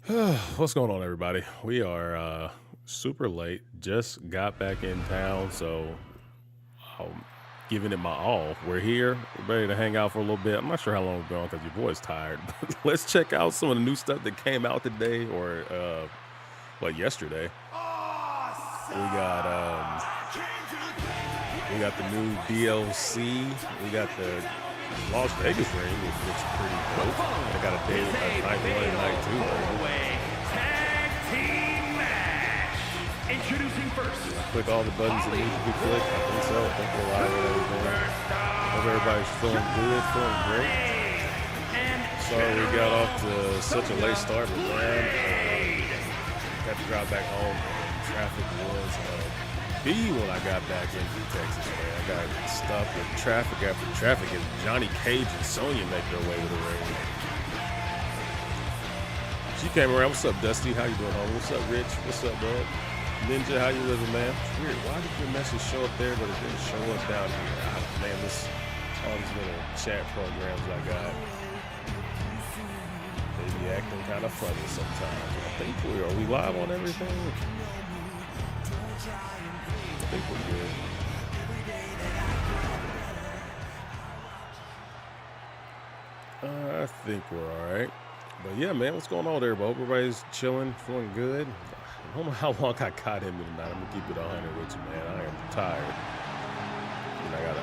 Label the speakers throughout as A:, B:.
A: What's going on, everybody? We are super late. Just got back in town, so I'm giving it my all. We're here, we're ready to hang out for a little bit. I'm not sure how long we're going because your boy's tired, but let's check out some of the new stuff that came out today or yesterday. We got the new DLC. We got the Las Vegas ring, which looks pretty dope. I got a day with night one and night two.
B: Tag team match. Introducing first.
A: Click all the buttons that need to be clicked. I think so. I think we're live and everything. Hope everybody's feeling good, feeling great. Sorry we got off to such a late start, but man, had to drive back home. Traffic was B when I got back into Texas, man. I got stuck with traffic after traffic as Johnny Cage and Sonya make their way to the ring. She came around. What's up, Dusty? How you doing, homie? What's up, Rich? What's up, bud? Ninja, how you living, man? It's weird. Why did your message show up there, but it didn't show up down here? Man, all these little chat programs I got, they be acting kind of funny sometimes. I think are we live on everything? I think we're good. I think we're all right. But yeah, man, what's going on there? Hope everybody's chilling, feeling good. I don't know how long I got in me tonight. I'm going to keep it 100 with you, man. I am tired. And I got a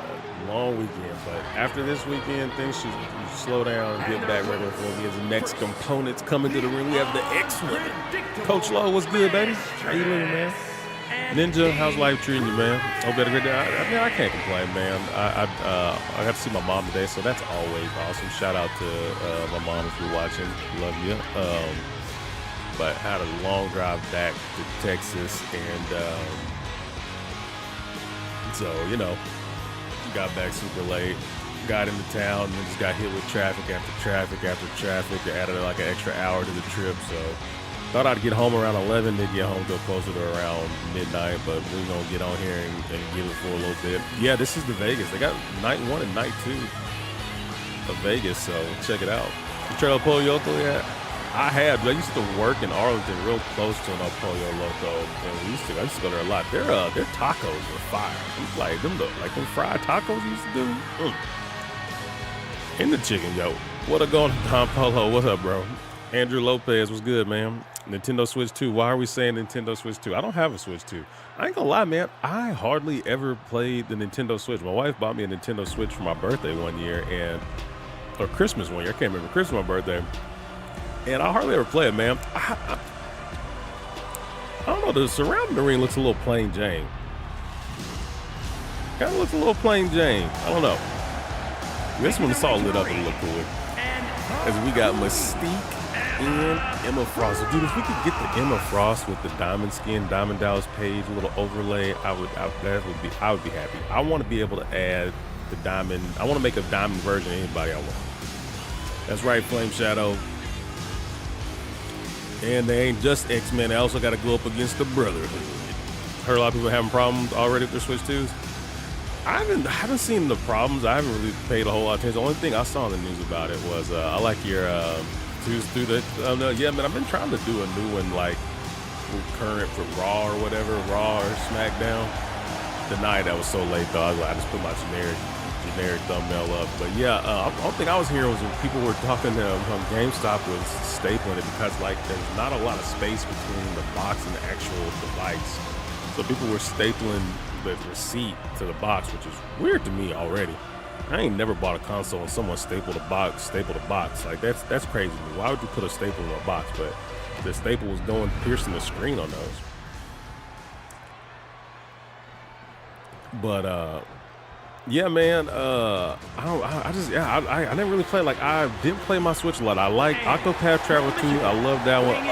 A: long weekend. But after this weekend, things should slow down and get back regular for me as the next components coming to the ring. We have the X-Women. Coach Lowe, what's good, baby? How you living, man? Ninja, how's life treating you, man? Hope you had a great day. I can't complain, man. I got to see my mom today, so that's always awesome. Shout out to my mom if you're watching. Love you. But I had a long drive back to Texas, and so, got back super late. Got into town and then just got hit with traffic after traffic after traffic. It added like an extra hour to the trip, so thought I'd get home around 11, then get home till closer to around midnight, but we're going to get on here and give it for a little bit. Yeah, this is the Vegas. They got night one and night two of Vegas, so check it out. You try El Pollo Loco yet? I used to work in Arlington real close to an El Pollo Loco, and I used to go there a lot. Their tacos were fire. Like them fried tacos you used to do. And the chicken, yo. What a going on, Don Polo? What's up, bro? Andrew Lopez, what's good, man? Nintendo Switch 2. Why are we saying Nintendo Switch 2? I don't have a Switch 2. I ain't gonna lie, man. I hardly ever played the Nintendo Switch. My wife bought me a Nintendo Switch for my birthday one year, or Christmas one year. I can't remember. Christmas, my birthday. And I hardly ever play it, man. I don't know. The surrounding the ring looks a little plain Jane. Kind of looks a little plain Jane. I don't know. This one is all lit up and look cool. As we got Mystique and Emma Frost. Dude, if we could get the Emma Frost with the diamond skin, Diamond Dallas Page, a little overlay, I would be happy. I want to be able to add the diamond. I want to make a diamond version of anybody I want. That's right, Flame Shadow. And they ain't just X-Men. They also got to go up against the Brotherhood. Heard a lot of people having problems already with their Switch 2s. I haven't seen the problems. I haven't really paid a whole lot of attention. The only thing I saw in the news about it was I like your through the yeah, man. I've been trying to do a new one like current for Raw or whatever, Raw or SmackDown. The night that was so late though, I just put my generic thumbnail up. But yeah, the only thing I was hearing was when people were talking to GameStop was stapling it because like there's not a lot of space between the box and the actual device. So people were stapling the receipt to the box, which is weird to me already. I ain't never bought a console and someone stapled a box. Like that's crazy to me. Why would you put a staple in a box? But the staple was piercing the screen on those. But yeah, man. I didn't really play. Like I didn't play my Switch a lot. I like Octopath Traveler 2. I love that one.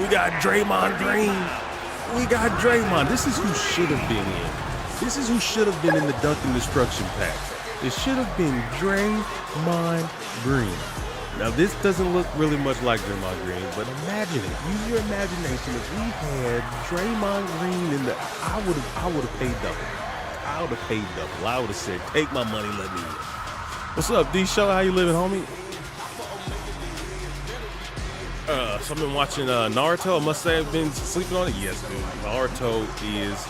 A: We got Draymond Green. We got Draymond. This is who should have been in. This is who should have been in the Duncan Destruction pack. It should have been Draymond Green. Now this doesn't look really much like Draymond Green, but imagine it. Use your imagination. If we had Draymond Green in the, I would have paid double. I would have paid double. I would have said, take my money, let me in. What's up, D Show? How you living, homie? So I've been watching Naruto. I must say I've been sleeping on it. Yes, dude. Naruto is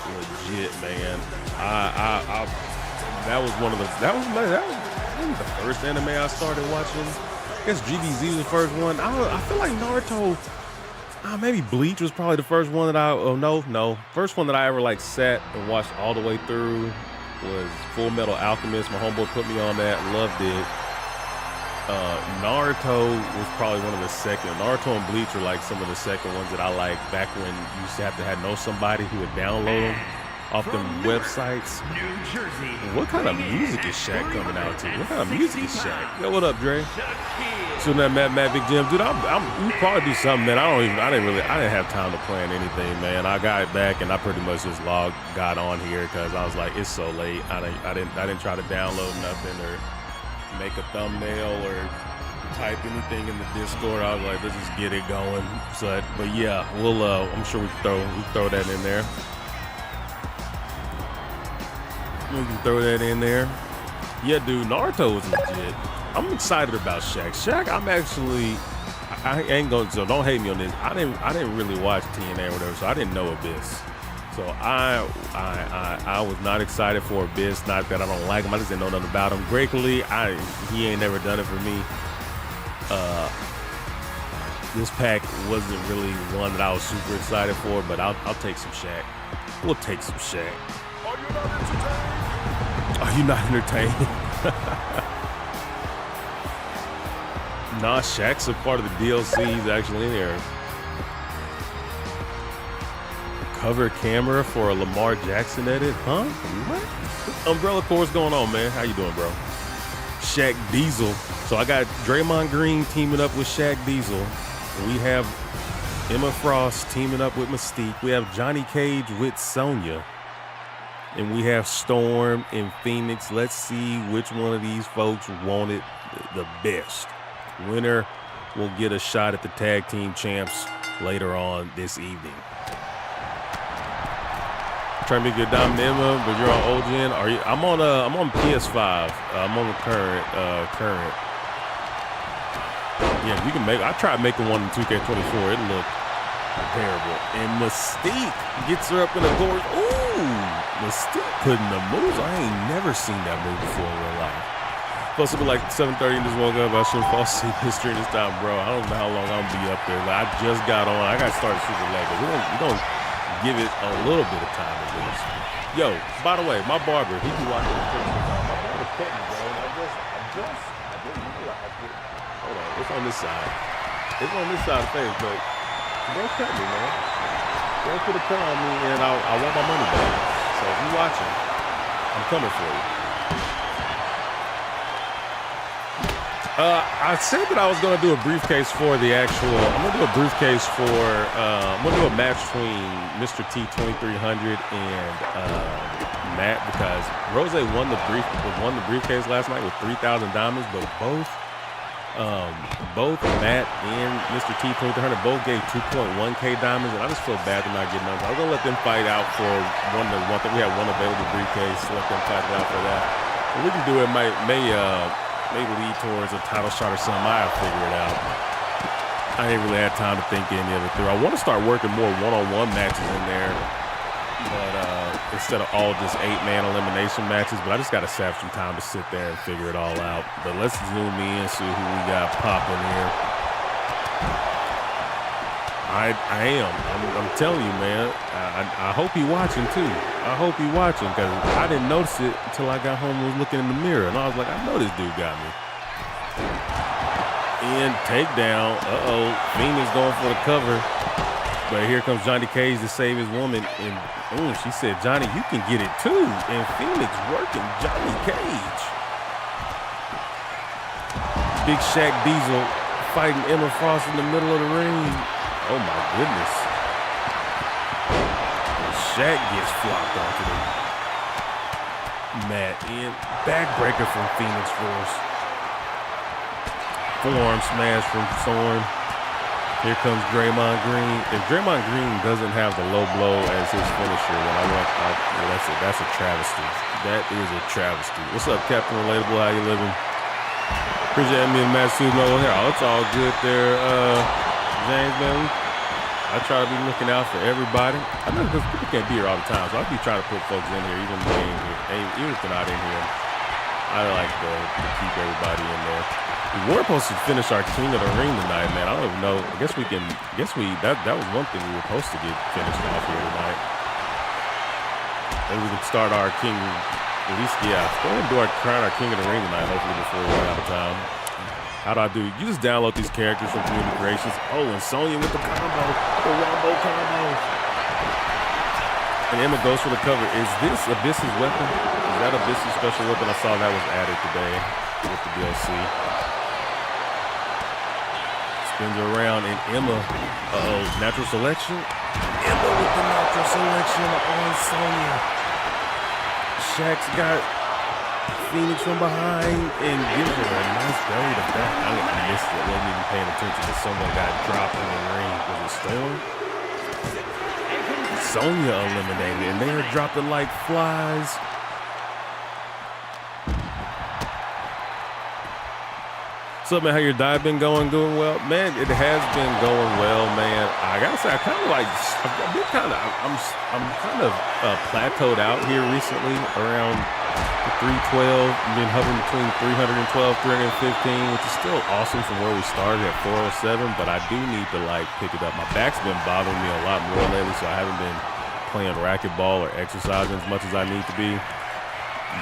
A: legit, man. I that was one of the that was maybe the first anime I started watching. I guess GBZ was the first one. I feel like Naruto. Maybe Bleach was probably the first one that first one that I ever like sat and watched all the way through was Full Metal Alchemist. My homeboy put me on that, loved it. Naruto was probably one of the second. Naruto and Bleach were like some of the second ones that I like back when you used to have to know somebody who would download them off them websites.
B: New Jersey.
A: What kind of music is Shaq coming out to? What kind of music is Shaq? Yo, what up, Dre? So that Matt Big Jim, dude, you probably do something, man. I didn't have time to plan anything, man. I got back and I pretty much just got on here because I was like, it's so late. I didn't try to download nothing or make a thumbnail or type anything in the Discord. I was like, let's just get it going. So, but yeah, we'll. I'm sure we can throw that in there. We can throw that in there. Yeah, dude, Naruto was legit. I'm excited about Shaq. Shaq, I ain't going to, so don't hate me on this. I didn't really watch TNA or whatever, so I didn't know Abyss. So I was not excited for Abyss. Not that I don't like him. I just didn't know nothing about him. Great Khali, he ain't never done it for me. This pack wasn't really one that I was super excited for, but I'll take some Shaq. We'll take some Shaq. Are you not entertained? Nah, Shaq's a part of the DLC. He's actually in there. Cover camera for a Lamar Jackson edit? Huh? What? Umbrella Corps going on, man? How you doing, bro? Shaq Diesel. So I got Draymond Green teaming up with Shaq Diesel. We have Emma Frost teaming up with Mystique. We have Johnny Cage with Sonya. And we have Storm and Phoenix. Let's see which one of these folks want it the best. Winner will get a shot at the tag team champs later on this evening. Trying to be good, Dom Emma, but you're on old gen. I'm on PS5. I'm on the current. Yeah, we can make. I tried making one in 2K24. It looked terrible. And Mystique gets her up in the gorge. Ooh, Mystique putting the moves. I ain't never seen that move before in real life. Supposed to be like 7:30 and just woke up. I shouldn't fall asleep history this time, bro. I don't know how long I'm gonna be up there. Like, I just got on. I got started super late, but we don't give it a little bit of time at least. Yo, by the way, my barber, he be watching the clips. My barber cut me, bro. I didn't realize it. Hold on, it's on this side. It's on this side of the face, but don't cut me, man. Don't put a cut on me, and I want my money back. So if you're watching, I'm coming for you. I said that I was going to do a briefcase for the actual. I'm going to do a briefcase for. I'm going to do a match between Mr. T 2300 and Matt because Rose won the briefcase last night with 3,000 diamonds, but both Matt and Mr. T 2300 both gave 2.1K diamonds, and I just feel bad they're not getting them. I was going to let them fight out for one. We have one available briefcase. Let them fight it out for that. What we can do it may lead towards a title shot or something. I have to figure it out. I ain't really had time to think any of it through. I want to start working more one-on-one matches in there, but instead of all just 8-man elimination matches. But I just got to have some time to sit there and figure it all out. But let's zoom in and see who we got popping here. I'm telling you, man. I hope he watching too. I hope he watching because I didn't notice it until I got home and was looking in the mirror, and I was like, I know this dude got me. And takedown. Phoenix going for the cover, but here comes Johnny Cage to save his woman, and she said, Johnny, you can get it too. And Phoenix working Johnny Cage. Big Shaq Diesel fighting Emma Frost in the middle of the ring. Oh my goodness. Shaq gets flopped onto the mat. And backbreaker from Phoenix Force. Forearm smash from Storm. Here comes Draymond Green. If Draymond Green doesn't have the low blow as his finisher, then that's a travesty. That is a travesty. What's up, Captain Relatable? How you living? Appreciate me and Matt Suno here. Oh, it's all good there. James, man. I try to be looking out for everybody. I know because people can't be here all the time, so I be trying to put folks in here, even if they ain't here, even if they're not in here. I like to keep everybody in there. We were supposed to finish our King of the Ring tonight, man. I don't even know. I guess we can. That was one thing we were supposed to get finished off here tonight. Maybe we can start our King. At least, yeah. Go ahead and do crown our King of the Ring tonight. Hopefully before we run out of time. How do I do? You just download these characters from Community Creations. Oh, and Sonya with the combo, the Wombo combo. And Emma goes for the cover. Is this Abyss's weapon? Is that Abyss's special weapon? I saw that was added today with the DLC. Spins her around, and Emma, natural selection. Emma with the natural selection on Sonya. Shaq's got Phoenix from behind and gives her a nice belly to back. I missed it. Wasn't even paying attention to someone got dropped in the ring. Was it Storm? Sonya eliminated, and they are dropping like flies. What's up, man? How your diet been going? Doing well? Man, it has been going well, man. I gotta say, I'm kind of plateaued out here recently around 312. I've been hovering between 312, 315, which is still awesome from where we started at 407, but I do need to pick it up. My back's been bothering me a lot more lately, so I haven't been playing racquetball or exercising as much as I need to be.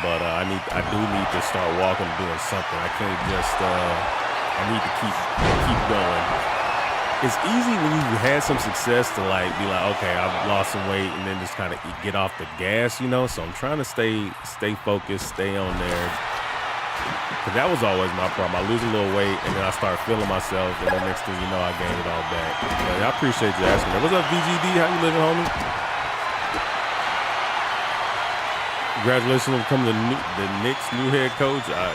A: But I do need to start walking and doing something. I can't just I need to keep going. It's easy when you've had some success to be like, okay, I've lost some weight, and then just kind of get off the gas, you know. So I'm trying to stay focused, stay on there. But that was always my problem. I lose a little weight, and then I start feeling myself, and the next thing you know, I gain it all back. But I appreciate you asking that. What's up, VGD? How you living, homie? Congratulations on becoming the Knicks' new head coach. I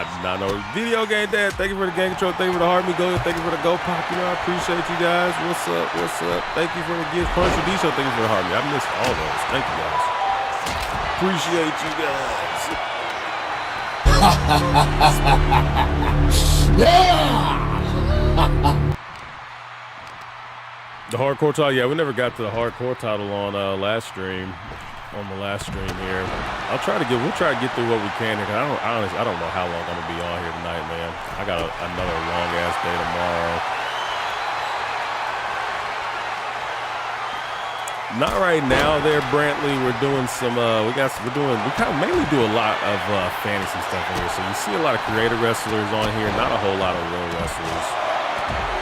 A: did not know. Video game dad, thank you for the game control. Thank you for the heart me go. Thank you for the go pop. You know, I appreciate you guys. What's up? What's up? Thank you for the gift. Punch D show. Thank you for the heart me. I missed all those. Thank you guys. Appreciate you guys. The hardcore title. Yeah, we never got to the hardcore title on last stream. On the last stream here, we'll try to get through what we can. Cause I don't know how long I'm gonna be on here tonight, man. I got another long ass day tomorrow. Not right now, there, Brantley. We're doing some. We kind of mainly do a lot of fantasy stuff in here. So you see a lot of creator wrestlers on here. Not a whole lot of real wrestlers.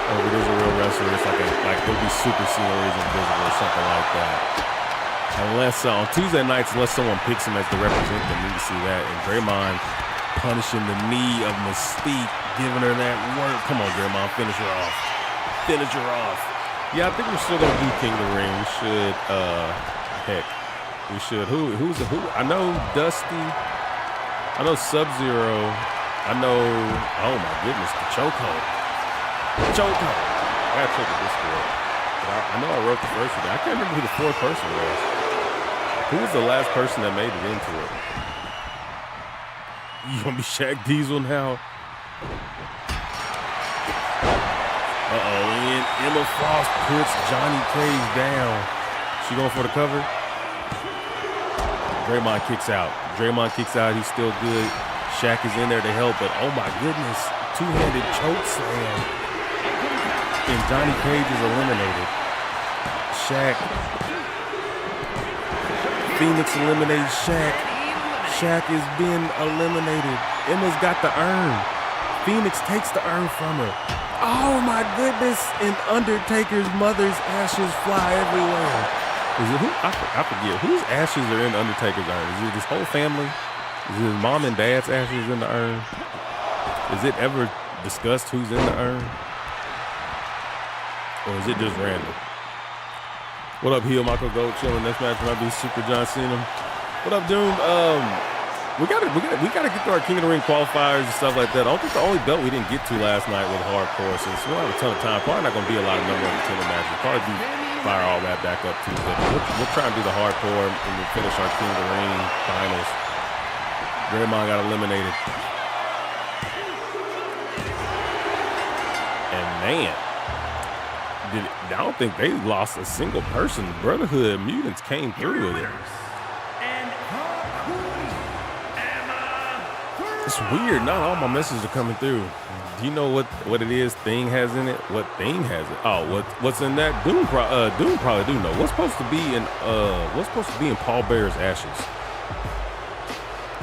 A: Or if it is a real wrestler, it's like there'll be super sceneries invisible or something like that. Unless on Tuesday nights, unless someone picks him as the representative, need to see that. And Draymond punishing the knee of Mystique, giving her that work. Come on, Draymond, finish her off. Finish her off. Yeah, I think we're still gonna do King of the Ring. We should. Heck, we should. Who's who? I know Dusty. I know Sub-Zero. I know. Oh my goodness, the chokehold. Chokehold. I gotta check the Discord. I know I wrote the first one. I can't remember who the fourth person was. Who was the last person that made it into it? You gonna be Shaq Diesel now? And Emma Frost puts Johnny Cage down. She going for the cover? Draymond kicks out. He's still good. Shaq is in there to help, but oh my goodness, two-handed choke slam. And Johnny Cage is eliminated. Shaq. Phoenix eliminated Shaq. Shaq has been eliminated. Emma's got the urn. Phoenix takes the urn from her. Oh my goodness. And Undertaker's mother's ashes fly everywhere. Is it who? I forget. Whose ashes are in Undertaker's urn? Is it his whole family? Is it his mom and dad's ashes in the urn? Is it ever discussed who's in the urn? Or is it just random? What up, Heel Michael Gold chilling? Next match might be Super John Cena. What up, Doom? We gotta get to our King of the Ring qualifiers and stuff like that. I don't think the only belt we didn't get to last night was hardcore, since we don't have a ton of time. Probably not gonna be a lot of number of contender matches. Probably fire all that back up too. But we'll try and do the hardcore and we'll finish our King of the Ring finals. Draymond got eliminated. And man, I don't think they lost a single person. The Brotherhood Mutants came through with it. It's weird. Not all my messages are coming through. Do you know what it is? Thing has in it. What thing has it? Oh, what's in that? Doom probably do know. What's supposed to be in Paul Bear's ashes?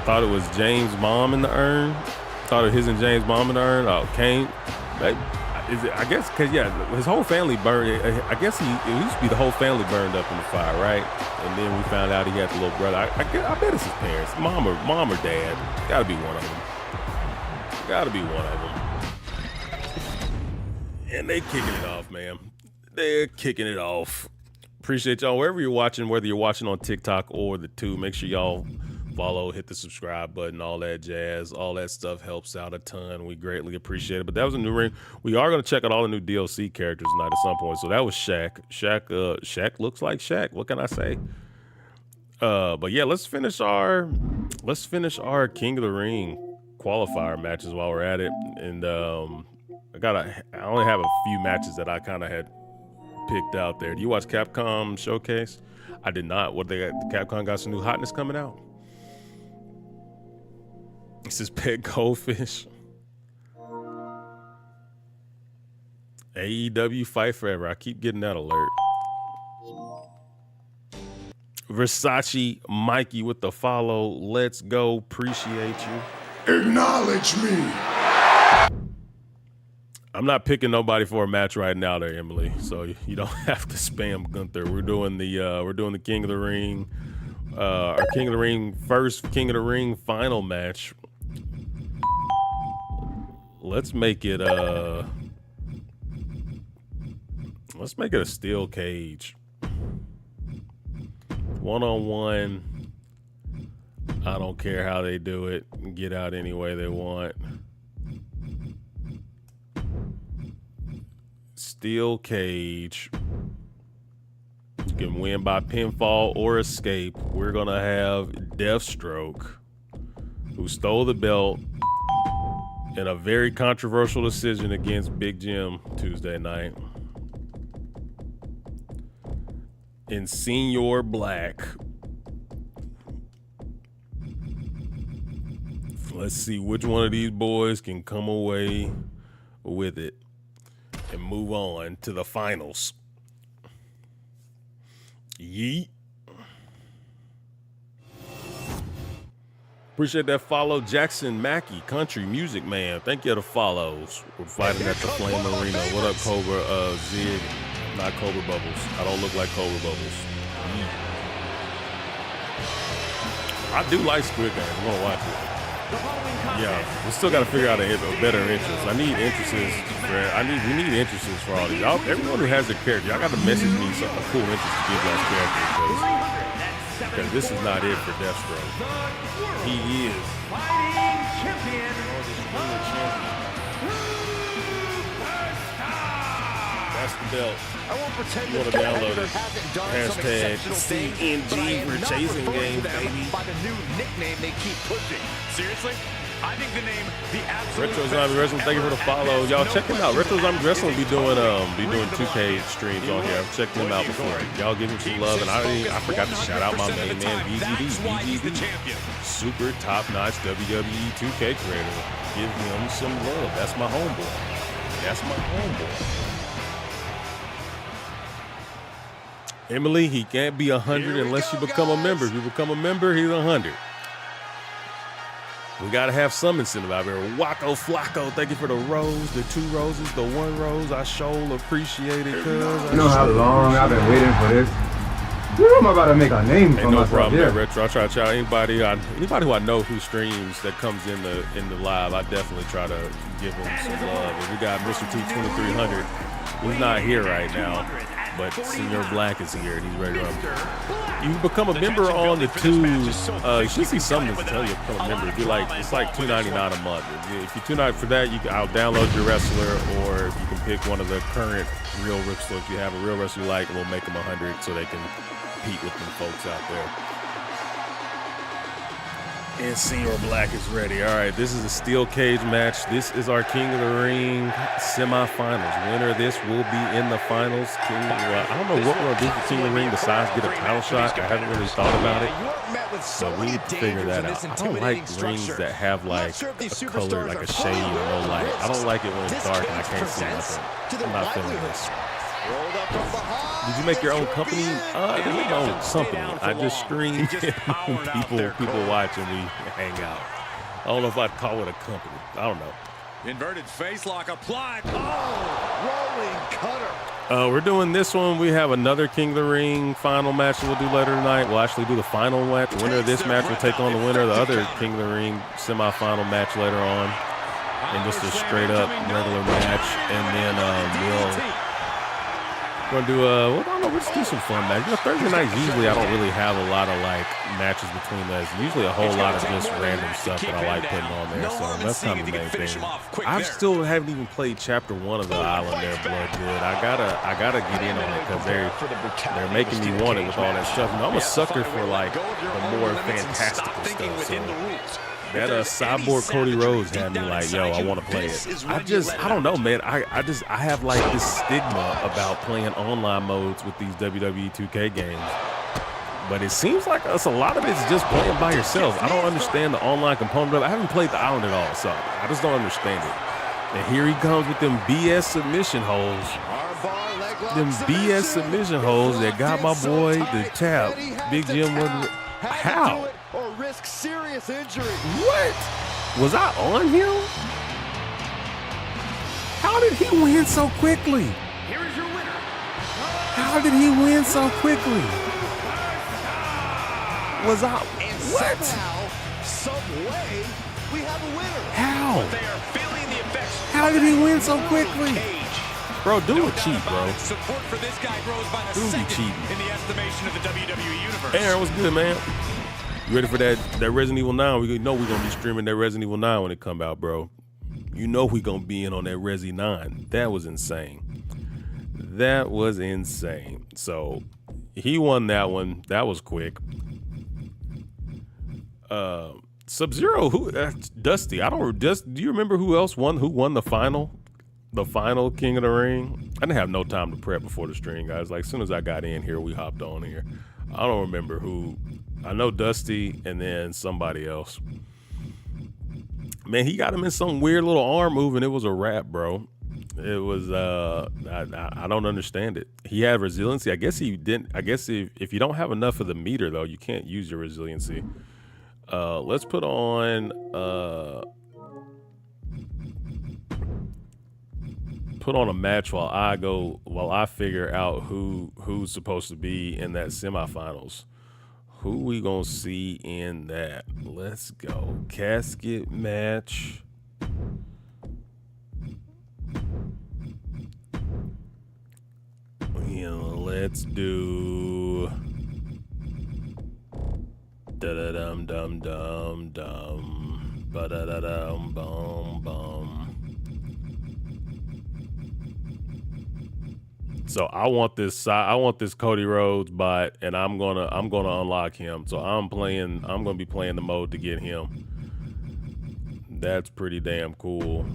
A: Thought it was James' mom in the urn. Thought of his and James' mom in the urn. Oh, Kane. Is it? I guess because his whole family burned. I guess it used to be the whole family burned up in the fire, right? And then we found out he had the little brother. I bet it's his parents, mom or dad. Got to be one of them. Got to be one of them. And they kicking it off, man. They're kicking it off. Appreciate y'all wherever you're watching, whether you're watching on TikTok or the tube. Make sure y'all follow, hit the subscribe button, all that jazz. All that stuff helps out a ton. We greatly appreciate it. But that was a new ring. We are going to check out all the new DLC characters tonight at some point. So that was Shaq. Shaq looks like Shaq. What can I say? But yeah, let's finish our King of the Ring qualifier matches while we're at it. And I only have a few matches that I kind of had picked out there. Do you watch Capcom Showcase? I did not. What they got? Capcom got some new hotness coming out. This is Pet Goldfish. AEW Fight Forever. I keep getting that alert. Versace Mikey with the follow. Let's go. Appreciate you.
C: Acknowledge me.
A: I'm not picking nobody for a match right now there, Emily. So you don't have to spam Gunther. We're doing the King of the Ring. Our King of the Ring first King of the Ring final match. Let's make it a steel cage. 1-on-1. I don't care how they do it. Get out any way they want. Steel cage. You can win by pinfall or escape. We're gonna have Deathstroke, who stole the belt in a very controversial decision against Big Jim Tuesday night. And Senior Black. Let's see which one of these boys can come away with it and move on to the finals. Yeet. Appreciate that follow. Jackson Mackey, Country Music Man. Thank you for the follows. We're fighting at the Flame Arena. What up, Cobra? Zig, not Cobra Bubbles. I don't look like Cobra Bubbles. Yeet. I do like Squid Game. I'm gonna watch it. Yeah, we still got to figure out a better interest. We need interests for all these. Everyone who has a character, y'all got to message me a cool interest to give y'all's character, because this is not it for Deathstroke. He is
B: Fighting champion.
A: That's the belt.
D: I won't pretend
A: You want to download it. Hashtag CNG for chasing game, baby.
D: By the new nickname they keep pushing.
B: Seriously? I think the name, the absolute
A: Retro Zombie Wrestling, thank you for the follow. Y'all check him out. Retro Zombie Wrestling be doing 2K streams on here. I've checked him out before. Y'all give him some love, and I forgot to shout out my main man, VGD. Super top-notch WWE 2K creator. Give him some love. That's my homeboy. That's my homeboy. Emily, he can't be 100 unless you become a member. If you become a member, he's 100. We got to have some incentive out here. Wacko Flacco, thank you for the rose, the 2 roses, the 1 rose. I sure appreciate it, cuz.
E: You know how long I've been waiting for this? Woo, I'm about to make a name for
A: Ain't no
E: myself.
A: problem,
E: Yeah.
A: Retro. I try to shout out anybody who I know who streams that comes in the live. I definitely try to give them some love. And we got Mr. T2300. He's not here right now, but Senior Black is here and he's ready to run. You become a member on the tubes. You should see something to tell you to become a member. It's like $2.99 a month. If you $2.99 for that, I'll download your wrestler, or you can pick one of the current real wrestlers. If you have a real wrestler you like, and we'll make them 100 so they can compete with them folks out there. And Senior Black is ready. All right, this is a steel cage match. This is our King of the Ring semifinals. Winner of this will be in the finals. I don't know what we're going to do for King of the Ring besides get a title shot. I haven't really thought about it. So we need to figure that out. I don't like rings that have like a color, like a shade or no light. I don't like it when it's dark and I can't see nothing. I'm not feeling this. Did you make your own company? I didn't make my own company. I just stream people watch and we hang out. I don't know if I'd call it a company. I don't know.
B: Inverted face lock applied. Oh, rolling cutter.
A: We're doing this one. We have another King of the Ring final match that we'll do later tonight. We'll actually do the final match. The winner of this match will take on the winner of the other King of the Ring semifinal match later on. And just a straight up regular match. And then we're gonna do I don't know, let's do some fun matches. You know, Thursday nights usually I don't really have a lot of like matches between us. Usually a whole lot of just random stuff that I like putting on there. So that's kind of the main thing. I still haven't even played chapter 1 of the Island there, Blood Good. I gotta get in on it because they're making me want it with all that stuff. And I'm a sucker for like the more fantastical stuff. So that Cyborg Cody Rhodes had me like, yo, I want to play it. I don't know, man. I have like this stigma about playing online modes with these WWE 2K games. But it seems like a lot of it's just playing by yourself. I don't understand the online component of it. I haven't played the Island at all, so I just don't understand it. And here he comes with them BS submission holds. Them BS submission holds that got my boy the tap. Big Jim wasn't. How?
C: Or risk serious injury.
A: What? Was I on him? How did he win so quickly?
B: Here is your winner.
A: How did he win so quickly? Was I?
C: And
A: What?
C: somehow, some way, we have a winner.
A: How?
B: They are feeling the effects.
A: How did he win so quickly?
B: Cage.
A: Bro, do
B: No
A: it cheap,
B: doubt about
A: bro.
B: it. Support for this guy grows by the
A: Dude, be
B: second
A: cheating.
B: in the estimation of the WWE universe.
A: Aaron, what's good, man? You ready for that Resident Evil 9? We know we're gonna be streaming that Resident Evil 9 when it come out, bro. You know we gonna be in on that Resi 9. That was insane. That was insane. So he won that one. That was quick. Sub-Zero, who? Dusty. Do you remember who else won? Who won the final? The final King of the Ring? I didn't have no time to prep before the stream, guys. Like as soon as I got in here, we hopped on here. I don't remember who. I know Dusty and then somebody else. Man, he got him in some weird little arm move and it was a wrap, bro. It was I don't understand it. He had resiliency. I guess he didn't. I guess if you don't have enough of the meter though, you can't use your resiliency. Let's put on a match while I figure out who's supposed to be in that semifinals. Who we gonna see in that? Let's go. Casket match. Yeah, let's do da-da-dum dum dum dum ba-da-da-dum bum bum. So I want this Cody Rhodes bot, and I'm gonna unlock him. So I'm gonna be playing the mode to get him. That's pretty damn cool.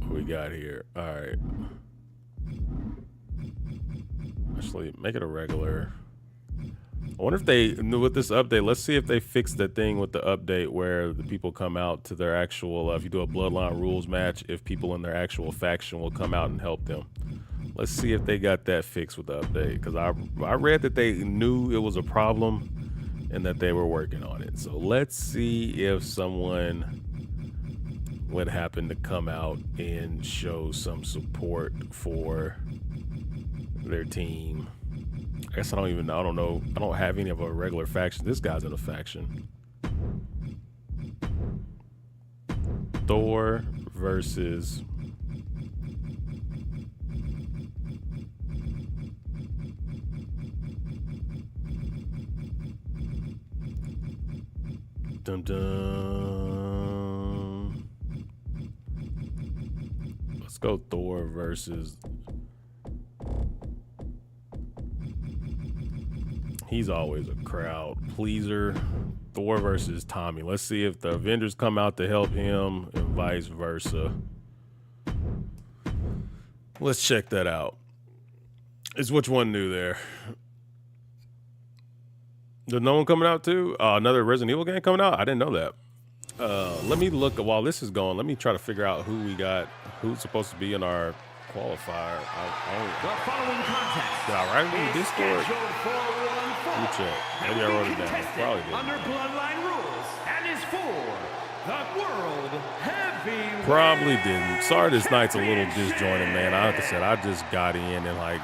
A: What we got here? All right. Actually, make it a regular. I wonder if they, with this update, let's see if they fix the thing with the update where the people come out to their actual, if you do a Bloodline Rules match, if people in their actual faction will come out and help them. Let's see if they got that fixed with the update, because I read that they knew it was a problem and that they were working on it. So let's see if someone would happen to come out and show some support for their team. I guess I don't know. I don't have any of a regular faction. This guy's in a faction. Thor versus dun dun. Let's go Thor versus He's always a crowd pleaser. Thor versus Tommy. Let's see if the Avengers come out to help him and vice versa. Let's check that out. It's which one new there? There's no one coming out too? Another Resident Evil game coming out? I didn't know that. Let me look while this is going. Let me try to figure out who we got, who's supposed to be in our qualifier.
D: The following contest
A: Did I write it in
D: is
A: Discord?
D: scheduled for one
A: Let me
D: fall
A: check.
D: that
A: Maybe I
D: will
A: wrote
D: be
A: it down.
D: contested
A: Probably did.
D: under bloodline rules and is for the World Heavyweight
A: Probably didn't. Sorry this night's a little disjointed, man. Like I said, I just got in and like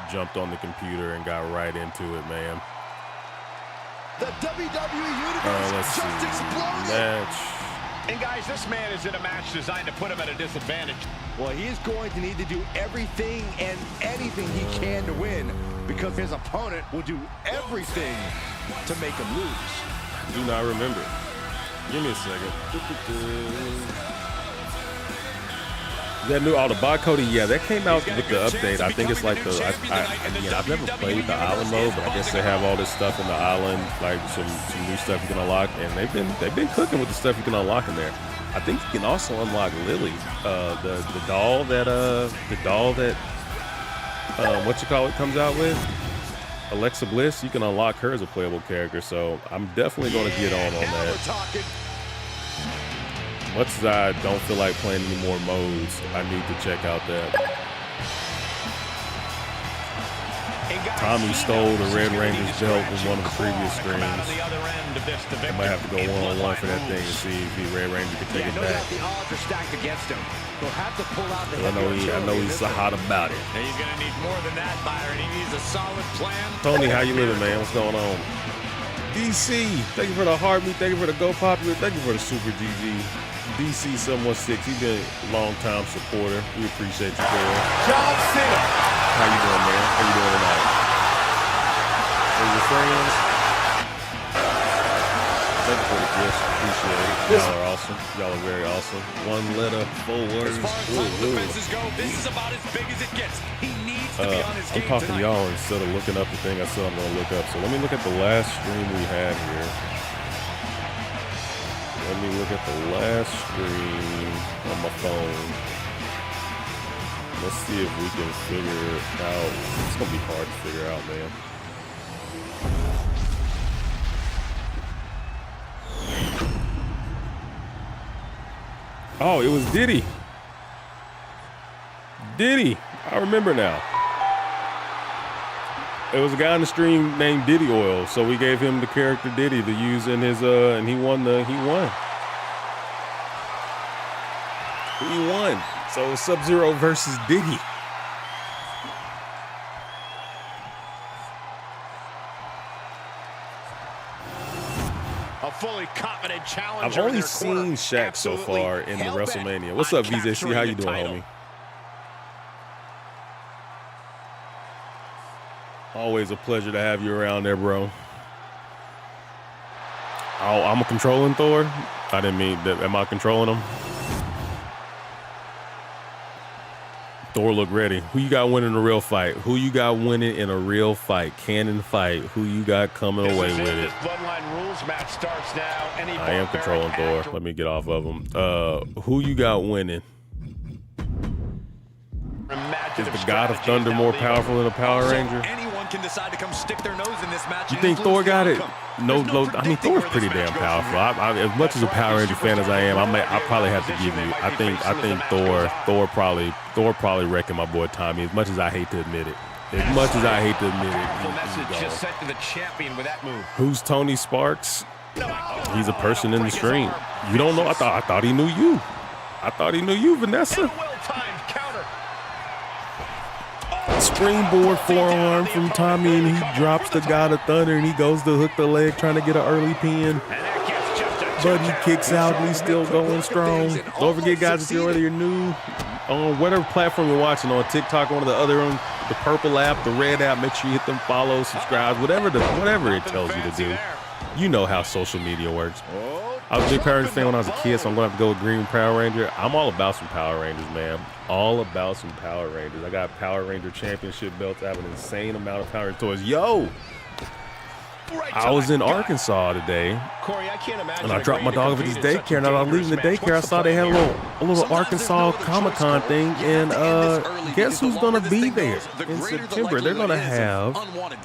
A: jumped on the computer and got right into it, man.
C: The WWE Universe
A: Let's
C: just
A: see.
C: exploded.
A: Match.
B: And guys, this man is in a match designed to put him at a disadvantage.
C: Well, he is going to need to do everything and anything he can to win because his opponent will do everything to make him lose.
A: Do not remember. Give me a second. That new the Cody, yeah, that came out with the update. I think it's like the I've never played the island mode, but I guess they have all this stuff in the island, like some new stuff you can unlock, and they've been cooking with the stuff you can unlock in there. I think you can also unlock Lily, the doll that what you call it comes out with. Alexa Bliss, you can unlock her as a playable character, so I'm definitely going to get on
C: Now
A: that.
C: we're talking.
A: Much as I don't feel like playing any more modes, I need to check out that. Tommy stole the Red Ranger's belt in one of the previous streams. I might have to go one-on-one for that thing and see if the Red Ranger can take it
C: No
A: back.
C: doubt the odds are stacked against him. He'll have to pull out the
A: I know he's so hot about it.
B: And he's going to need more than that, Byron. He needs a solid plan.
A: Tony, how you living, man? What's going on? DC, thank you for the heartbeat. Thank you for the Go Popular. Thank you for the Super GG. DC 716, he's been a long-time supporter. We appreciate you, bro.
C: John Cena.
A: How you doing, man? How you doing tonight? Are your friends? Thank you for the gifts. Appreciate it. Y'all are awesome. Y'all are very awesome. One letter, 4 words.
B: As far as total defenses go, this is about as big as it gets. He needs to be on his
A: I'm
B: game
A: talking to
B: tonight.
A: y'all instead of looking up the thing I said I'm going to look up. So let me look at the last stream we had here. Let me look at the last stream on my phone. Let's see if we can figure it out. It's going to be hard to figure out, man. Oh, it was Diddy. Diddy. I remember now. It was a guy on the stream named Diddy Oil, so we gave him the character Diddy to use in his and he won. He won. So Sub-Zero versus Diddy.
B: A fully confident challenger.
A: I've
B: in
A: only
B: their corner.
A: seen Shaq so
B: Absolutely
A: far in the
B: hell-bent
A: WrestleMania. What's
B: on
A: up, VJC? How you
B: capturing
A: doing,
B: the title.
A: homie? Always a pleasure to have you around there, bro. Oh, I'm a controlling Thor? I didn't mean that. Am I controlling him? Thor look ready. Who you got winning a real fight? Who you got winning in a real fight? Canon fight. Who you got coming away with it?
B: This Bloodline rules match starts now. Any
A: I am controlling Thor. Let me get off of him. Who you got winning? Is the God of Thunder more powerful than a Power Ranger?
B: Anyone can decide to come stick their nose in this match.
A: You
B: and
A: think
B: influence
A: Thor
B: the
A: got it?
B: outcome.
A: No,
B: There's no
A: I mean
B: predicting
A: Thor's
B: where
A: pretty
B: this
A: damn
B: match goes
A: powerful.
B: from here.
A: As much as a Power Ranger fan as I am, I probably have to give you. I think Thor probably wrecking my boy Tommy. As much as I hate to admit it. As much as I hate to admit
B: Powerful
A: it.
B: message just sent to the champion with that move.
A: Who's Tony Sparks? He's a person in the stream. You don't know? I thought he knew you. I thought he knew you, Vanessa.
B: Well-timed counter.
A: Springboard forearm from Tommy, and he drops the God of Thunder, and he goes to hook the leg, trying to get an early pin.
B: And that gets just a
A: But he kicks out, and he's still going strong. Don't forget, guys, if you're new on whatever platform you're watching, on TikTok, one of the other ones, the purple app, the red app, make sure you hit them follow, subscribe, whatever it tells you to do. You know how social media works. I was a big Power Ranger fan when I was a kid, so I'm going to have to go with Green Power Ranger. I'm all about some Power Rangers, man. All about some Power Rangers. I got Power Ranger championship belts. I have an insane amount of Power Ranger toys. Yo! I was in Arkansas today,
C: Corey, I can't imagine
A: and I dropped my dog off at this daycare, and I was leaving the daycare. I saw they had a little Arkansas Comic-Con thing, and guess who's going to be there in September? They're going to have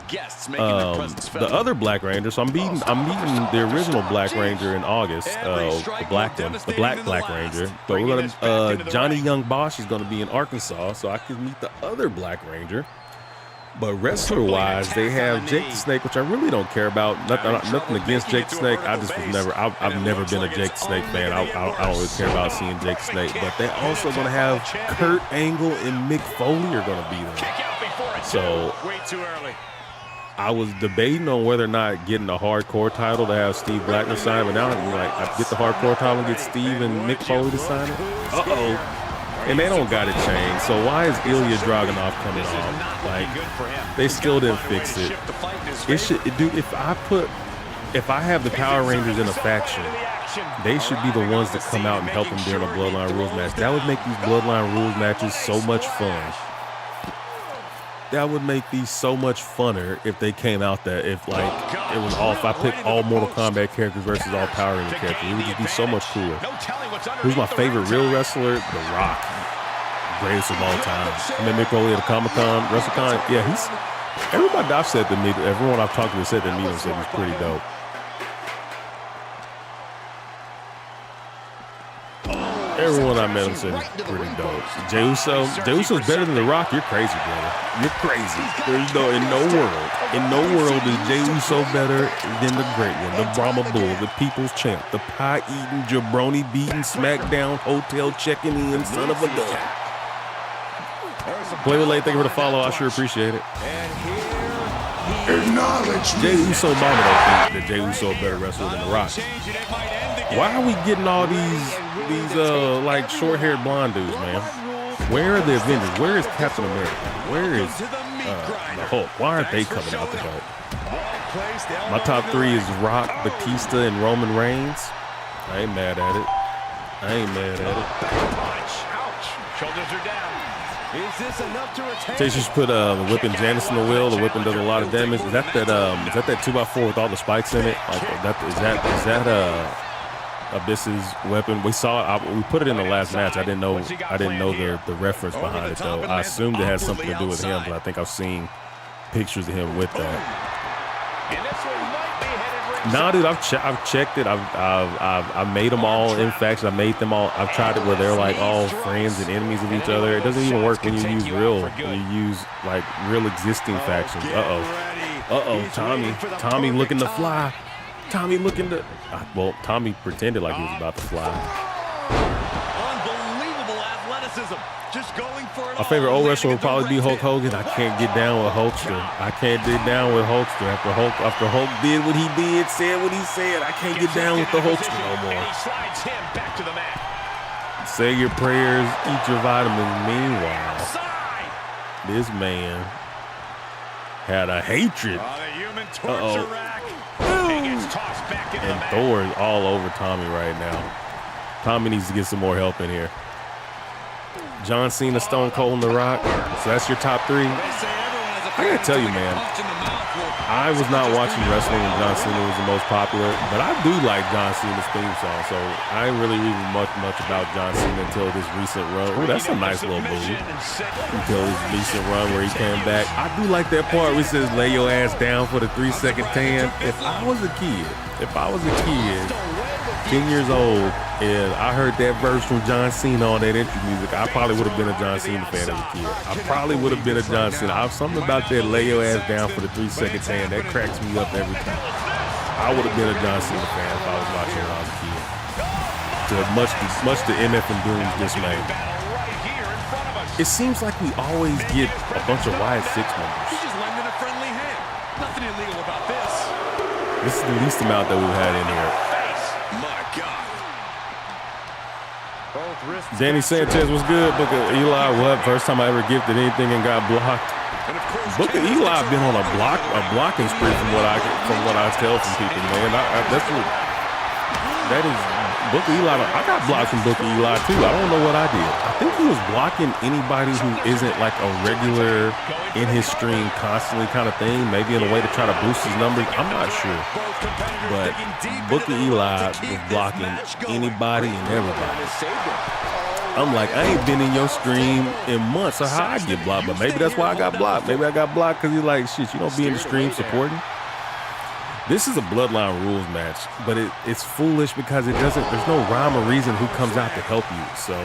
A: the other Black Ranger. So I'm meeting the original Black Ranger in August, the black one, the Black Ranger. But we're going to Johnny Young Bosch is going to be in Arkansas, so I can meet the other Black Ranger. But wrestler-wise, they have Jake the Snake, which I really don't care about. Nothing against Jake the Snake. I just was never. I've never been a Jake the Snake fan. I don't really care about seeing Jake the Snake. But they're also going to have Kurt Angle and Mick Foley are going to be there. So I was debating on whether or not getting a hardcore title to have Steve Blackman sign. But now I'm like, I get the hardcore title and get Steve and Mick Foley to sign it. And they don't got it changed. So why is Ilya Dragunov coming off? Like, they still didn't fix it. It should, dude. If I have the Power Rangers in a faction, they should be the ones that come out and help them during a Bloodline Rules match. That would make these Bloodline Rules matches so much fun. That would make these so much funner if they came out that if it was all, if I picked all Mortal Kombat characters versus all Power Ranger characters, it would just be so much cooler. Who's my favorite real wrestler? The Rock, greatest of all time. I mean, Mick Foley at the Comic-Con, WrestleCon. Yeah, everybody I've said to me, everyone I've talked to said that meet him said he's pretty dope. Everyone I met him said he's pretty dope. Jey Uso's better than The Rock. You're crazy, brother. You're crazy. There's in no world is Jey Uso better than the great one, the Brahma Bull, the People's Champ, the pie-eating, jabroni-beating, SmackDown hotel checking-in son of a gun. Play with late. Thank you for the follow. I sure appreciate it.
E: Acknowledge
A: Jey Uso mama don't think that Jey Uso a better wrestler than The Rock. Why are we getting all these like short-haired blonde dudes, man? Where are the Avengers? Where is Captain America? Where is the Hulk? Why aren't they coming out to help? My top three is Rock, Batista, and Roman Reigns. I ain't mad at it.
C: Shoulders are down. Is this enough to retain?
A: They just put whipping Janice in the wheel. The whipping does a lot of damage. Is that 2x4 with all the spikes in it? Like is that Abyss's weapon? We saw it. We put it in the last match. I didn't know the reference behind it though. I assumed it had something to do with him, but I think I've seen pictures of him with that. Nah, dude, I've checked it. I've made them all in faction. I made them all. I've tried it where they're like all friends and enemies of each other. It doesn't even work when you use real existing factions. Tommy looking to fly. Tommy pretended like he was about to fly.
C: Unbelievable athleticism. Just going for it.
A: My favorite old wrestler would probably be Hulk Hogan. I can't get down with Hulkster. After Hulk did what he did, said what he said, I can't get down with the Hulkster no more.
C: He slides him back to the mat.
A: Say your prayers, eat your vitamins. Meanwhile, this man had a hatred. And Thor is all over Tommy right now. Tommy needs to get some more help in here. John Cena, Stone Cold, and The Rock. So that's your top three. I gotta tell you, man, I was not watching wrestling when John Cena was the most popular, but I do like John Cena's theme song. So I ain't really reading much about John Cena until this recent run. Oh, that's a nice little move. Until this recent run where he came back. I do like that part where he says, "Lay your ass down for the 3-second tan." If I was a kid, 10 years old, and I heard that verse from John Cena on that intro music, I probably would have been a John Cena fan as a kid. I probably would have been a John Cena. Something about that "lay your ass down for the 3-second tan" that cracks me up every time. I would have been a John Cena fan if I was watching when I was a kid. To much to MF and Doom's dismay. It seems like we always get a bunch of Wyatt Six members.
C: Nothing illegal about this.
A: This is the least amount that we've had in here. Danny Sanchez was good. Booker Eli, what? First time I ever gifted anything and got blocked. Booker Eli been on a blocking spree from what I tell from people, man. That is Booker Eli, I got blocked from Booker Eli too. I don't know what I did. I think he was blocking anybody who isn't like a regular in his stream constantly kind of thing. Maybe in a way to try to boost his numbers. I'm not sure. But Booker Eli was blocking anybody and everybody. I'm like, I ain't been in your stream in months, so how I get blocked? But maybe that's why I got blocked. Maybe I got blocked because he's like, shit, you don't be in the stream supporting. This is a Bloodline rules match, but it's foolish because there's no rhyme or reason who comes out to help you. So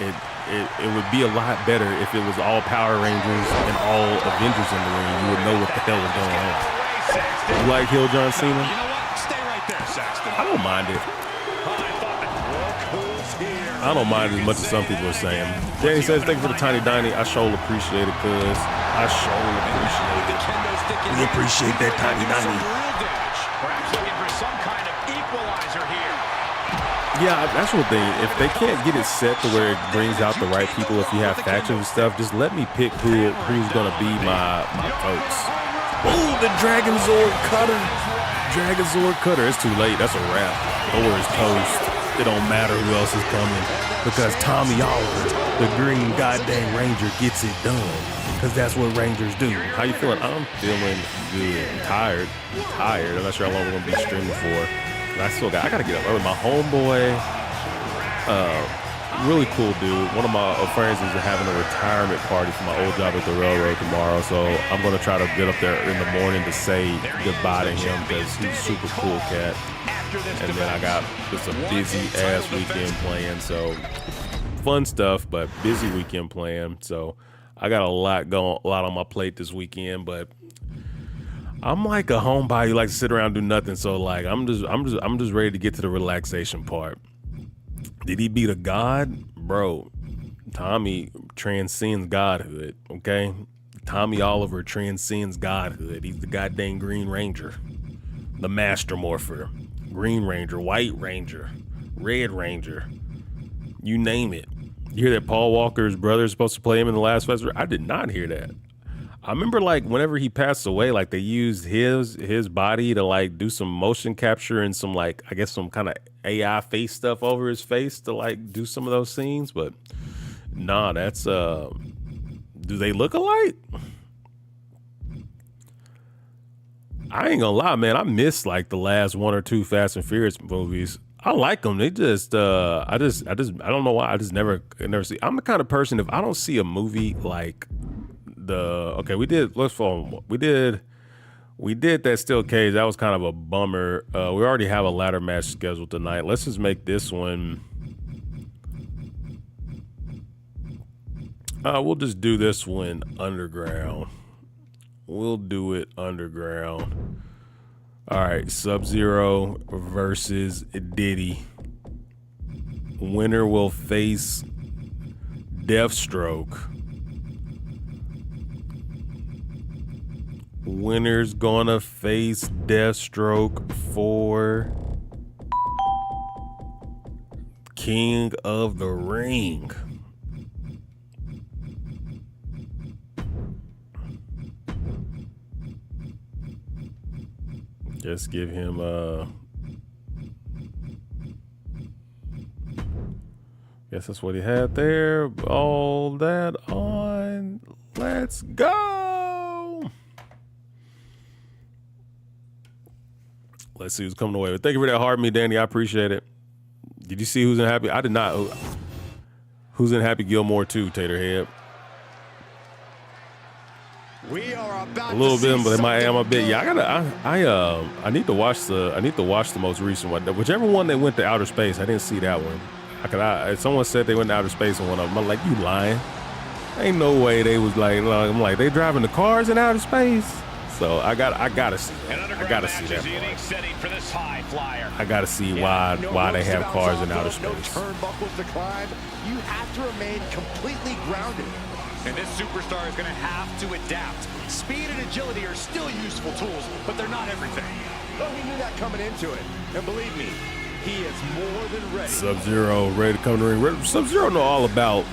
A: it would be a lot better if it was all Power Rangers and all Avengers in the ring. You would know what the hell is going on. You like Hill John Cena?
B: You know what? Stay right there, Saxton.
A: I don't mind it. I don't mind as much as some people are saying. Danny says, thank you for the tiny diny. I sure appreciate it, cuz. I sure appreciate it. We appreciate that tiny diny.
B: Perhaps looking for some kind of equalizer here.
A: Yeah, that's one thing. If they can't get it set to where it brings out the right people, if you have factions and stuff, just let me pick who's gonna be my folks. Ooh, the Dragon Zord Cutter. Dragon Zord Cutter. It's too late. That's a wrap. Thor is toast. It don't matter who else is coming because Tommy Oliver, the Green Goddamn Ranger, gets it done because that's what Rangers do. How you feeling? I'm feeling good. I'm tired. I'm not sure how long we're gonna be streaming for. But I gotta get up early. My homeboy, really cool dude. One of my friends is having a retirement party for my old job at the railroad tomorrow, so I'm gonna try to get up there in the morning to say goodbye to him because he's a super cool cat. And then I got just a busy ass weekend planned, so fun stuff, but busy weekend planned. So I got a lot on my plate this weekend, but I'm like a homebody who likes to sit around and do nothing. So like I'm just ready to get to the relaxation part. Did he beat a god? Bro, Tommy transcends godhood, okay? Tommy Oliver transcends godhood. He's the goddamn Green Ranger, the Master Morpher. Green Ranger, White Ranger, Red Ranger, you name it. You hear that Paul Walker's brother is supposed to play him in the last festival? I did not hear that. I remember like whenever he passed away, like they used his body to like do some motion capture and some like, I guess some kind of AI face stuff over his face to like do some of those scenes. But nah, that's, do they look alike? I ain't gonna lie, man. I missed like the last one or two Fast and Furious movies. I like them. They just, I don't know why. I just never see. I'm the kind of person, if I don't see a movie like we did that steel cage. That was kind of a bummer. We already have a ladder match scheduled tonight. Let's just make this one. We'll just do this one underground. We'll do it underground. All right, Sub-Zero versus Diddy. Winner will face Deathstroke. Winner's gonna face Deathstroke for King of the Ring. Just give him guess that's what he had there. All that on. Let's go. Let's see who's coming away. But thank you for that hard me, Danny. I appreciate it. Did you see who's in Happy? I did not. Who's in Happy Gilmore too, Taterhead?
C: We are about
A: a little bit, but I am a bit.
C: Good.
A: Yeah, I need to watch the most recent one. Whichever one they went to outer space, I didn't see that one. Someone said they went to outer space in one of them. I'm like, you lying? Ain't no way they was like. I'm like, they driving the cars in outer space. So I gotta see that. I gotta see that. I gotta see why they have cars in outer space.
C: No turnbuckles to climb. You have to remain completely grounded.
B: And this superstar is going to have to adapt. Speed and agility are still useful tools, but they're not everything.
C: Well, he knew that coming into it. And believe me, he is more than ready.
A: Sub-Zero ready to come to the ring. Sub-Zero know all about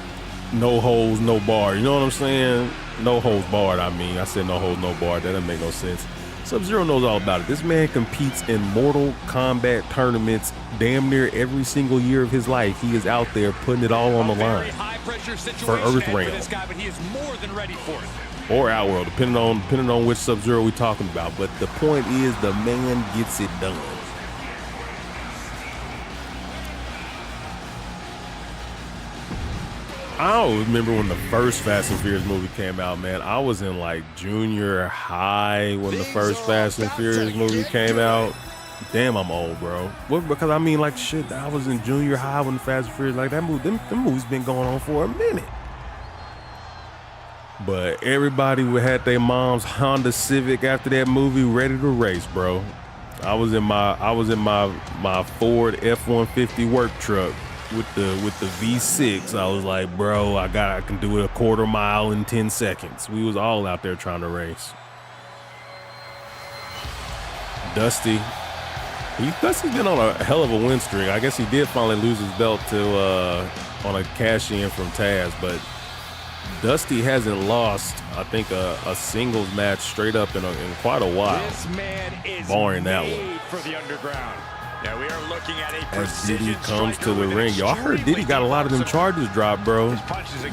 A: no holes, no bar. You know what I'm saying? No holes barred, I mean. I said no holes, no bar. That doesn't make no sense. Sub-Zero knows all about it. This man competes in Mortal Kombat tournaments damn near every single year of his life. He is out there putting it all on the line for Earth Realm or Outworld, depending on which Sub-Zero we're talking about. But the point is, the man gets it done. I don't remember when the first Fast and Furious movie came out, man. I was in like junior high when the first Fast and Furious movie came out. Damn, I'm old, bro. Because I mean, like, shit, I was in junior high when the Fast and Furious, like, that movie, them movies been going on for a minute. But everybody had their mom's Honda Civic after that movie ready to race, bro. I was in my Ford F-150 work truck with the V6. I was like, bro, I can do a quarter mile in 10 seconds. We was all out there trying to race. Dusty's been on a hell of a win streak. I guess he did finally lose his belt to on a cash in from Taz, but Dusty hasn't lost, I think, a singles match straight up in quite a while.
B: This man is
A: barring that
B: made
A: one.
B: for the underground. Now we are looking at a
A: As Diddy comes to the
B: striker with
A: ring, y'all heard Diddy got a lot of them charges dropped, bro.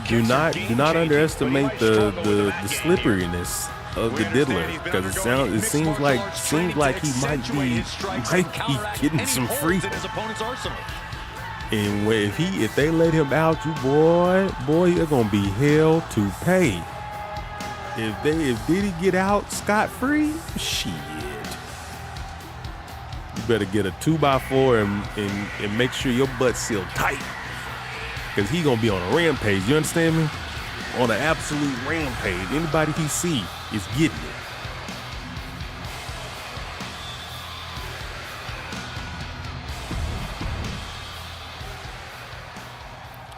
A: Do not underestimate the slipperiness of the diddler, because it seems like he might be getting some freedom. And if they let him out, boy, you're gonna be hell to pay. If Diddy get out scot-free, shit. You better get a 2x4 and make sure your butt's sealed tight, because he gonna be on a rampage. You understand me? On an absolute rampage. Anybody he see is getting it.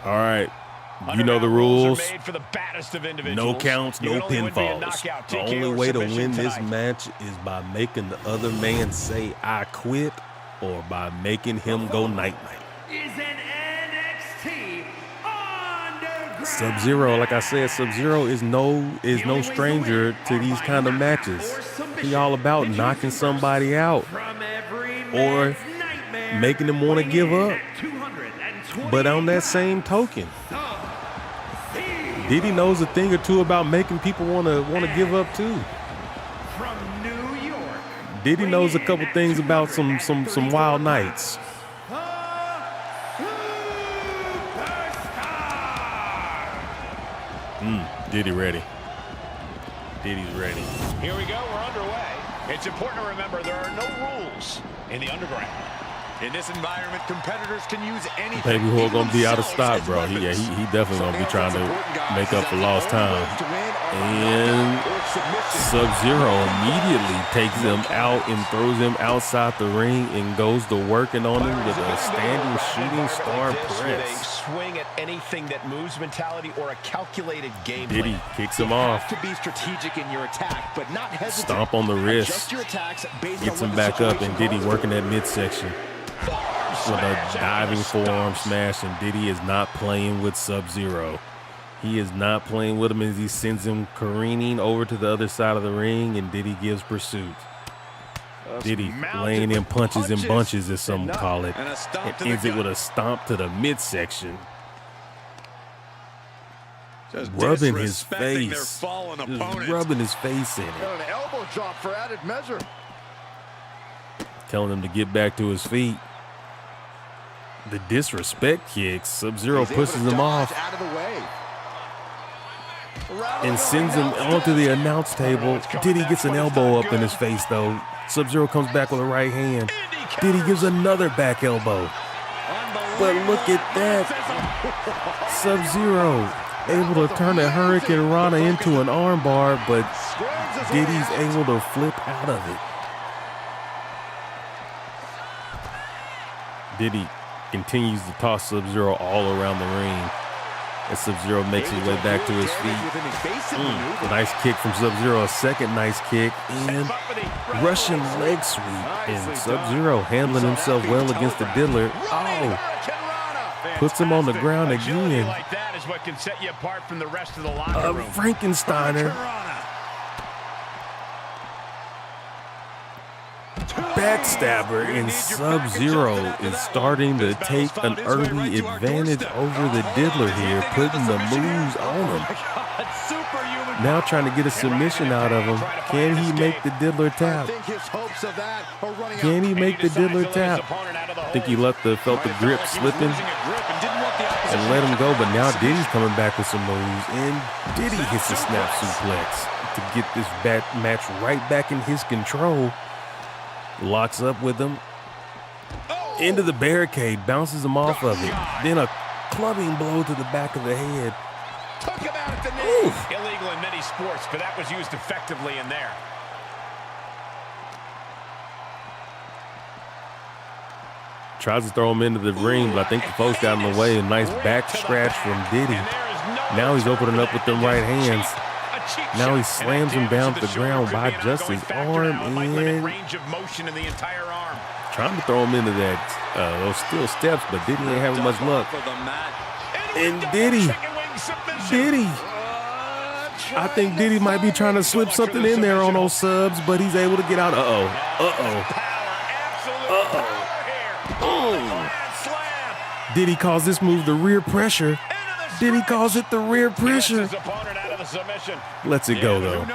A: All right, you know the rules. No counts, no pinfalls. The only way to win this match is by making the other man say, I quit, or by making him go night-night.
D: Is an NXT Underground.
A: Sub-Zero, like I said, Sub-Zero is no stranger to these kind of matches. He all about knocking somebody out or making them want to give up. But on that same token, Diddy knows a thing or two about making people want to give up too.
D: From New York,
A: Diddy knows a couple things about some wild nights. Diddy ready. Diddy's ready.
B: Here we go, we're underway. It's important to remember there are no rules in the underground. In this environment, competitors can use anything.
A: Baby Who gonna be out of stock, bro. He definitely gonna be trying to make up for lost time. And Sub-Zero immediately takes him out and throws him outside the ring and goes to working on him with a standing shooting star press.
F: Swing at anything that moves mentality or a calculated game plan.
A: Diddy kicks him off.
F: To be strategic in your attack, but not hesitant.
A: Stomp on the wrist. Gets him back up, and Diddy working that midsection with a diving forearm smash, and Diddy is not playing with Sub-Zero. He is not playing with him as he sends him careening over to the other side of the ring, and Diddy gives pursuit. Diddy laying in punches and bunches, as some call it, and ends it with a stomp to the midsection. Just rubbing his face. Just rubbing his face in it.
C: Got an elbow drop for added measure.
A: Telling him to get back to his feet. The disrespect kicks. Sub-Zero pushes him off and sends him onto the announce table. Diddy gets an elbow up in his face, though. Sub-Zero comes back with a right hand. Diddy gives another back elbow. But look at that. Sub-Zero able to turn a Hurricane Rana into an armbar, but Diddy's able to flip out of it. Diddy continues to toss Sub-Zero all around the ring as Sub-Zero makes his way back to his feet. Nice kick from Sub-Zero, a second nice kick, and Russian leg sweep. And Sub-Zero handling himself well against the diddler. Oh, puts him on the ground again. A Frankensteiner. backstabber, and Sub-Zero is starting to take an early advantage over the Diddler here, putting the moves on him. Now trying to get a submission out of him. Can he make the Diddler tap? Can he make the Diddler tap? I think he felt the grip slipping and let him go, but now Diddy's coming back with some moves, and Diddy hits a snap suplex to get this match right back in his control. Locks up with him. Into the barricade, bounces him off of it. Then a clubbing blow to the back of the head.
B: Took him out at the knee. Illegal in many sports, but that was used effectively in there.
A: Tries to throw him into the ring, but I think the folks got in the way. A nice back scratch from Diddy. Now he's opening up with them right hands. Now he slams him down to the ground by just his arm, and trying to throw him into those steel steps, but Diddy ain't having much luck. And Diddy, I think Diddy might be trying to slip something in there on those subs, but he's able to get out. Diddy calls this move the rear pressure. Diddy calls it the rear pressure. Lets it go, though.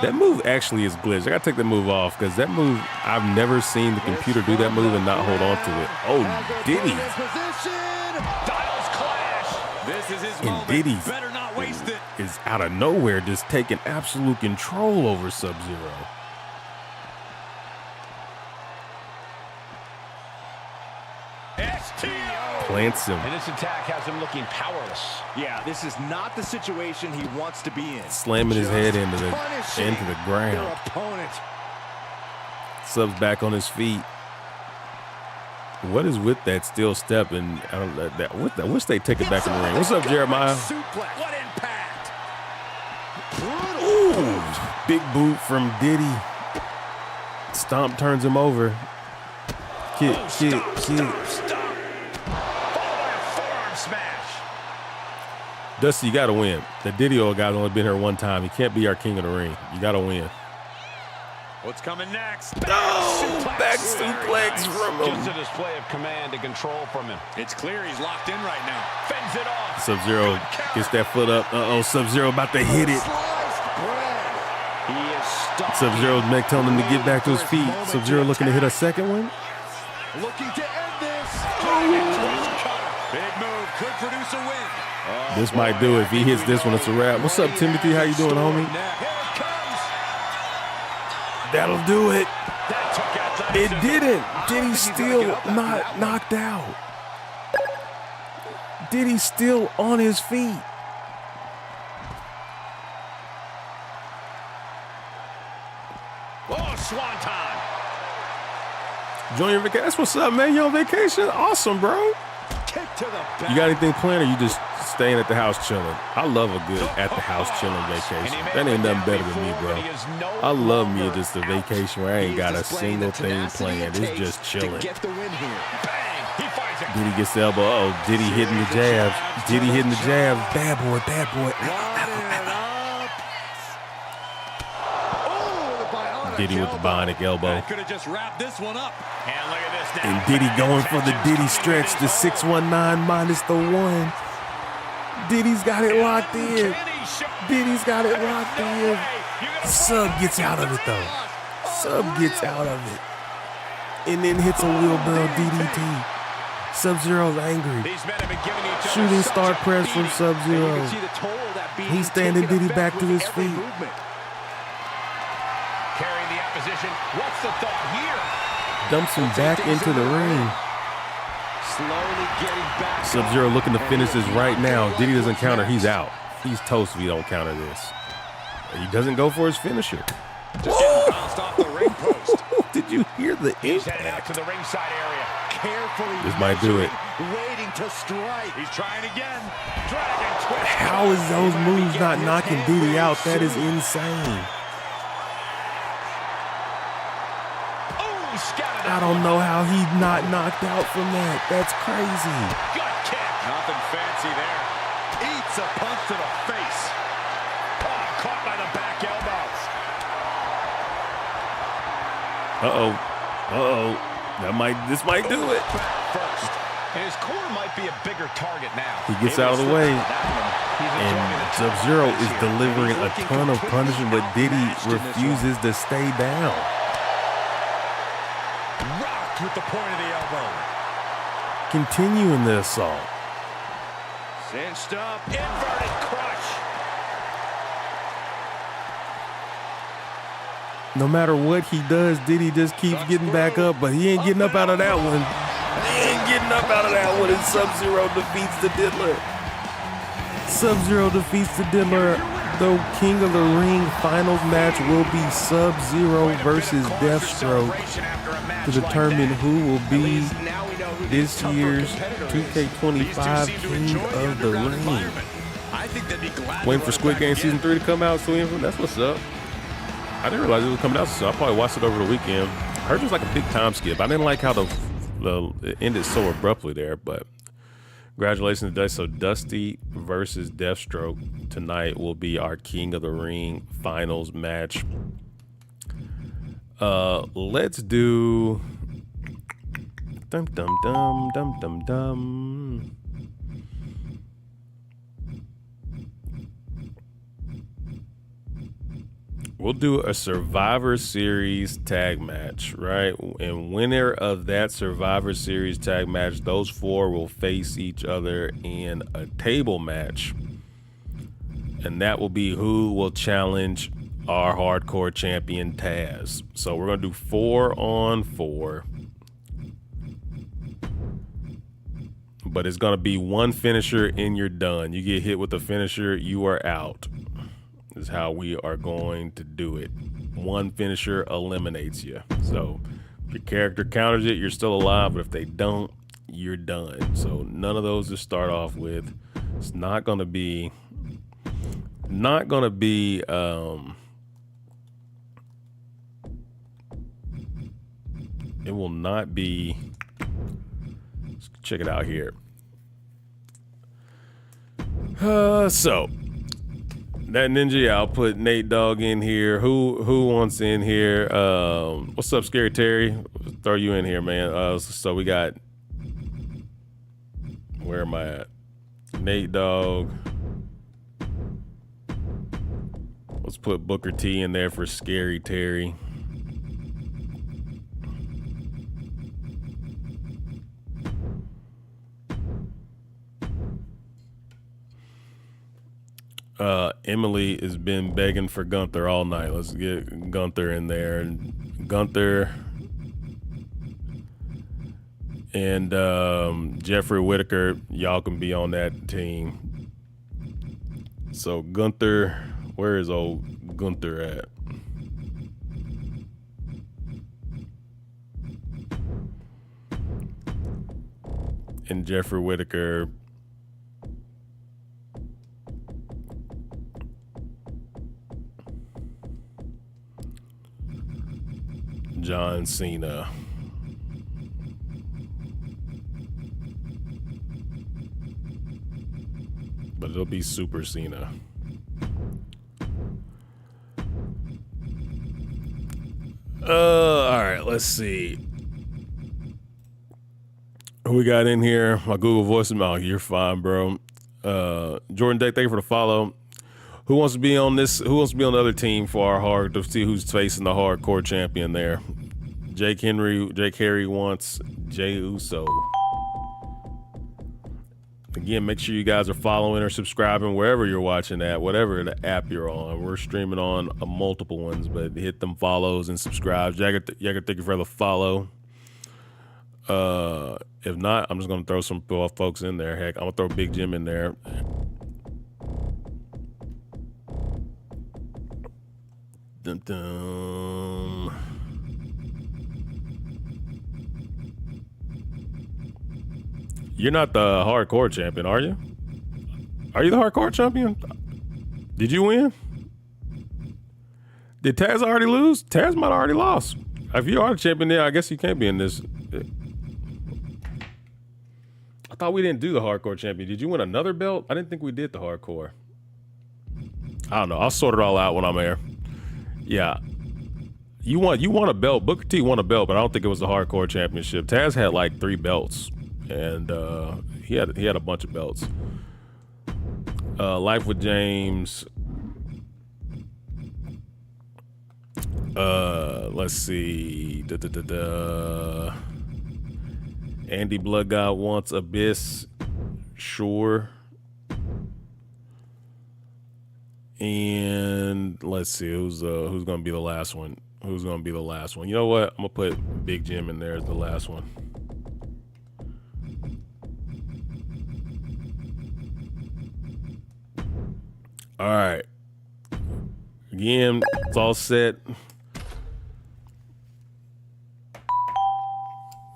A: That move actually is glitched. I got to take that move off because that move, I've never seen the computer do that move and not hold on to it. Oh, Diddy. And Diddy is out of nowhere just taking absolute control over Sub-Zero. Plants him.
B: And this attack has him looking powerless.
C: Yeah, this is not the situation he wants to be in.
A: Slamming his head into the ground. Sub's back on his feet. What is with that steel step? And I don't know that. I wish they take it back in the ring. What's up, Jeremiah?
C: What impact!
A: Ooh, big boot from Diddy. Stomp turns him over. Kick. Dusty, you got to win. The Didio guy's only been here one time. He can't be our king of the ring. You got to win.
B: What's coming next?
A: Back suplex from him.
B: Just a display of command and control from him. It's clear he's locked in right now. Fends it off.
A: Sub-Zero gets that foot up. Sub-Zero about to hit it. Sub-Zero's neck telling him to get back to his feet. Sub-Zero looking to hit a second one.
C: Looking to end this.
B: Big move. Could produce a win.
A: This might do it. If he hits this one, it's a wrap. What's up, Timothy? How you doing, homie? That'll do it. It didn't. Diddy's still not knocked out. Diddy's still on his feet.
B: Oh, swanton.
A: Join your vacation. That's what's up, man. You on vacation? Awesome, bro. You got anything planned, or you just staying at the house chilling? I love a good at the house chilling vacation. That ain't nothing better than me, bro. I love me just a vacation where I ain't got a single thing planned. It's just chilling. Diddy gets the elbow. Diddy hitting the jabs. Diddy hitting the jabs. Bad boy. Diddy with the bionic elbow.
B: Could have just wrapped this one up. And look at this now.
A: And Diddy going for the Diddy stretch, the 619 minus the 1. Diddy's got it locked in. Sub gets out of it, though. And then hits a wheelbarrow DDT. Sub-Zero's angry. Shooting star press from Sub-Zero. He's standing Diddy back to his feet.
B: Carrying the opposition. What's the thought here?
A: Dumps him back into the ring.
C: Slowly getting back.
A: Sub-Zero looking to finish this right now. Diddy doesn't counter. He's out. He's toast if he don't counter this. He doesn't go for his finisher.
B: Bounced off the ring post.
A: Did you hear the
B: He's headed out
A: impact?
B: to the ringside area.
C: Carefully.
A: This might do it.
C: Waiting to strike.
B: He's trying again. Dragon twist.
A: How is those moves not knocking Diddy out? That is insane. I don't know how he's not knocked out from that. That's crazy.
B: Gut kick. Nothing fancy there. Eats a punch to the face. Oh, caught by the back elbows.
A: Uh-oh. This might do it.
F: First. And his core might be a bigger target now.
A: He gets out of the way. And Sub-Zero is delivering a ton of punishment, but Diddy refuses to stay down.
F: Rocked with the point of the elbow.
A: Continuing the assault.
C: Cinched up.
F: Inverted crush.
A: No matter what he does, Diddy just keeps getting back up, but he ain't getting up out of that one. He ain't getting up out of that one, and Sub-Zero defeats the Diddler. Sub-Zero defeats the Diddler. The King of the Ring finals match will be Sub-Zero versus Deathstroke to determine who will be this year's 2K25 King of the Ring. Waiting for Squid Game Season 3 to come out soon. That's what's up. I didn't realize it was coming out, so I probably watched it over the weekend. I heard it was like a big time skip. I didn't like how it ended so abruptly there, but congratulations today. So Dusty versus Deathstroke tonight will be our King of the Ring finals match. Let's do dum dum dum dum dum dum. We'll do a Survivor Series tag match, right? And winner of that Survivor Series tag match, those four will face each other in a table match. And that will be who will challenge our hardcore champion Taz. So we're going to do 4-on-4. But it's going to be one finisher and you're done. You get hit with the finisher, you are out. Is how we are going to do it. One finisher eliminates you. So if your character counters it, you're still alive, but if they don't, you're done. So none of those to start off with. It's not gonna be it will not be. Let's check it out here. So that ninja, I'll put Nate Dogg in here. Who wants in here? What's up, Scary Terry? Throw you in here, man. So we got, where am I at? Nate Dogg. Let's put Booker T in there for Scary Terry. Emily has been begging for Gunther all night. Let's get Gunther in there. And Gunther and Jeffrey Whitaker, y'all can be on that team. So Gunther, where is old Gunther at? And Jeffrey Whitaker. John Cena. But it'll be Super Cena. All right, let's see. Who we got in here? My Google voice. Oh, you're fine, bro. Jordan Day, thank you for the follow. Who wants to be on this? Who wants to be on the other team for our hard to see who's facing the hardcore champion there? Jake Harry wants Jey Uso. Again, make sure you guys are following or subscribing wherever you're watching at, whatever the app you're on. We're streaming on multiple ones, but hit them follows and subscribe. Jagger, thank you for the follow. If not, I'm just gonna throw some folks in there. Heck, I'm gonna throw Big Jim in there. Dun, dun. You're not the hardcore champion, are you? Are you the hardcore champion? Did you win? Did Taz already lose? Taz might have already lost. If you are the champion, yeah, I guess you can't be in this. I thought we didn't do the hardcore champion. Did you win another belt? I didn't think we did the hardcore. I don't know. I'll sort it all out when I'm there. Yeah. You won a belt. Booker T won a belt, but I don't think it was the hardcore championship. Taz had like 3 belts, and he had a bunch of belts. Life with James. Let's see. Andy Blood God wants Abyss. Sure. And let's see who's gonna be the last one. Who's gonna be the last one? You know what? I'm gonna put Big Jim in there as the last one. All right. Again, it's all set.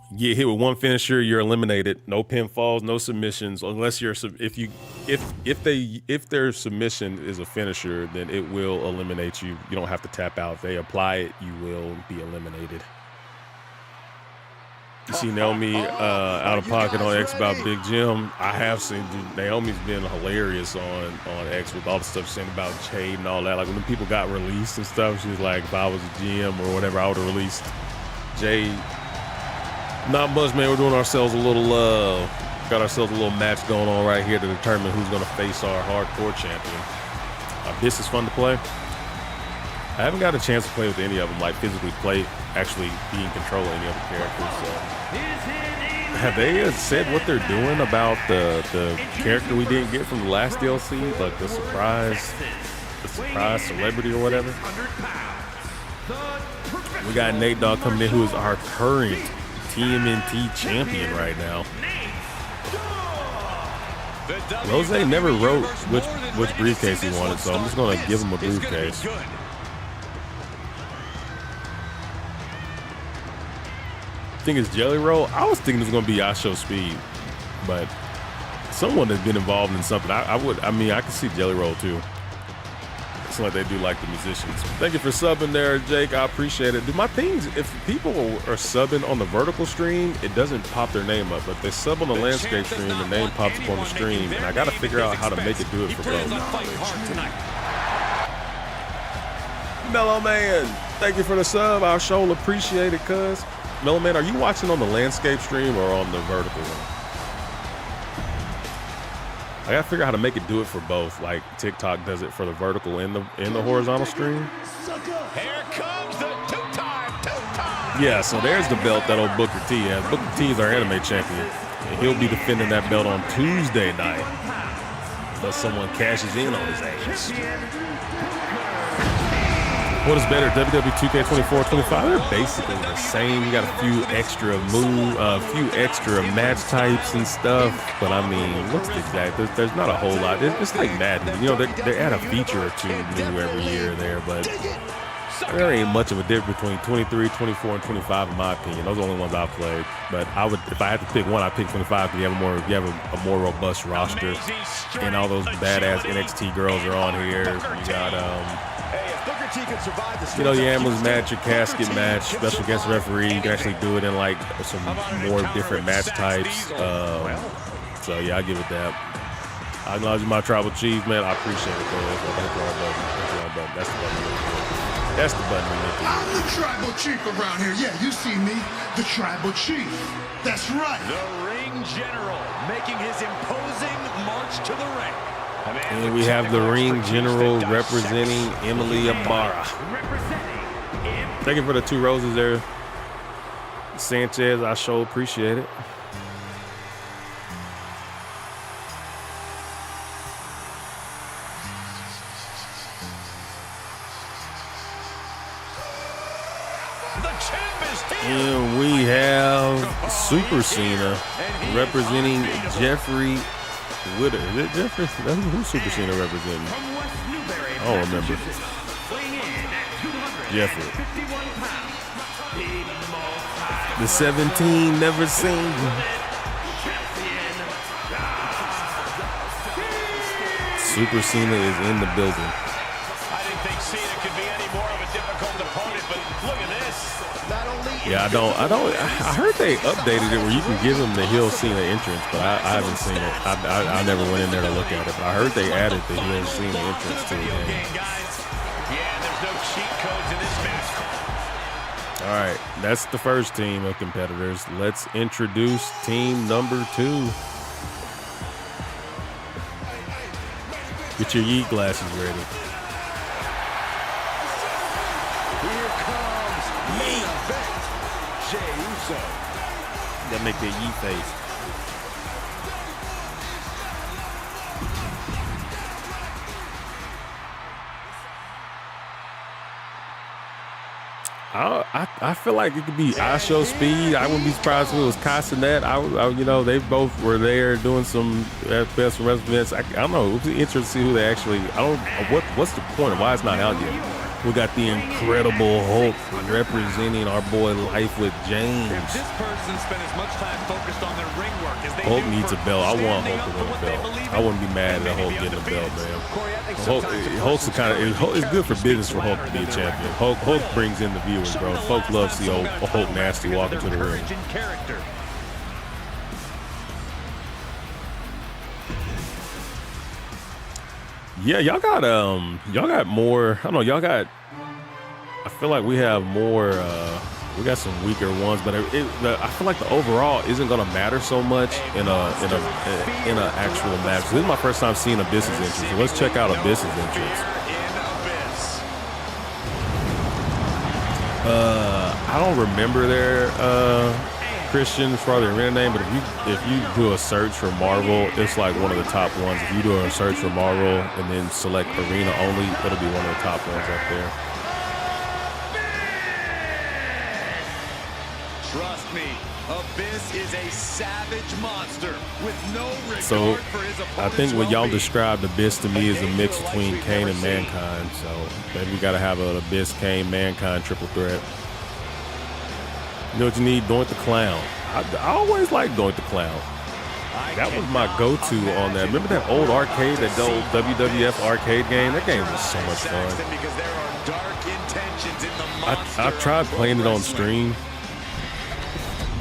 A: You get hit with one finisher, you're eliminated. No pinfalls, no submissions, unless you're if their submission is a finisher, then it will eliminate you. You don't have to tap out. If they apply it, you will be eliminated. You see Naomi out of pocket on X about Big Jim. I have seen Naomi's been hilarious on X with all the stuff she's saying about Jade and all that. Like when the people got released and stuff, she was like, if I was a GM or whatever, I would have released Jade. Not much, man. We're doing ourselves a little, got ourselves a little match going on right here to determine who's going to face our hardcore champion. This is fun to play. I haven't got a chance to play with any of them, like physically play, actually be in control of any other characters. So. Have they said what they're doing about the character we didn't get from the last DLC, like the surprise celebrity or whatever? We got Nate Dogg coming in, who is our current TMNT champion right now. Rose never wrote which briefcase he wanted, so I'm just gonna give him a briefcase. Think it's Jelly Roll? I was thinking it was gonna be Yasho Speed, but someone has been involved in something. I could see Jelly Roll too. It's like they do like the musicians. Thank you for subbing there, Jake. I appreciate it. My things, if people are subbing on the vertical stream, it doesn't pop their name up. But if they sub on the landscape stream, the name pops up on the stream, and I got to figure out how to make it do it for both. Mellow Man, thank you for the sub. I sure appreciate it, cuz. Mellow Man, are you watching on the landscape stream or on the vertical one? I gotta figure out how to make it do it for both. Like TikTok does it for the vertical and the horizontal stream.
B: Here comes the two-time.
A: Yeah, so there's the belt that old Booker T has. Booker T is our anime champion, and he'll be defending that belt on Tuesday night unless someone cashes in on his ass. What is better, WWE 2K24, 25? They're basically the same. You got a few extra match types and stuff, but I mean, what's the exact? There's not a whole lot. It's like Madden. You know, they add a feature or two new every year there, but there ain't much of a difference between 23, 24, and 25 in my opinion. Those are the only ones I've played. But I would, if I had to pick one, I'd pick 25 because you have a more robust roster, and all those badass NXT girls are on here. You got you know, your ambulance match, your casket match, special guest referee. You can actually do it in like some more different match types. So yeah, I give it that. I acknowledge my tribal chief, man. I appreciate it, bro. That's the button. That's the button.
G: I'm the tribal chief around here. Yeah, you see me, the tribal chief. That's right.
B: The ring general making his imposing march to the ring.
A: And we have the ring general representing Emily Ibarra. Thank you for the 2 roses there, Sanchez. I sure appreciate it. And we have Super Cena representing Jeffrey Witter. Is it Jeffrey? Who's Super Cena representing? I don't remember. Jeffrey. The 17 never seen. Super Cena is in the building.
B: I didn't think Cena could be any more of a difficult opponent, but look at this.
A: Yeah, I heard they updated it where you can give him the heel Cena entrance, but I haven't seen it. I never went in there to look at it, but I heard they added the heel Cena entrance to the game.
B: Yeah, there's no cheat codes in this match.
A: All right, that's the first team of competitors. Let's introduce team number 2. Get your yeet glasses ready.
C: Here comes main event. Jey Uso.
A: That make that yeet face. I feel like it could be Show Speed. I wouldn't be surprised if it was Castanet. You know, they both were there doing some best wrestling events. I don't know. It would be interesting to see who they actually. What's the point of why it's not out yet? We got the Incredible Hulk representing our boy Life with James.
B: If this person spent as much time focused on their ring work as they
A: Hulk
B: do
A: needs a belt. I want Hulk to win a belt. I wouldn't be mad at Hulk getting a belt, man. Hulk's the kind of it's good for business for Hulk to be a champion. Hulk brings in the viewers, bro. Folks love to see old Hulk nasty walk into the ring. Yeah, y'all got more. I don't know, y'all got. I feel like we have more. We got some weaker ones, but I feel like the overall isn't gonna matter so much in a actual match. This is my first time seeing Abyss's entrance. So let's check out Abyss's entrance. I don't remember their Christian for the arena name, but if you do a search for Marvel, it's like one of the top ones. If you do a search for Marvel and then select arena only, it'll be one of the top ones up there.
B: Trust me, Abyss is a savage monster with no regard
A: So
B: for his opponent's
A: I think what y'all
B: well-being.
A: described Abyss to me is a mix between Kane and Mankind. So maybe we gotta have an Abyss, Kane, Mankind triple threat. You know what you need? Doink the Clown. I always liked Doink the Clown. That was my go-to on that. Remember that old arcade, that old WWF arcade game? That game was so much fun.
B: Because there are dark intentions in the
A: I tried playing it on stream.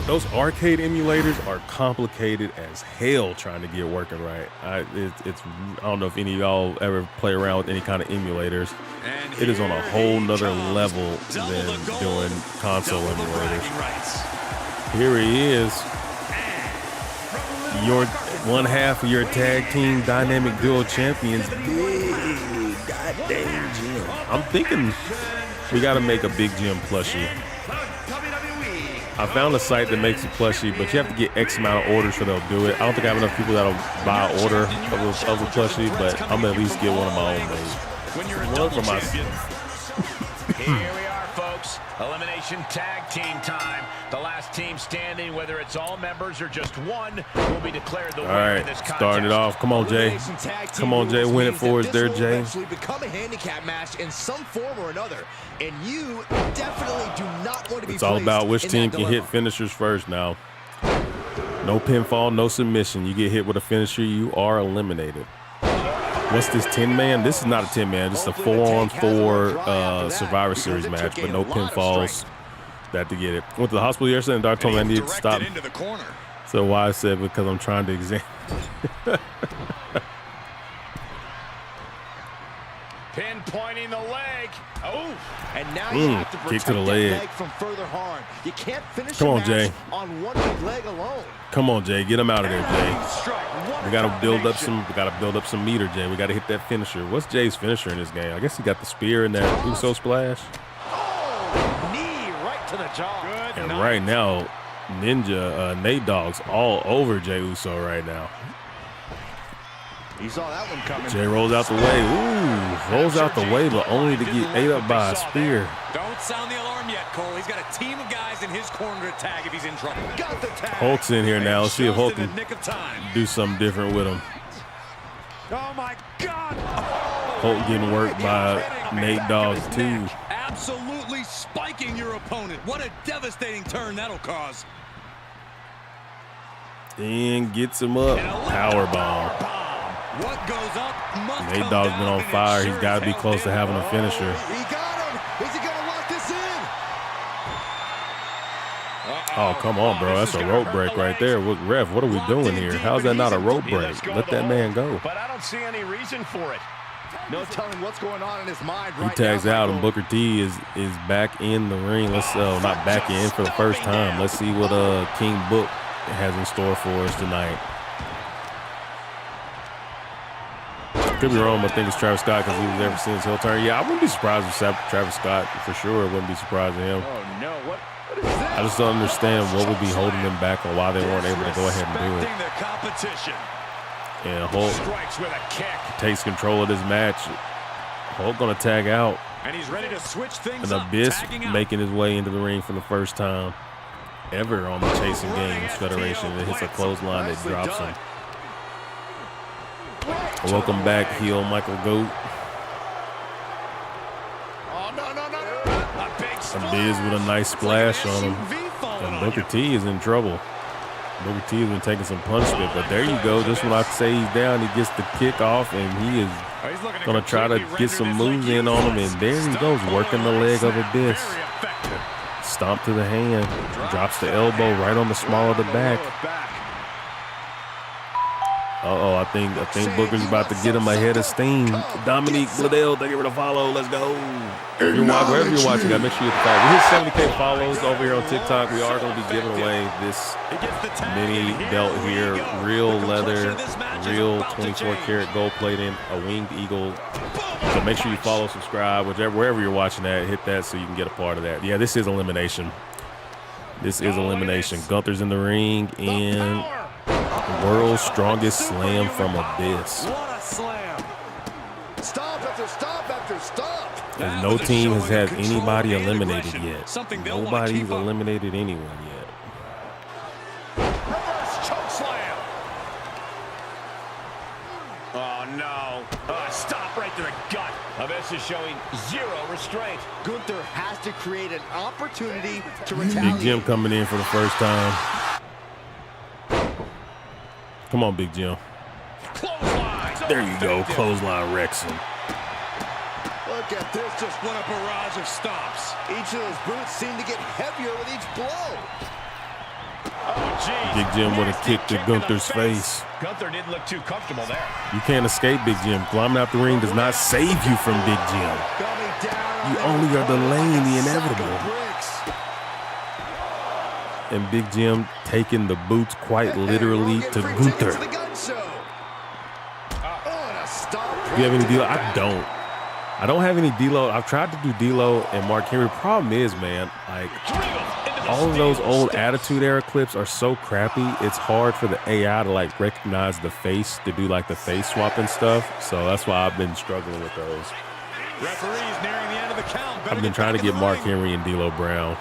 A: Those arcade emulators are complicated as hell trying to get working right. I don't know if any of y'all ever play around with any kind of emulators. It is on a whole nother level than doing console emulators. Here he is. Your one half of your tag team dynamic duo champions. Big goddamn Jim. I'm thinking we got to make a Big Jim plushie. I found a site that makes a plushie, but you have to get X amount of orders so they'll do it. I don't think I have enough people that'll buy an order of a plushie, but I'm gonna at least get one of my own made. One for myself.
B: Here we are, folks. Elimination tag team time. The last team standing, whether it's all members or just one, will be declared the winner in this contest.
A: Starting it off. Come on, Jay. Come on, Jay. Win it for us there, Jay.
C: Eventually become a handicap match in some form or another, and you definitely do not want to be.
A: It's all about which team can hit finishers first now. No pinfall, no submission. You get hit with a finisher, you are eliminated. What's this, 10-man? This is not a 10-man. This is a 4-on-4 Survivor Series match, but no pinfalls. That to get it. Went to the hospital yesterday and Doctor told me I needed to stop. So why I said because I'm trying to examine.
B: Pinpointing the leg. Oh,
C: and now you have to
A: kick
C: protect
A: to the
C: that
A: leg.
C: leg from further harm. You can't finish
A: Come
C: a
A: on,
C: match
A: Jay.
C: on one big leg alone.
A: Come on, Jay. Get him out of there, Jay. We gotta build up some. We gotta build up some meter, Jay. We gotta hit that finisher. What's Jay's finisher in this game? I guess he got the spear and that Uso splash.
C: Oh, knee right to the jaw.
A: And right now, Ninja Nate Dogg's all over Jey Uso right now.
C: He saw that one coming.
A: Jay rolls out the way. Ooh, rolls out the way, but only to get ate up by a spear.
H: Don't sound the alarm yet, Cole. He's got a team of guys in his corner to tag if he's in trouble.
C: Got the tag.
A: Hulk's in here now. Let's see if Hulk can
H: Nick of time.
A: do something different with him.
H: Oh my God!
A: Hulk getting worked by Nate Dogg too.
H: Absolutely spiking your opponent. What a devastating turn that'll cause.
A: And gets him up. Powerbomb.
H: What goes up must
A: Nate
H: come
A: Dogg's
H: down
A: been on
H: and
A: fire.
H: ensure
A: He's got to be
H: his
A: close to having a finisher.
C: He got him. Is he going to lock this in?
A: Oh, come on, bro. That's a rope break right there. Ref, what are we doing here? How's that not a rope break? Let that man go.
F: But I don't see any reason for it.
C: No telling what's going on in his mind
A: He
C: right
A: tags
C: now.
A: out, and Booker T is back in the ring. Let's not back in for the first time. Let's see what King Book has in store for us tonight. Could be wrong, but I think it's Travis Scott because he was ever since heel turn. Yeah, I wouldn't be surprised if Travis Scott for sure. Wouldn't be surprised at him.
C: Oh no, what is this?
A: I just don't understand what would be holding them back or why they weren't able to go ahead and do it.
H: The competition.
A: And Hulk
B: Strikes with a kick.
A: takes control of this match. Hulk gonna tag out.
H: And he's ready to switch things
A: And
H: up.
A: Abyss
H: Tagging out.
A: making his way into the ring for the first time ever on the Chasing Games Federation. It hits a clothesline that drops him. Welcome back, heel Michael Goat.
C: Oh no.
H: A big
A: Abyss with a nice splash on him. And Booker T is in trouble. Booker T has been taking some punishment, but there you go. Just when I say he's down, he gets the kick off, and he is going to try to get some moves in on him. And there he goes, working the leg of Abyss. Stomp to the hand, drops the elbow right on the small of the back. Uh-oh, I think Booker's about to get him ahead of steam. Dominique Liddell, thank you for the follow. Let's go. Wherever you're watching, make sure you hit the follow. We hit 70K follows over here on TikTok. We are going to be giving away this mini belt here. Real leather, real 24-karat gold plating, a winged eagle. So make sure you follow, subscribe, wherever you're watching at. Hit that so you can get a part of that. Yeah, this is elimination. This is elimination. Gunther's in the ring, and world's strongest slam from Abyss.
H: What a slam.
C: Stop after stop after stop.
A: And no team has had anybody eliminated yet.
H: Something they'll wanna
A: Nobody's
H: keep up.
A: eliminated anyone yet.
B: Reverse choke slam. Oh no. Stop right to the gut. Abyss is showing zero restraint.
C: Gunther has to create an opportunity to
A: Big
C: retaliate.
A: Jim coming in for the first time. Come on, Big Jim.
B: Clothesline.
A: There you go. Clothesline wrecks him.
C: Look at this, just
H: What a barrage of stops.
C: each of those boots seem to get heavier with each blow.
B: Oh, geez.
A: Big Jim with a
B: Nasty
A: kick to
B: in the
A: Gunther's face.
B: Gunther didn't look too comfortable there.
A: You can't escape Big Jim. Climbing out the ring does not save you from Big Jim.
C: Coming down
A: You
C: on
A: only
C: that
A: are delaying the
C: sack of
A: inevitable.
C: bricks.
A: And Big Jim taking the boots quite literally to Gunther.
C: The gun show. Oh, and a stop.
A: Do you have any D-Lo? I don't have any D-Lo. I've tried to do D-Lo and Mark Henry. Problem is, man, like all of those old Attitude Era clips are so crappy. It's hard for the AI to like recognize the face to do like the face swap and stuff. So that's why I've been struggling with those.
H: Referee's nearing the end of the count.
A: I've been trying to get Mark Henry and D'Lo Brown.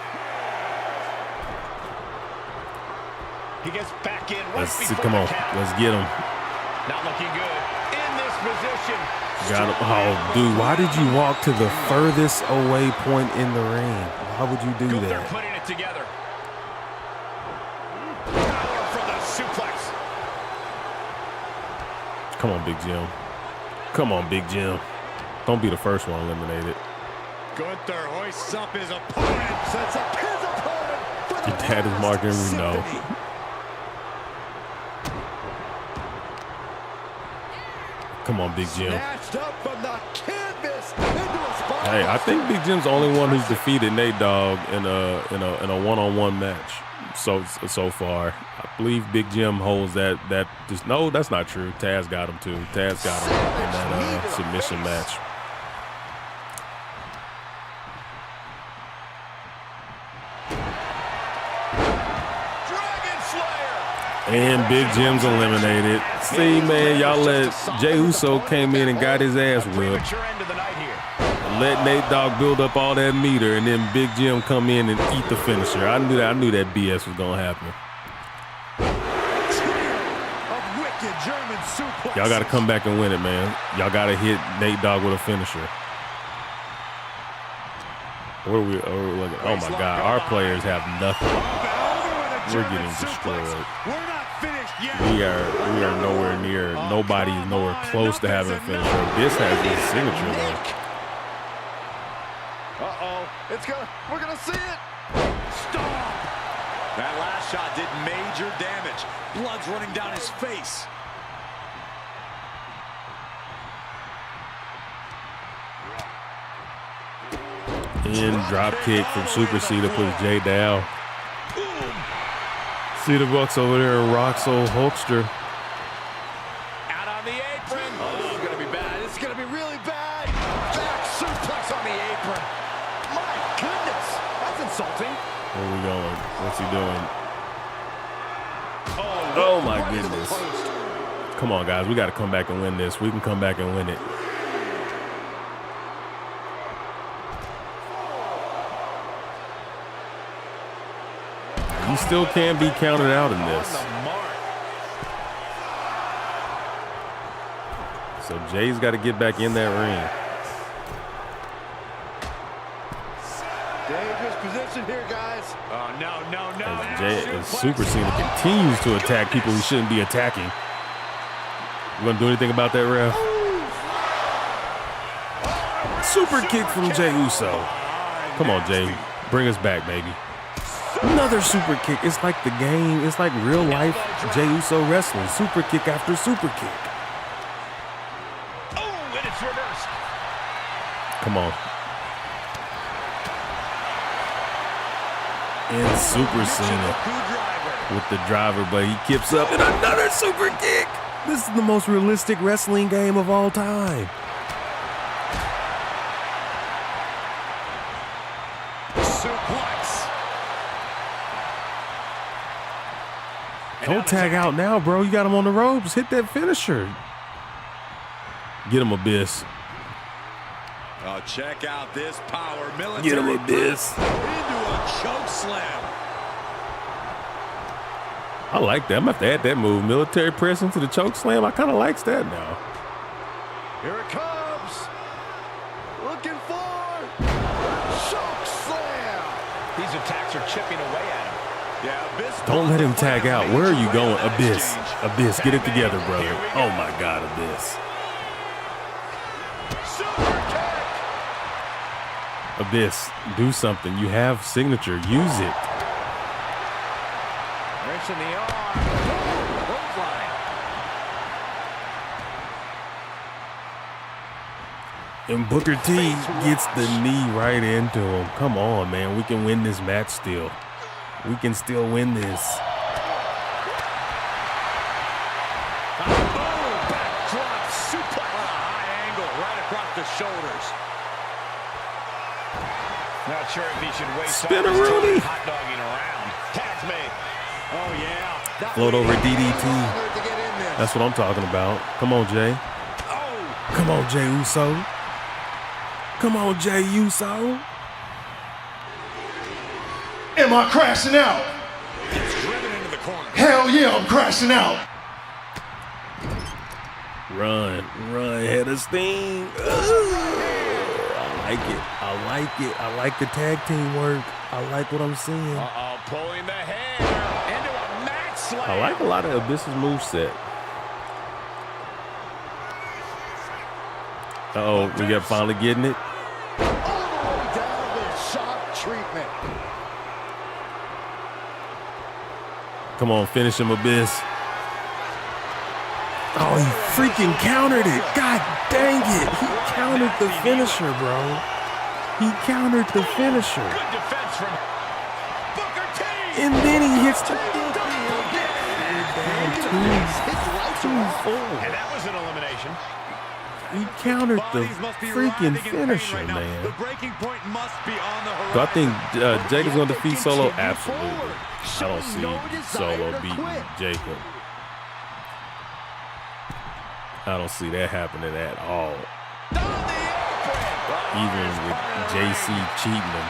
B: He gets back in.
A: Let's see. Come on, let's get him.
B: Not looking good. In this position.
A: Got him. Oh, dude, why did you walk to the furthest away point in the ring? Why would you do
B: Gunther
A: that?
B: putting it together. Power from the suplex.
A: Come on, Big Jim. Come on, Big Jim. Don't be the first one eliminated.
H: Gunther hoists up his opponent.
C: Sets up his opponent. for the
A: Your dad is Mark Henry? No.
C: symphony.
A: Come on, Big Jim.
C: Snatched up from the canvas into a spot.
A: Hey, I think Big Jim's the only one who's defeated Nate Dogg in a one-on-one match so far. I believe Big Jim holds that. No, that's not true. Taz got him too. Taz got him in that submission match.
B: Dragon Slayer.
A: And Big Jim's eliminated. See, man, y'all let Jey Uso came in and got his ass whipped.
B: Premature end of the night here.
A: Let Nate Dogg build up all that meter, and then Big Jim come in and eat the finisher. I knew that BS was gonna happen.
C: A wicked German suplex.
A: Y'all got to come back and win it, man. Y'all got to hit Nate Dogg with a finisher. What are we looking? Oh my God, our players have nothing. We're getting destroyed.
H: We're not finished yet.
A: We are nowhere near. Nobody is nowhere close to having a finisher. This has his signature though.
C: We're gonna see it.
H: Stop! That last shot did major damage. Blood's running down his face.
A: In drop kick from Super Cena puts Jay down. See the Bucks over there and rocks old Hulkster.
B: Out on the apron. Oh, this is going to be bad. This is going to be really bad. Back suplex on the apron. My goodness. That's insulting.
A: Where are we going? What's he doing? Oh my goodness. Come on, guys. We got to come back and win this. We can come back and win it. You still can't be counted out in this. So Jay's got to get back in that ring.
C: Dangerous position here, guys.
B: Oh, no.
A: As Super Cena continues to attack people he shouldn't be attacking. You want to do anything about that, ref? Super kick from Jey Uso. Come on, Jay. Bring us back, baby. Another super kick. It's like the game. It's like real life Jey Uso wrestling. Super kick after super kick.
B: Oh, and it's reversed.
A: Come on. And Super Cena with the driver, but he kips up and another super kick. This is the most realistic wrestling game of all time.
B: Suplex.
A: Don't tag out now, bro. You got him on the ropes. Hit that finisher. Get him, Abyss.
H: Oh, check out this power. Military
A: Get him, Abyss.
H: into a choke slam.
A: I like that. I'm going to have to add that move. Military press into the choke slam. I kind of likes that now.
C: Here it comes. Looking for choke slam.
B: These attacks are chipping away at him.
H: Yeah, Abyss.
A: Don't let him tag out. Where are you going? Abyss. Abyss, get it together, brother. Oh, my God, Abyss. Abyss, do something. You have signature. Use it.
B: Wrench in the arm. Clothesline.
A: And Booker T gets the knee right into him. Come on, man. We can win this match still. We can still win this.
B: Backdrop suplex. On a high angle right across the shoulders. Not sure if he should waste
A: Spin-a-rooney.
B: hot dogging around. Tags made. Oh, yeah.
A: Float over DDT. That's what I'm talking about. Come on, Jay. Come on, Jey Uso. Come on, Jey Uso.
G: Am I crashing out?
H: Gets driven into the corner.
G: Hell yeah, I'm crashing out.
A: Run, head of steam. I like it. I like the tag team work. I like what I'm seeing.
B: Uh-oh, pulling the hair into a mat slam.
A: I like a lot of Abyss's moveset. Uh-oh, we got finally getting it.
C: All the way down with shock treatment.
A: Come on, finish him, Abyss. Oh, he freaking countered it. God dang it. He countered the finisher, bro. He countered the finisher.
B: Good defense from Booker T.
A: And then he hits the
B: And that was an elimination.
A: He countered the
H: Bodies must be
A: freaking
H: writhing in pain
A: finisher,
H: right now.
A: man.
H: The breaking point must be on the horizon.
A: Do I think Jacob's going to defeat Solo? Absolutely. I don't see Solo beating Jacob. I don't see that happening at all. Even with JC cheating him.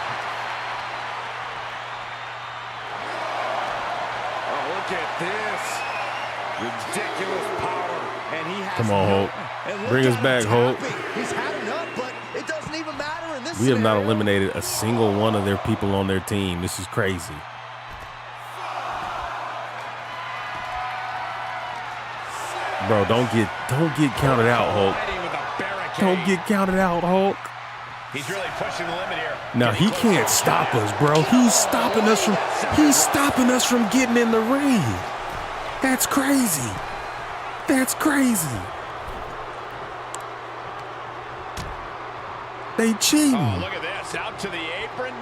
C: Oh, look at this. Ridiculous power. And he has
A: Come on, Hulk.
C: And look
A: Bring us
C: at
A: back,
C: him
A: Hulk.
C: tapping. He's had enough, but it doesn't even matter in this
A: We have not
C: scenario.
A: eliminated a single one of their people on their team. This is crazy. Bro, don't get counted out, Hulk. Don't get counted out, Hulk.
B: He's really pushing the limit here.
A: Now he can't stop us, bro. He's stopping us from getting in the ring. That's crazy. That's crazy. They cheating.
B: Oh, look at this. Press out to the apron.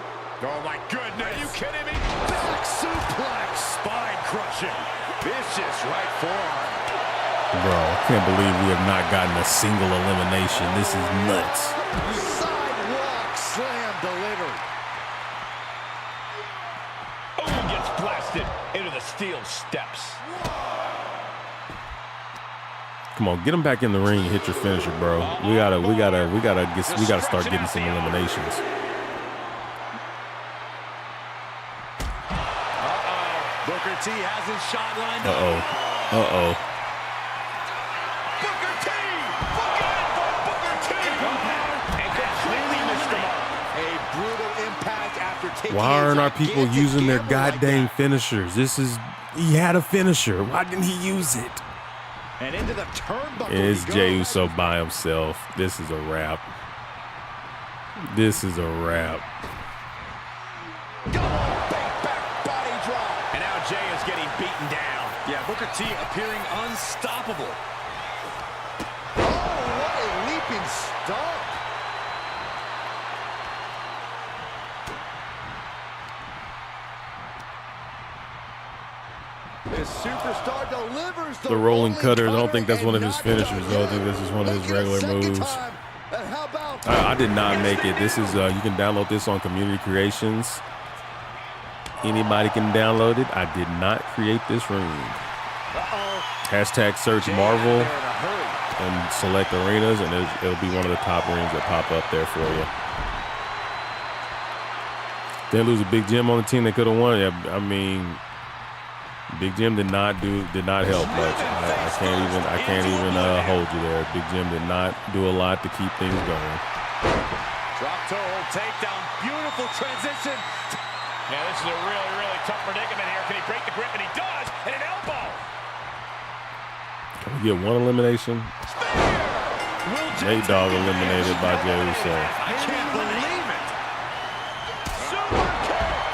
B: Oh, my goodness. Are you kidding me?
C: Back suplex. Spine crushing. Vicious right forearm.
A: Bro, I can't believe we have not gotten a single elimination. This is nuts.
C: Sidewalk slam delivered.
B: Oh, gets blasted into the steel steps.
A: Come on, get him back in the ring and hit your finisher, bro. We gotta start getting some eliminations.
H: Booker T has his shot lined up.
A: Uh-oh.
B: Booker T! Booker T! And completely missed the mark.
C: A brutal impact after taking.
A: Why aren't our people using their goddamn finishers? He had a finisher. Why didn't he use it?
C: And into the turnbuckle.
A: It's Jey Uso by himself. This is a wrap. This is a wrap.
C: Back body drop.
B: And now Jey is getting beaten down.
H: Yeah, Booker T appearing unstoppable.
C: Oh, what a leaping stomp. This superstar delivers
A: The rolling cutter. I don't think that's one of his finishers, though. I think this is one of his regular moves. I did not make it. This is you can download this on Community Creations. Anybody can download it. I did not create this room. Hashtag search Marvel and select arenas, and it'll be one of the top rings that pop up there for you. They lose a Big Jim on the team. They could have won. Yeah, I mean, Big Jim did not help much. I can't even hold you there. Big Jim did not do a lot to keep things going.
H: Drop toe hold takedown. Beautiful transition.
B: Yeah, this is a really, really tough predicament here. Can he break the grip? And he does. And an elbow.
A: Can we get one elimination? Nate Dogg eliminated by Jey Uso.
H: I can't believe it.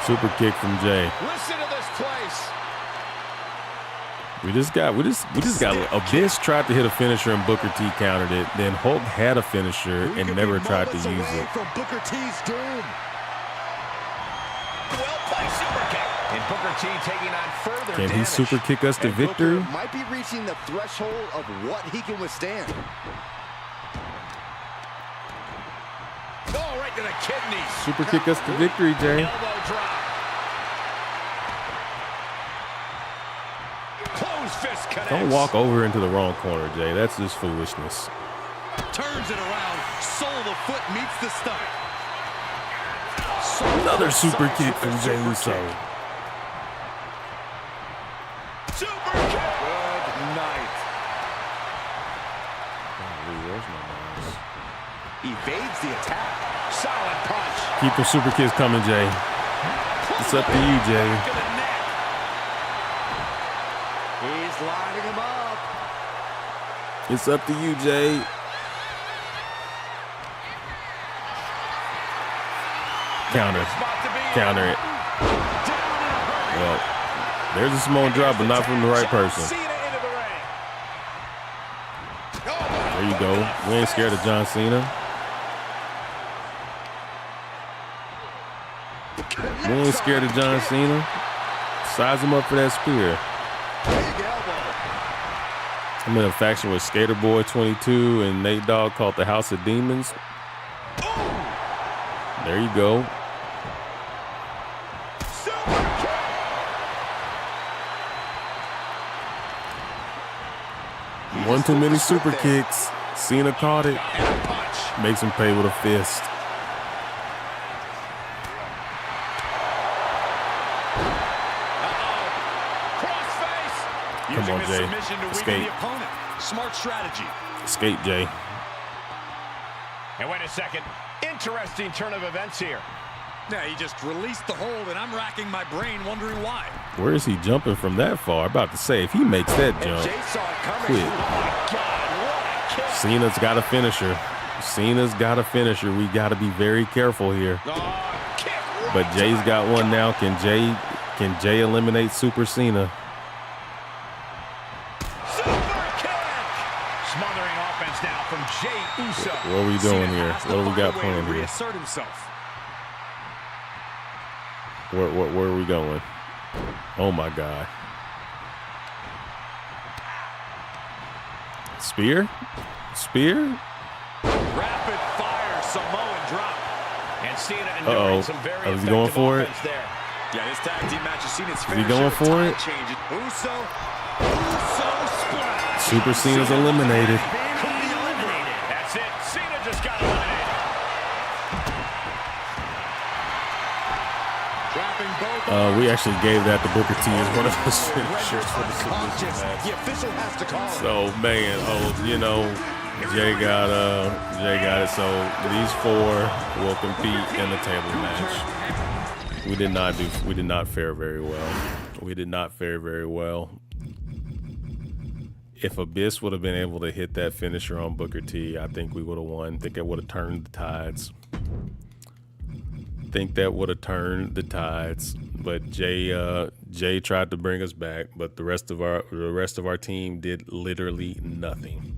A: Super kick from Jey.
C: Listen to this place.
A: We just got Abyss tried to hit a finisher and Booker T countered it. Then Hulk had a finisher and never tried to use it.
C: From Booker T's doom.
B: Well played super kick. And Booker T taking on further
A: Can he
B: damage.
A: super kick us to
C: And
A: victory?
C: Booker might be reaching the threshold of what he can withstand.
B: Oh, right to the kidneys.
A: Super kick us to victory, Jey.
B: Elbow drop. Close fist connects.
A: Don't walk over into the wrong corner, Jey. That's just foolishness.
H: Turns it around. Sole of the foot meets the stomach.
A: Another super kick from Jey Uso.
B: Super kick.
C: Good night. Evades the attack.
B: Solid punch.
A: Keep the super kicks coming, Jey. It's up to you, Jey.
B: To the neck.
C: He's lining him up.
A: It's up to you, Jey. Counter. Counter it. Well, there's a small drop, but not from the right person. There you go. We ain't scared of John Cena. We ain't scared of John Cena. Size him up for that spear. I'm in a faction with Skater Boy 22 and Nate Dogg called the House of Demons. There you go. One too many super kicks. Cena caught it. Makes him pay with a fist. Come on, Jey. Escape.
H: Smart strategy.
A: Escape, Jey.
B: And wait a second. Interesting turn of events here.
H: Yeah, he just released the hold, and I'm racking my brain wondering why.
A: Where is he jumping from that far? I'm about to say, if he makes that jump, quit. Cena's got a finisher. Cena's got a finisher. We got to be very careful here. But Jey's got one now. Can Jey eliminate Super Cena?
B: Smothering offense now from Jey Uso.
A: What are we doing here? What do we got planned here?
H: Reassert himself.
A: Where are we going? Oh my God. Spear?
B: Rapid fire Samoan drop. And Cena enduring some very
A: is he going for it?
B: there.
F: Yeah, this tag team match has seen its
A: Is he going for it?
F: changes.
B: Uso splash.
A: Super Cena's eliminated.
B: Could be eliminated. That's it. Cena just got eliminated.
C: Dropping both.
A: We actually gave that to Booker T as one of his finishers for the submission match.
C: The official has to call it.
A: So man, Jay got it. So these four will compete in the table match. We did not fare very well. We did not fare very well. If Abyss would have been able to hit that finisher on Booker T, I think we would have won. I think it would have turned the tides. But Jay tried to bring us back, but the rest of our team did literally nothing.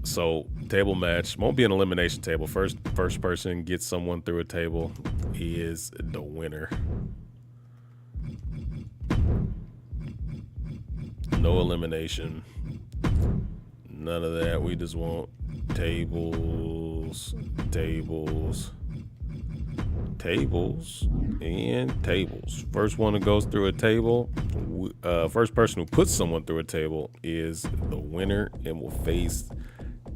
A: So table match won't be an elimination table. First person gets someone through a table is the winner. No elimination. None of that. We just want tables, and tables. First one that goes through a table, first person who puts someone through a table is the winner and will face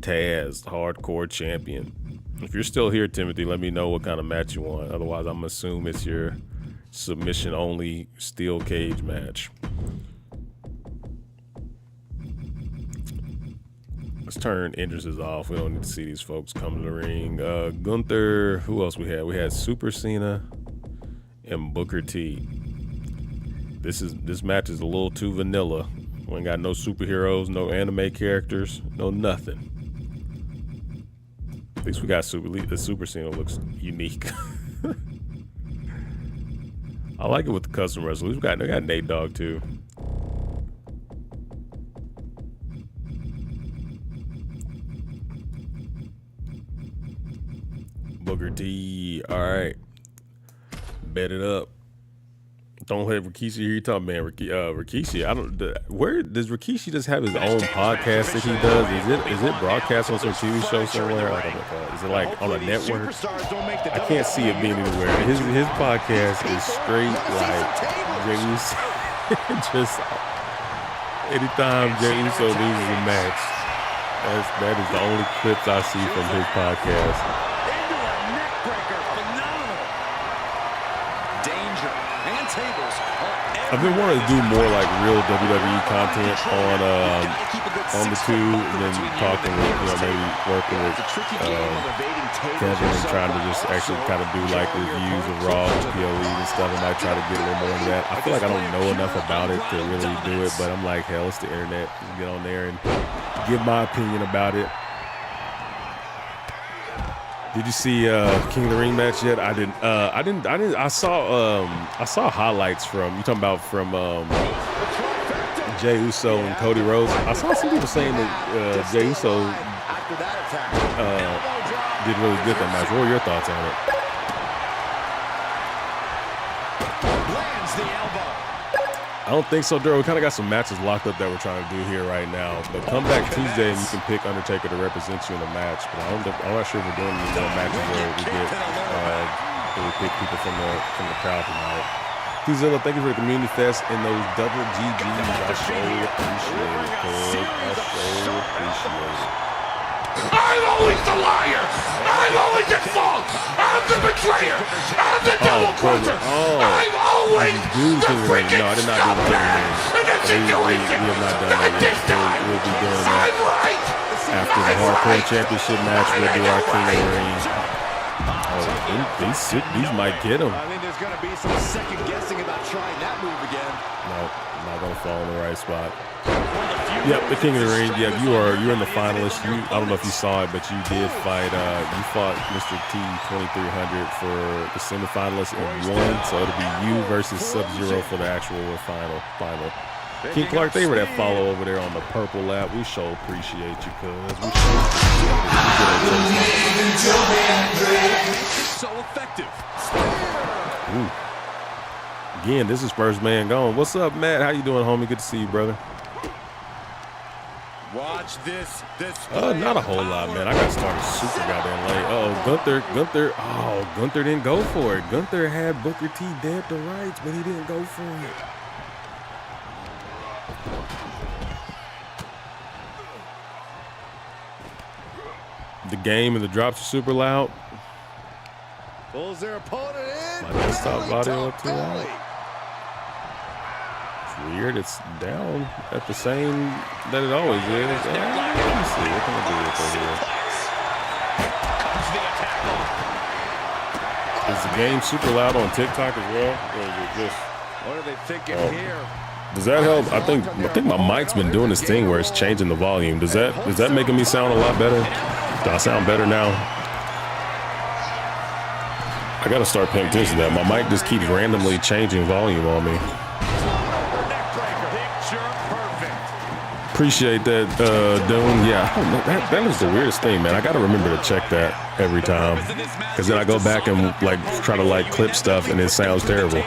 A: Taz, hardcore champion. If you're still here, Timothy, let me know what kind of match you want. Otherwise, I'm gonna assume it's your submission only steel cage match. Let's turn entrances off. We don't need to see these folks come to the ring. Gunther, who else we had? We had Super Cena and Booker T. This match is a little too vanilla. We ain't got no superheroes, no anime characters, no nothing. At least we got the Super Cena looks unique. I like it with the custom wrestlers. They got Nate Dogg too. Booker T. All right, bet it up. Don't have Rikishi here. You talking, man? Rikishi. Where does Rikishi just have his own podcast that he does? Is it broadcast on some TV show somewhere? I don't know. Is it like on a network? I can't see it being anywhere. His podcast is straight like Jey Uso. Just anytime Jey Uso loses a match, that is the only clips I see from his podcast. I've been wanting to do more like real WWE content on the tube, and then talking with, maybe working with Kevin and trying to just actually kind of do like reviews of Raw and PLE and stuff. I might try to get a little more into that. I feel like I don't know enough about it to really do it, but I'm like, hell, it's the internet. Get on there and give my opinion about it. Did you see King of the Ring match yet? I didn't. I saw highlights from, you talking about from Jey Uso and Cody Rhodes. I saw some people saying that Jey Uso did really good that match. What were your thoughts on it? I don't think so, Daryl. We kind of got some matches locked up that we're trying to do here right now. But come back Tuesday and you can pick Undertaker to represent you in the match. But I'm not sure if we're doing any more matches where we pick people from the crowd tonight. Zilla, thank you for the community fest and those double GGs. I so appreciate it, Craig. I so appreciate it.
G: I'm always the liar. I'm always at fault. I'm the betrayer. I'm the double crosser. I'm always the freaking
A: No, I did not do the we have not done that yet. We'll be doing that after the Hardcore Championship match. We'll do our King of the Ring. These might get him.
C: I think there's going to be some second guessing about trying that move again.
A: No, not going to fall in the right spot. Yep, the King of the Ring. Yeah, you're in the finalists. I don't know if you saw it, but you did fight. You fought Mr. T 2300 for the semifinalists and won. So it'll be you versus Sub-Zero for the actual final. King Clark, thank you for that follow over there on the purple lap. We sure appreciate you, cuz. We sure appreciate you.
H: So effective.
A: Ooh. Again, this is first man gone. What's up, Matt? How you doing, homie? Good to see you, brother.
C: Watch this.
A: Not a whole lot, man. I got started super goddamn late. Gunther. Oh, Gunther didn't go for it. Gunther had Booker T dead to rights, but he didn't go for it. The game and the drops are super loud.
C: Pulls their opponent in.
A: My desktop audio too loud. It's weird. It's down at the same that it always is. Let me see. What can I do with over here? Is the game super loud on TikTok as well, or is it just?
C: What are they thinking here?
A: Does that help? I think my mic's been doing this thing where it's changing the volume. Is that making me sound a lot better? Do I sound better now? I gotta start paying attention to that. My mic just keeps randomly changing volume on me. Appreciate that, Dune. Yeah, I don't know. That is the weirdest thing, man. I gotta remember to check that every time, because then I go back and like try to like clip stuff and it sounds terrible.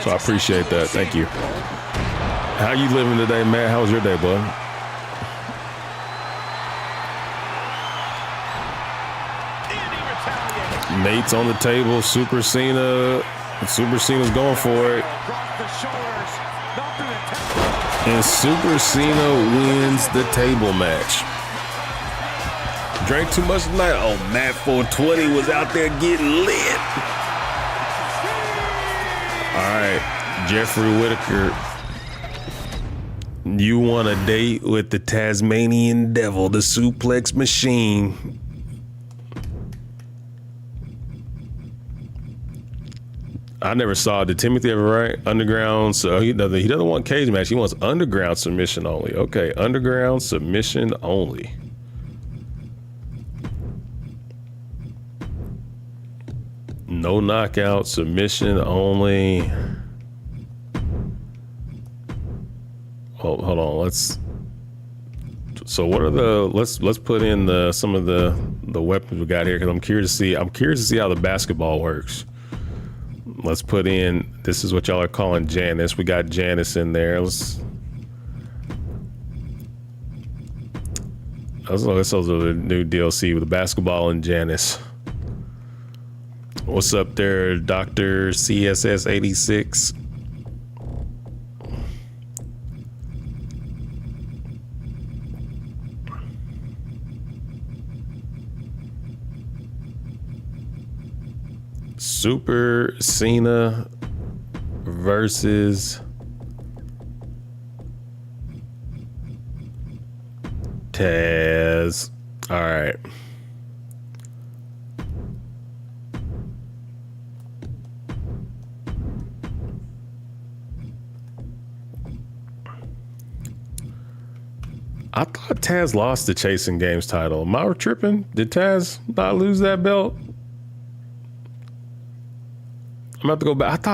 A: So I appreciate that. Thank you. How you living today, Matt? How was your day, bud? Nate's on the table. Super Cena's going for it. And Super Cena wins the table match. Drank too much tonight. Oh, Matt 420 was out there getting lit. All right, Jeffrey Whitaker. You want a date with the Tasmanian Devil, the suplex machine. I never saw. Did Timothy ever write underground? So he doesn't want cage match. He wants underground submission only. Okay, underground submission only. No knockout, submission only. Oh, hold on. So what are the? Let's put in some of the weapons we got here, because I'm curious to see how the basketball works. Let's put in, this is what y'all are calling Janice. We got Janice in there. Those are the new DLC with the basketball and Janice. What's up there, Dr. CSS 86? Super Cena versus Taz. All right. I thought Taz lost the Chasing Games title. Am I tripping? Did Taz not lose that belt? I'm about to go back.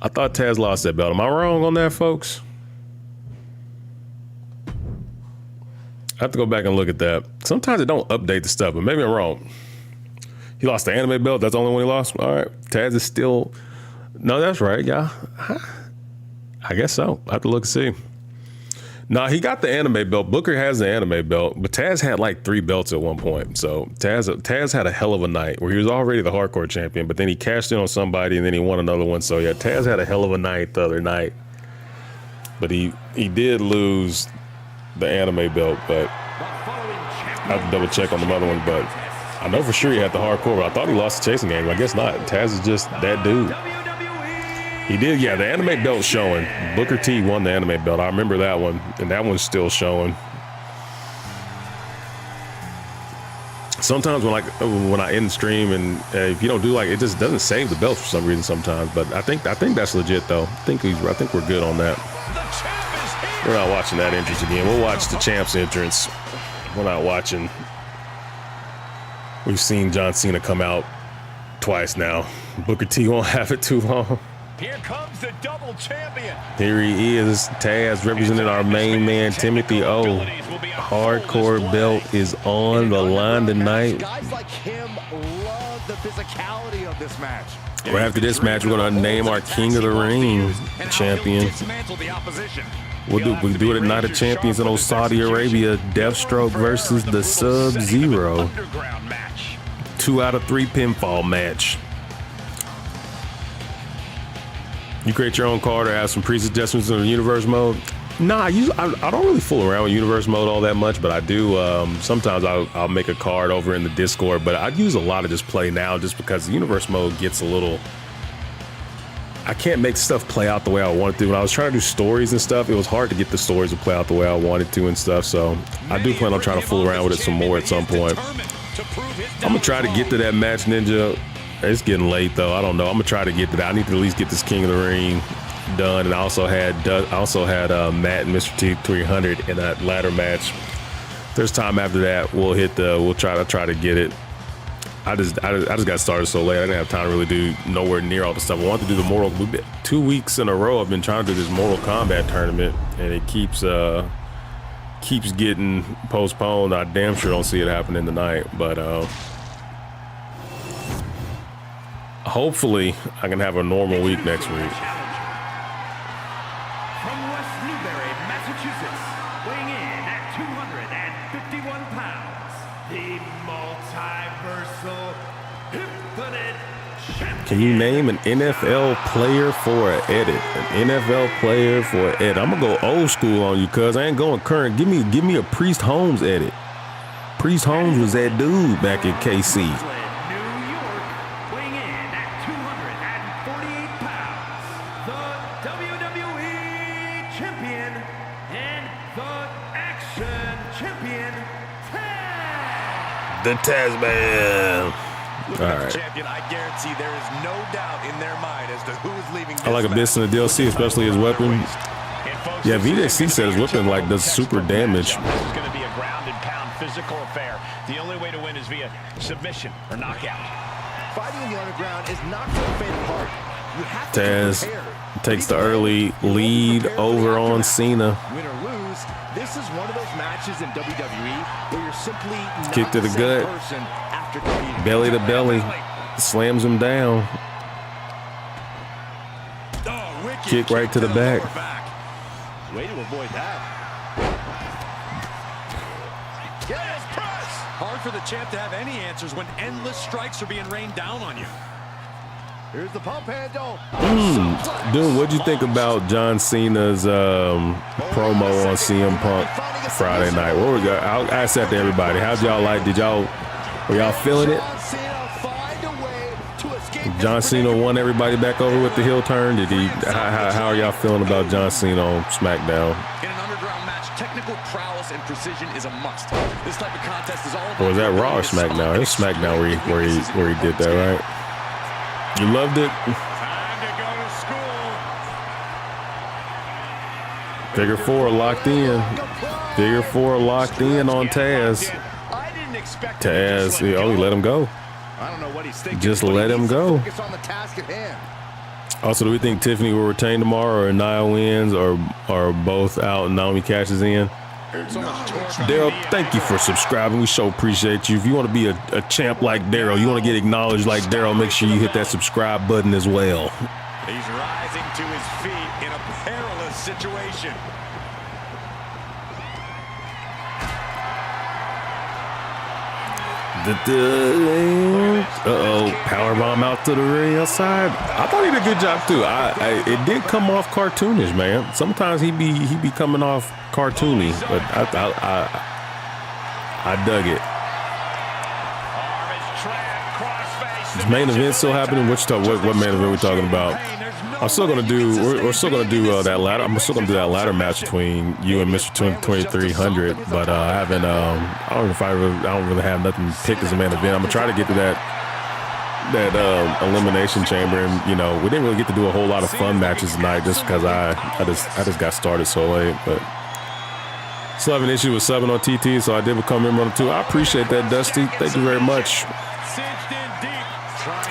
A: I thought Taz lost that belt. Am I wrong on that, folks? I have to go back and look at that. Sometimes it don't update the stuff, but maybe I'm wrong. He lost the anime belt. That's the only one he lost. All right. Taz is still. No, that's right. Yeah. I guess so. I have to look and see. No, he got the anime belt. Booker has the anime belt, but Taz had like 3 belts at one point. So Taz had a hell of a night where he was already the hardcore champion, but then he cashed in on somebody and then he won another one. So yeah, Taz had a hell of a night the other night, but he did lose the anime belt. But I have to double check on the other one. But I know for sure he had the hardcore. But I thought he lost the Chasing Game. I guess not. Taz is just that dude. He did, yeah, the anime belt's showing. Booker T won the anime belt. I remember that one, and that one's still showing. Sometimes when I end stream and if you don't do like, it just doesn't save the belts for some reason sometimes. But I think that's legit though. I think we're good on that. We're not watching that entrance again. We'll watch the champ's entrance. We're not watching. We've seen John Cena come out twice now. Booker T won't have it too long.
B: Here comes the double champion.
A: Here he is, Taz, representing our main man, Timothy O. Hardcore belt is on the line tonight.
C: Guys like him love the physicality of this match.
A: Well, after this match, we're gonna name our King of the Ring champion. We'll do it at Night of Champions in Saudi Arabia. Deathstroke versus the Sub-Zero. 2 out of 3 pinfall match. You create your own card or add some pre-suggestions in the universe mode. Nah, I don't really fool around with universe mode all that much, but I do. Sometimes I'll make a card over in the Discord, but I use a lot of just play now just because the universe mode gets a little... I can't make stuff play out the way I want it to. When I was trying to do stories and stuff, it was hard to get the stories to play out the way I wanted to and stuff, so I do plan on trying to fool around with it some more at some point. I'm going to try to get to that match, Ninja. It's getting late, though. I don't know. I'm going to try to get to that. I need to at least get this King of the Ring done, and I also had Matt and Mr. T 300 in that ladder match. If there's time after that, we'll try to get it. I just got started so late. I didn't have time to really do nowhere near all the stuff. I wanted to do the 2 weeks in a row. I've been trying to do this Mortal Kombat tournament, and it keeps getting postponed. I damn sure don't see it happening tonight, but hopefully I can have a normal week next week.
D: From West Newbury, Massachusetts, weighing in at 251 pounds, the multiversal infinite champion.
A: Can you name an NFL player for an edit? An NFL player for an edit. I'm gonna go old school on you, cuz I ain't going current. Give me a Priest Holmes edit. Priest Holmes was that dude back at KC. The Tasman. All right.
F: Champion, I guarantee there is no doubt in their mind as to who is leaving.
A: I like Abyss in the DLC, especially his weapon. Yeah, VDC said his weapon like does super damage.
B: This is going to be a ground and pound physical affair. The only way to win is via submission or knockout.
C: Fighting in the underground is not for the faint of heart. You have to
A: Taz takes the early lead over on Cena.
C: Win or lose, this is one of those matches in WWE where you're simply not
A: Kick to the gut.
C: person after competing.
A: Belly to belly. Slams him down. Kick right to the back.
C: Way to avoid that.
H: Yes, press! Hard for the champ to have any answers when endless strikes are being rained down on you.
C: Here's the pump handle.
A: Dude, what'd you think about John Cena's promo on CM Punk Friday night? What was that? I asked that to everybody. How'd y'all like? Were y'all feeling it? John Cena won everybody back over with the heel turn. Did he? How are y'all feeling about John Cena on SmackDown?
H: In an underground match, technical prowess and precision is a must. This type of contest is all about.
A: Or was that Raw or SmackDown? It was SmackDown where he did that, right? You loved it?
H: Time to go to school.
A: Figure 4 locked in. Figure 4 locked in on Taz.
C: I didn't expect
A: Taz, he let him go.
C: I don't know what he's thinking.
A: Just let him go.
C: Focus on the task at hand.
A: Also, do we think Tiffany will retain tomorrow, or Nia wins, or both out and Naomi cashes in? Daryl, thank you for subscribing. We so appreciate you. If you want to be a champ like Daryl, you want to get acknowledged like Daryl, make sure you hit that subscribe button as well.
F: He's rising to his feet in a perilous situation.
A: Powerbomb out to the ring outside. I thought he did a good job too. It did come off cartoonish, man. Sometimes he be coming off cartoony, but I dug it. Is main event still happening? What main event we talking about? We're still gonna do that ladder. I'm still gonna do that ladder match between you and Mr. 2300. But I don't really have nothing picked as a main event. I'm gonna try to get to that elimination chamber, and we didn't really get to do a whole lot of fun matches tonight just because I just got started so late. But still have an issue with subbing on TT, so I did become a member on 2. I appreciate that, Dusty. Thank you very much.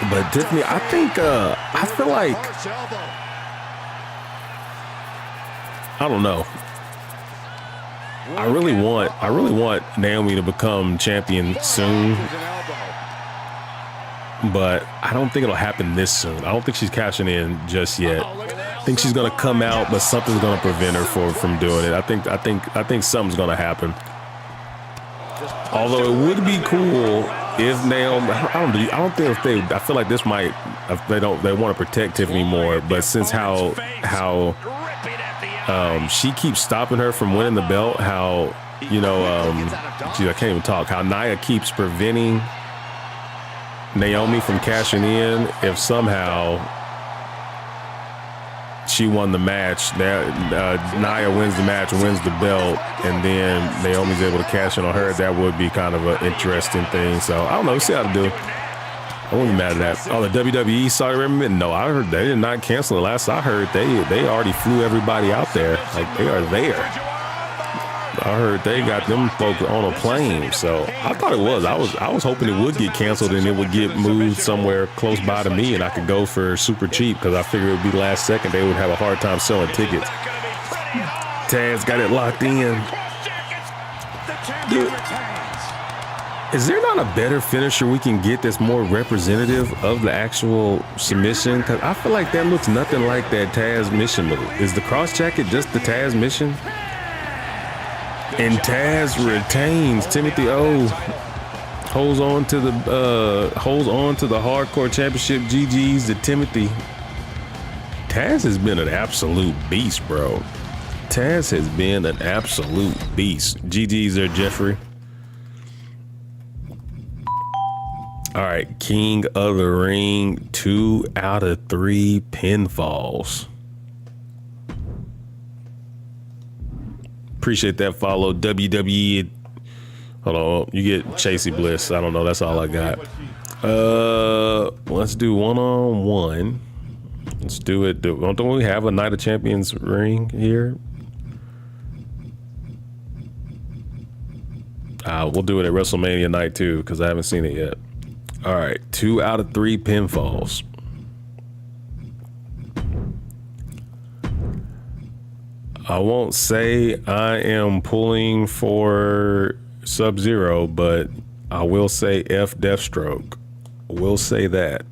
A: But Tiffany, I think I feel like I don't know. I really want Naomi to become champion soon. but I don't think it'll happen this soon. I don't think she's cashing in just yet. I think she's gonna come out, but something's gonna prevent her from doing it. I think something's gonna happen. Although it would be cool if Naomi, I don't think if they, I feel like this might, if they want to protect Tiffany more, but since how she keeps stopping her from winning the belt, how, you know, geez, I can't even talk, how Nia keeps preventing Naomi from cashing in, if somehow she won the match, Nia wins the match, wins the belt, and then Naomi's able to cash in on her, that would be kind of an interesting thing. So, I don't know. We'll see how to do. I wouldn't be mad at that. Oh, the WWE Saudi Arabia? No, I heard they did not cancel it. Last I heard, they already flew everybody out there. Like, they are there. I heard they got them folks on a plane. So, I thought it was. I was hoping it would get canceled and it would get moved somewhere close by to me and I could go for super cheap because I figured it would be last second. They would have a hard time selling tickets. Taz got it locked in. Dude, is there not a better finisher we can get that's more representative of the actual submission? Because I feel like that looks nothing like that Taz mission move. Is the cross jacket just the Taz mission? And Taz retains. Timothy O holds on to the hardcore championship. GG's to Timothy. Taz has been an absolute beast, bro. Taz has been an absolute beast. GG's there, Jeffrey. All right, King of the Ring, 2 out of 3 pinfalls. Appreciate that follow, WWE. Hold on, you get Chasey Bliss. I don't know, that's all I got. Let's do one-on-one. Let's do it. Don't we have a Night of Champions ring here? We'll do it at WrestleMania night 2 because I haven't seen it yet. All right, 2 out of 3 pinfalls. I won't say I am pulling for Sub-Zero, but I will say F Deathstroke. We'll say that.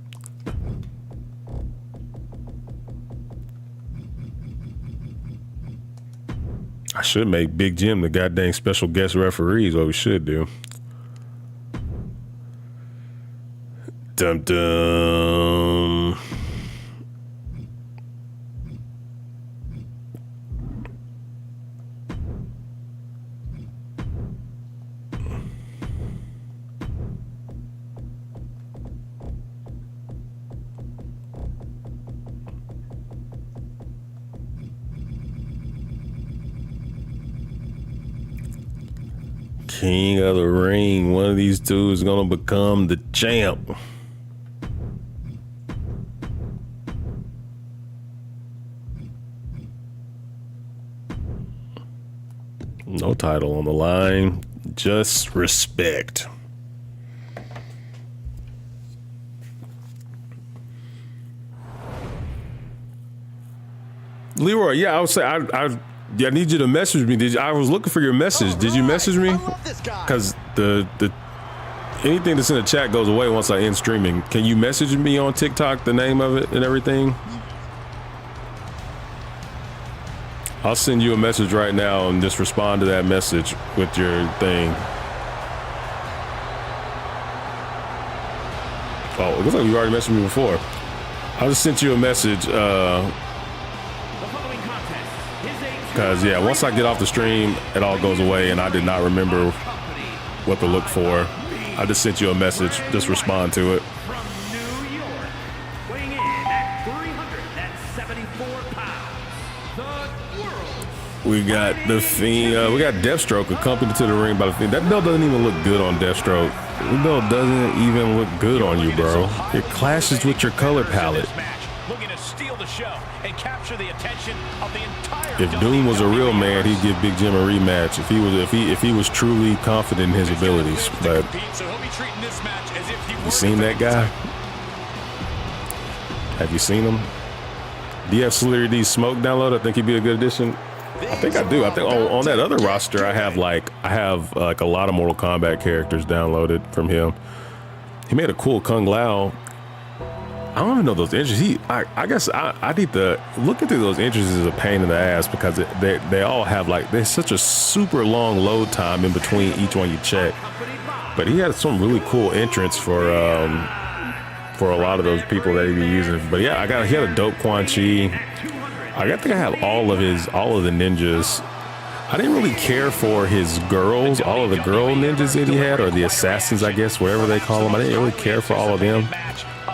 A: I should make Big Jim the goddamn special guest referee is what we should do. Dum dum. King of the Ring. One of these two is gonna become the champ. No title on the line, just respect. Leroy, yeah, I would say I need you to message me. I was looking for your message. Did you message me? Because the anything that's in the chat goes away once I end streaming. Can you message me on TikTok the name of it and everything? I'll send you a message right now and just respond to that message with your thing. Oh, it looks like you already messaged me before. I just sent you a message. Because, yeah, once I get off the stream, it all goes away, and I did not remember what to look for. I just sent you a message. Just respond to it.
D: From New York, weighing in at 374 pounds, the world.
A: We got the Fiend. We got Deathstroke accompanied to the ring by the Fiend. That belt doesn't even look good on Deathstroke. The belt doesn't even look good on you, bro. It clashes with your color palette.
B: Looking to steal the show and capture the attention of the entire.
A: If Doom was a real man, he'd give Big Jim a rematch. If he was truly confident in his abilities. But you seen that guy? Have you seen him? Do you have Slayer D's Smoke downloaded? I think he'd be a good addition. I think I do. I think on that other roster, I have like a lot of Mortal Kombat characters downloaded from him. He made a cool Kung Lao. I don't even know those entries. I guess I need to look into those entries is a pain in the ass because they all have like there's such a super long load time in between each one you check. But he had some really cool entrants for a lot of those people that he be using. But yeah, he had a dope Quan Chi. I think I have all of the ninjas. I didn't really care for his girls, all of the girl ninjas that he had, or the assassins, I guess, whatever they call them. I didn't really care for all of them.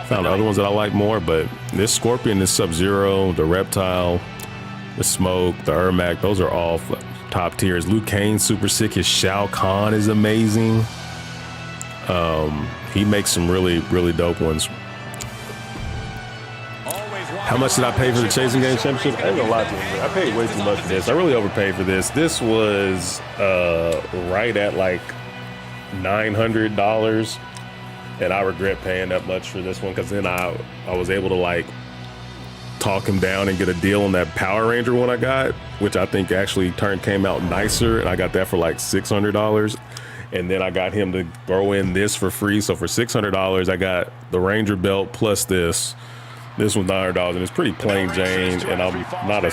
A: Found other ones that I like more, but this Scorpion, this Sub-Zero, the Reptile, the Smoke, the Ermac, those are all top tiers. Liu Kang's super sick. His Shao Kahn is amazing. He makes some really, really dope ones. How much did I pay for the Chasing Game Championship? I ain't gonna lie to you. I paid way too much for this. I really overpaid for this. This was right at like $900. And I regret paying that much for this one because then I was able to like talk him down and get a deal on that Power Ranger one I got, which I think actually came out nicer. And I got that for like $600. And then I got him to throw in this for free. So for $600, I got the Ranger belt plus this. This was $900, and it's pretty plain Jane, and I'm not a.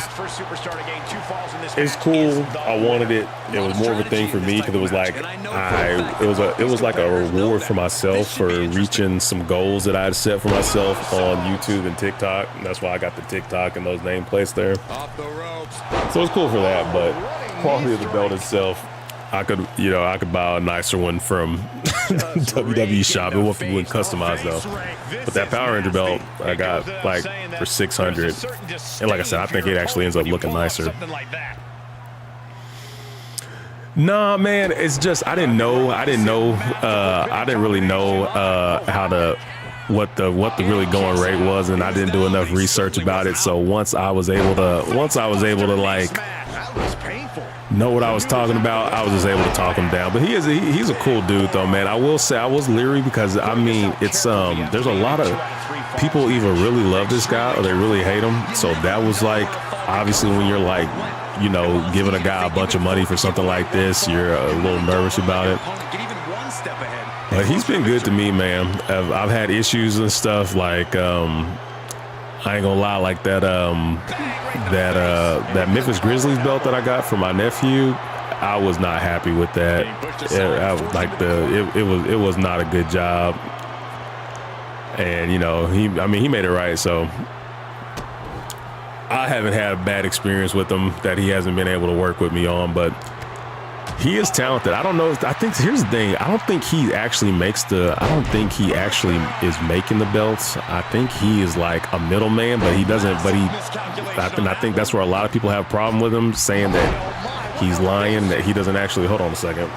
A: It's cool. I wanted it. It was more of a thing for me because it was like it was like a reward for myself for reaching some goals that I had set for myself on YouTube and TikTok, and that's why I got the TikTok and those nameplates there. So it's cool for that, but quality of the belt itself, I could buy a nicer one from WWE shop. It wouldn't customize though. But that Power Ranger belt I got like for $600, and like I said, I think it actually ends up looking nicer. Nah, man, it's just I didn't really know what the really going rate was, and I didn't do enough research about it. So once I was able to like know what I was talking about, I was just able to talk him down. But he's a cool dude though, man. I will say I was leery because I mean it's there's a lot of people either really love this guy or they really hate him. So that was like obviously when you're like, you know, giving a guy a bunch of money for something like this, you're a little nervous about it. But he's been good to me, man. I've had issues and stuff like I ain't gonna lie, like that Memphis Grizzlies belt that I got for my nephew, I was not happy with that. It was not a good job. And you know, he made it right. So I haven't had a bad experience with him that he hasn't been able to work with me on, but he is talented. I don't know if, I think here's the thing. I don't think he actually is making the belts. I think he is like a middleman, but he doesn't, I think that's where a lot of people have a problem with him, saying that he's lying, that he doesn't actually, hold on a second.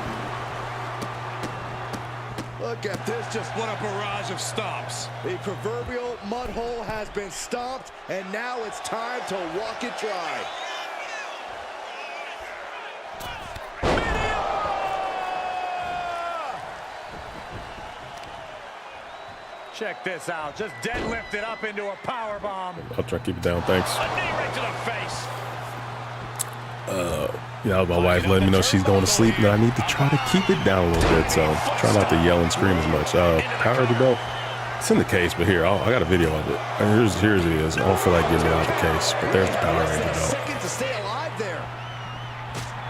C: Look at this, just what a barrage of stops. The proverbial mud hole has been stomped, and now it's time to walk it dry.
F: Check this out. Just deadlift it up into a power bomb.
A: I'll try to keep it down. Thanks.
F: A knee right to the face.
A: Yeah, my wife letting me know she's going to sleep, and I need to try to keep it down a little bit. So try not to yell and scream as much. Power of the belt. It's in the case, but here I got a video of it. And here's it is. I don't feel like getting it out of the case, but there's the Power Ranger belt.
C: To stay alive there.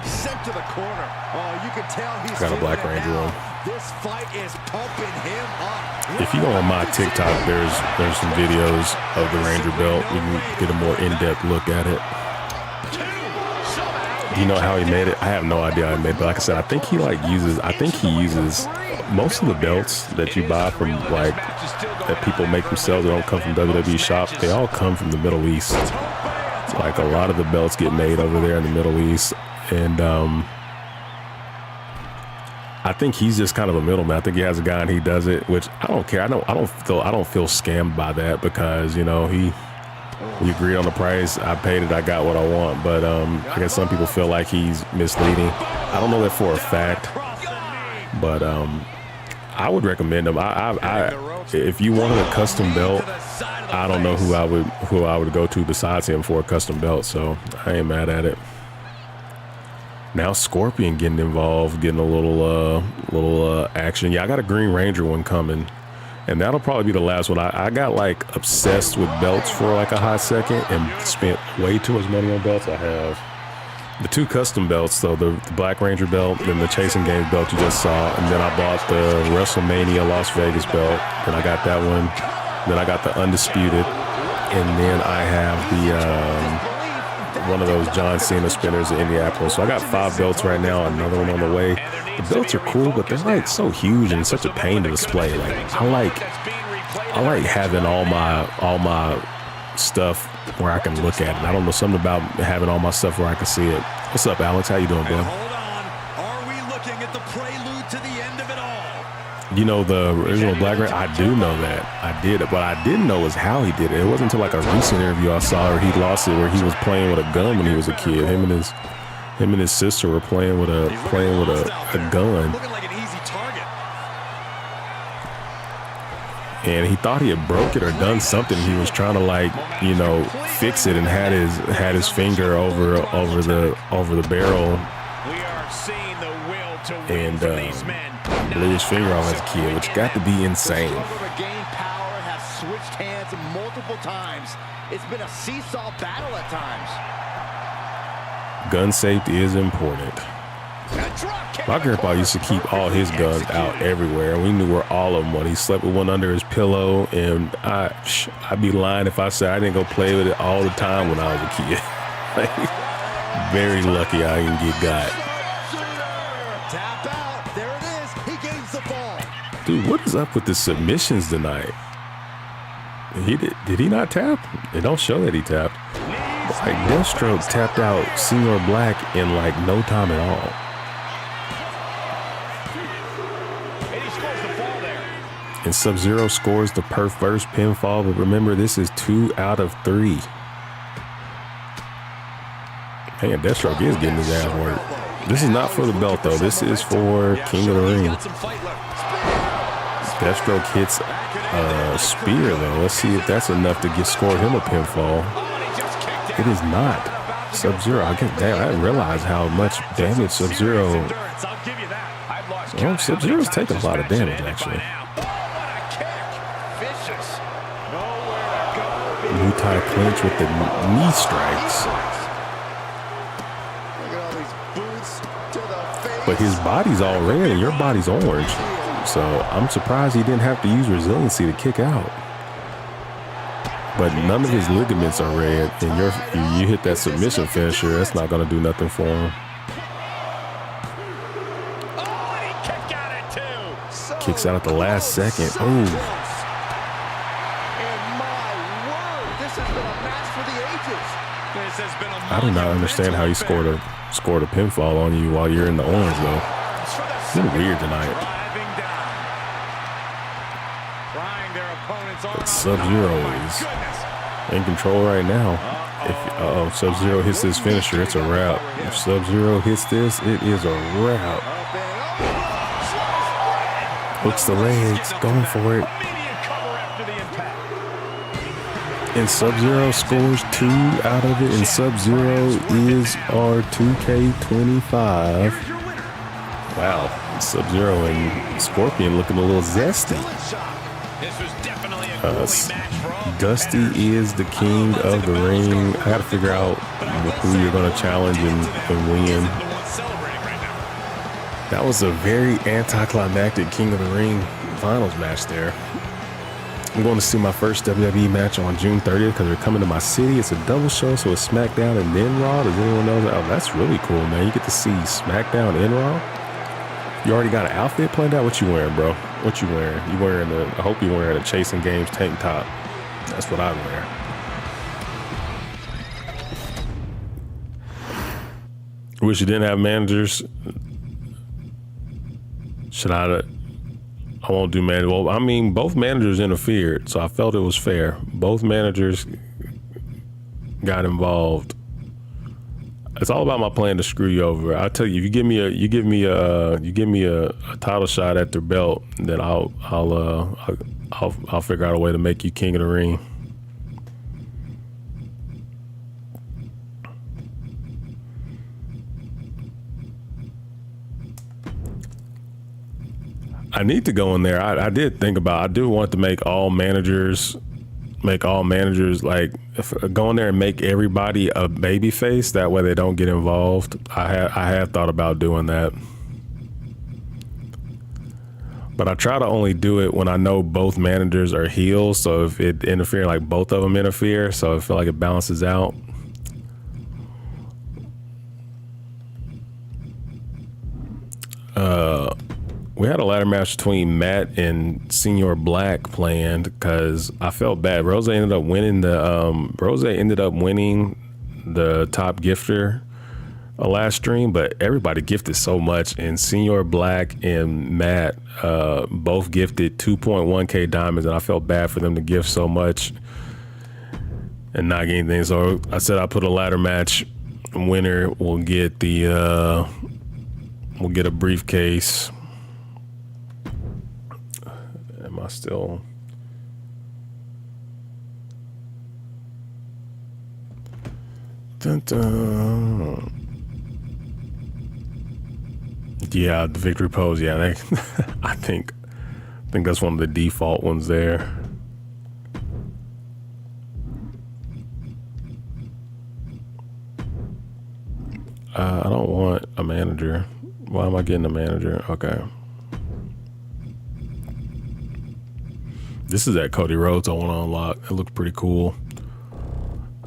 C: Sent to the corner. Oh, you can tell he's
A: got a Black Ranger on.
C: This fight is pumping him up.
A: If you go on my TikTok, there's some videos of the Ranger belt. You can get a more in-depth look at it. Do you know how he made it? I have no idea how he made it, but like I said, I think he uses most of the belts that you buy from like that people make themselves that don't come from WWE shops. They all come from the Middle East. It's like a lot of the belts get made over there in the Middle East, and I think he's just kind of a middleman. I think he has a guy and he does it, which I don't care. I don't feel scammed by that because, you know, we agreed on the price. I paid it. I got what I want. But I guess some people feel like he's misleading. I don't know that for a fact, but I would recommend him. If you wanted a custom belt, I don't know who I would go to besides him for a custom belt. So I ain't mad at it. Now Scorpion getting involved, getting a little action. Yeah, I got a Green Ranger one coming. And that'll probably be the last one. I got like obsessed with belts for like a hot second and spent way too much money on belts. I have the 2 custom belts, though, the Black Ranger belt and the Chasing Games belt you just saw. And then I bought the WrestleMania Las Vegas belt. Then I got that one. Then I got the Undisputed. And then I have the one of those John Cena spinners in Indianapolis. So I got 5 belts right now, another one on the way. The belts are cool, but they're like so huge and such a pain to display. Like I like having all my stuff where I can look at it. I don't know, something about having all my stuff where I can see it. What's up, Alex? How you doing, bro?
H: Hold on. Are we looking at the prelude to the end of it all?
A: You know the original Black Ranger? I do know that. I did it. But I didn't know was how he did it. It wasn't until like a recent interview I saw where he lost it, where he was playing with a gun when he was a kid. Him and his sister were playing with a gun.
H: Looking like an easy target.
A: And he thought he had broke it or done something. He was trying to, like, you know, fix it, and had his finger over the barrel.
B: We are seeing the will to
A: And
B: win these men.
A: blew his finger off as a kid, which got to be insane.
C: The struggle to gain power has switched hands multiple times. It's been a seesaw battle at times.
A: Gun safety is important. My grandpa used to keep all his guns out everywhere, and we knew where all of them were. He slept with one under his pillow, and I'd be lying if I said I didn't go play with it all the time when I was a kid. Like, very lucky I didn't get got.
C: Tap out. There it is. He gains the ball.
A: Dude, what is up with the submissions tonight? Did he not tap? It don't show that he tapped. Like, Deathstroke tapped out Senior Black in like no time at all. And Sub-Zero scores the first pinfall, but remember, this is 2 out of 3. Man, Deathstroke is getting his ass worked. This is not for the belt, though. This is for King of the Ring. Deathstroke hits spear, though. Let's see if that's enough to score him a pinfall. It is not. Sub-Zero, I didn't realize how much damage Sub-Zero. Well, Sub-Zero's taking a lot of damage, actually. Muay clinch with the knee strikes. But his body's all red and your body's orange. So I'm surprised he didn't have to use resiliency to kick out. But none of his ligaments are red, and you hit that submission finisher, that's not going to do nothing for him. Kicks out at the last second. Oh. I do not understand how he scored a pinfall on you while you're in the orange, though. It's been weird tonight. But Sub-Zero is in control right now. If Sub-Zero hits this finisher, it's a wrap. If Sub-Zero hits this, it is a wrap. Hooks the legs, going for it. And Sub-Zero scores 2 out of it, and Sub-Zero is our 2K25. Wow, Sub-Zero and Scorpion looking a little zesty. Dusty is the king of the ring. I gotta figure out who you're gonna challenge and win. That was a very anticlimactic King of the Ring finals match there. I'm going to see my first WWE match on June 30th because they're coming to my city. It's a double show, so it's SmackDown and then Raw. Does anyone know that? Oh, that's really cool, man. You get to see SmackDown and Raw. You already got an outfit planned out? What you wearing, bro? What you wearing? I hope you're wearing a Chasing Games tank top. That's what I wear. Wish you didn't have managers. I won't do manager. Well, I mean, both managers interfered, so I felt it was fair. Both managers got involved. It's all about my plan to screw you over. I tell you, if you give me a title shot at their belt, then I'll figure out a way to make you King of the Ring. I need to go in there. I did think about, I do want to make all managers like go in there and make everybody a baby face. That way they don't get involved. I have thought about doing that. But I try to only do it when I know both managers are heels. So if it interferes, like both of them interfere. So I feel like it balances out. We had a ladder match between Matt and Senior Black planned because I felt bad. Rose ended up winning the top gifter last stream, but everybody gifted so much, and Senior Black and Matt both gifted 2.1k diamonds, and I felt bad for them to gift so much and not get anything. So I said I put a ladder match. Winner will get the we'll get a briefcase. Am I still? Dun, dun. Yeah, the victory pose. Yeah, I think that's one of the default ones there. I don't want a manager. Why am I getting a manager? Okay. This is that Cody Rhodes I want to unlock. It looks pretty cool.